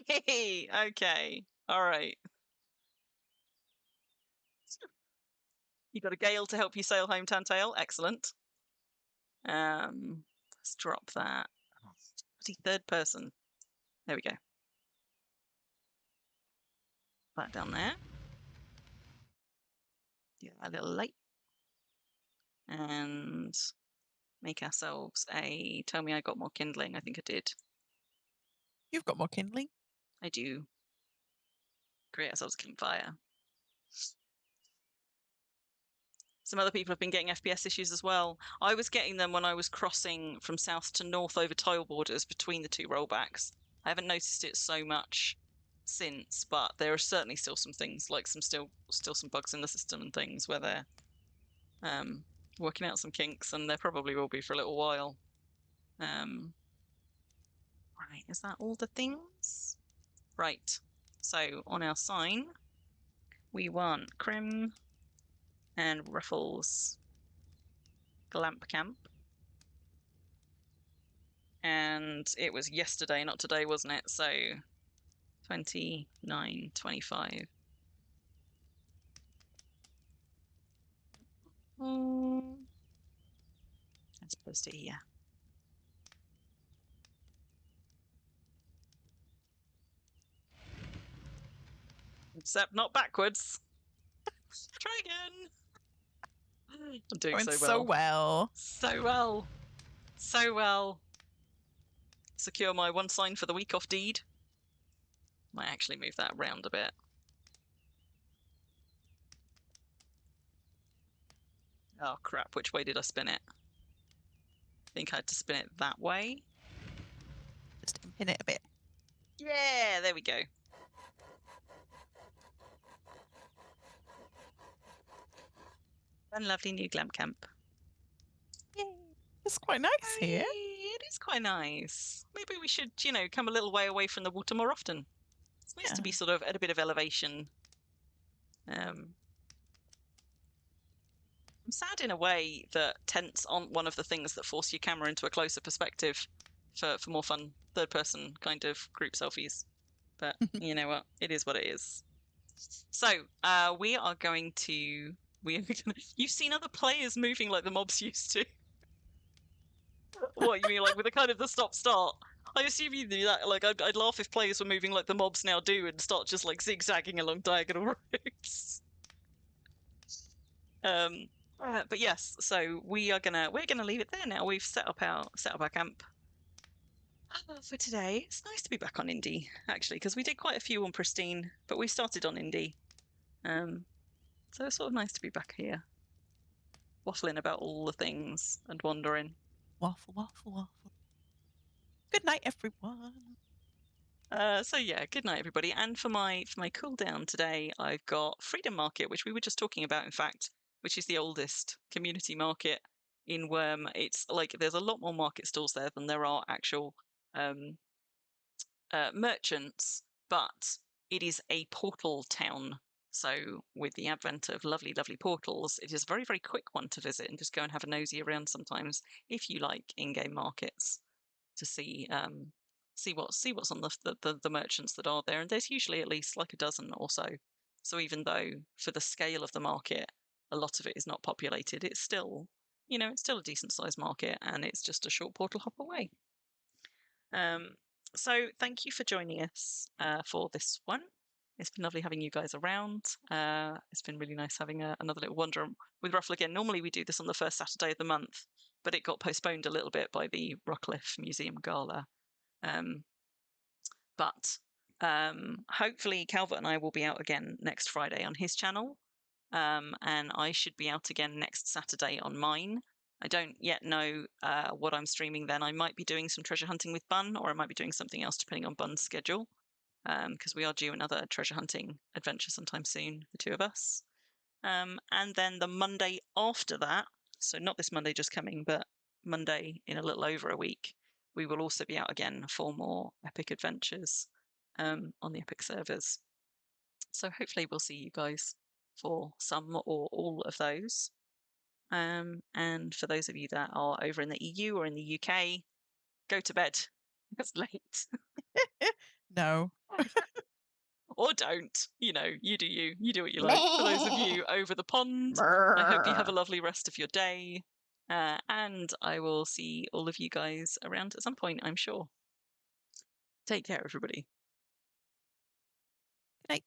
Hey, okay. All right. You got a gale to help you sail home, Tantail. Excellent. Let's drop that. Third person. There we go. That down there. Do a little light. And make ourselves a... Tell me I got more kindling. I think I did. You've got more kindling. I do. Create ourselves a campfire. Some other people have been getting FPS issues as well. I was getting them when I was crossing from south to north over tile borders between the two rollbacks. I haven't noticed it so much since, but there are certainly still some things, like still some bugs in the system and things where they're working out some kinks, and there probably will be for a little while. Right, is that all the things? Right, so on our sign, we want Crim and Ruffle's Glamp Camp. And it was yesterday, not today, wasn't it? So 29.25. Let's post it here. Except not backwards. Try again. I'm doing so well. So well. So well. Secure my one sign for the week off deed. Might actually move that around a bit. Oh crap, which way did I spin it? I think I had to spin it that way. Just pin it a bit. Yeah, there we go. One lovely new glamp camp. Yay. It's quite nice here. It is quite nice. Maybe we should, you know, come a little way away from the water more often. It's nice to be sort of at a bit of elevation. I'm sad in a way that tents aren't one of the things that force your camera into a closer perspective for more fun third-person kind of group selfies. But you know what? It is what it is. So we are going to. You've seen other players moving like the mobs used to. What you mean, like with the kind of the stop-start? I assume you do that. Like, I'd laugh if players were moving like the mobs now do and start just like zigzagging along diagonal routes. But yes, so we're gonna leave it there now. We've set up our camp for today. It's nice to be back on Indy actually, because we did quite a few on Pristine, but we started on Indy. So it's sort of nice to be back here, waffling about all the things and wandering. Waffle, waffle, waffle. Good night, everyone. So yeah, good night everybody. And for my cool down today, I've got Freedom Market, which we were just talking about, in fact, which is the oldest community market in Worm. It's like there's a lot more market stalls there than there are actual merchants, but it is a portal town. So with the advent of lovely, lovely portals, it is a very, very quick one to visit and just go and have a nosy around sometimes if you like in-game markets to see what's on the merchants that are there. And there's usually at least like a dozen or so. So even though for the scale of the market, a lot of it is not populated, it's still, it's still a decent sized market and it's just a short portal hop away. So thank you for joining us for this one. It's been lovely having you guys around. It's been really nice having another little wander with Ruffle again. Normally we do this on the first Saturday of the month, but it got postponed a little bit by the Rockcliffe Museum Gala. But hopefully Calvert and I will be out again next Friday on his channel. And I should be out again next Saturday on mine. I don't yet know what I'm streaming then. I might be doing some treasure hunting with Bun, or I might be doing something else depending on Bun's schedule, because we are due another treasure hunting adventure sometime soon, the two of us. And then the Monday after that, so not this Monday just coming, but Monday in a little over a week, we will also be out again for more epic adventures on the epic servers. So hopefully we'll see you guys for some or all of those. And for those of you that are over in the EU or in the UK, go to bed. It's late. No. Or don't. You do you. You do what you like. For those of you over the pond, I hope you have a lovely rest of your day. And I will see all of you guys around at some point, I'm sure. Take care, everybody. Good night.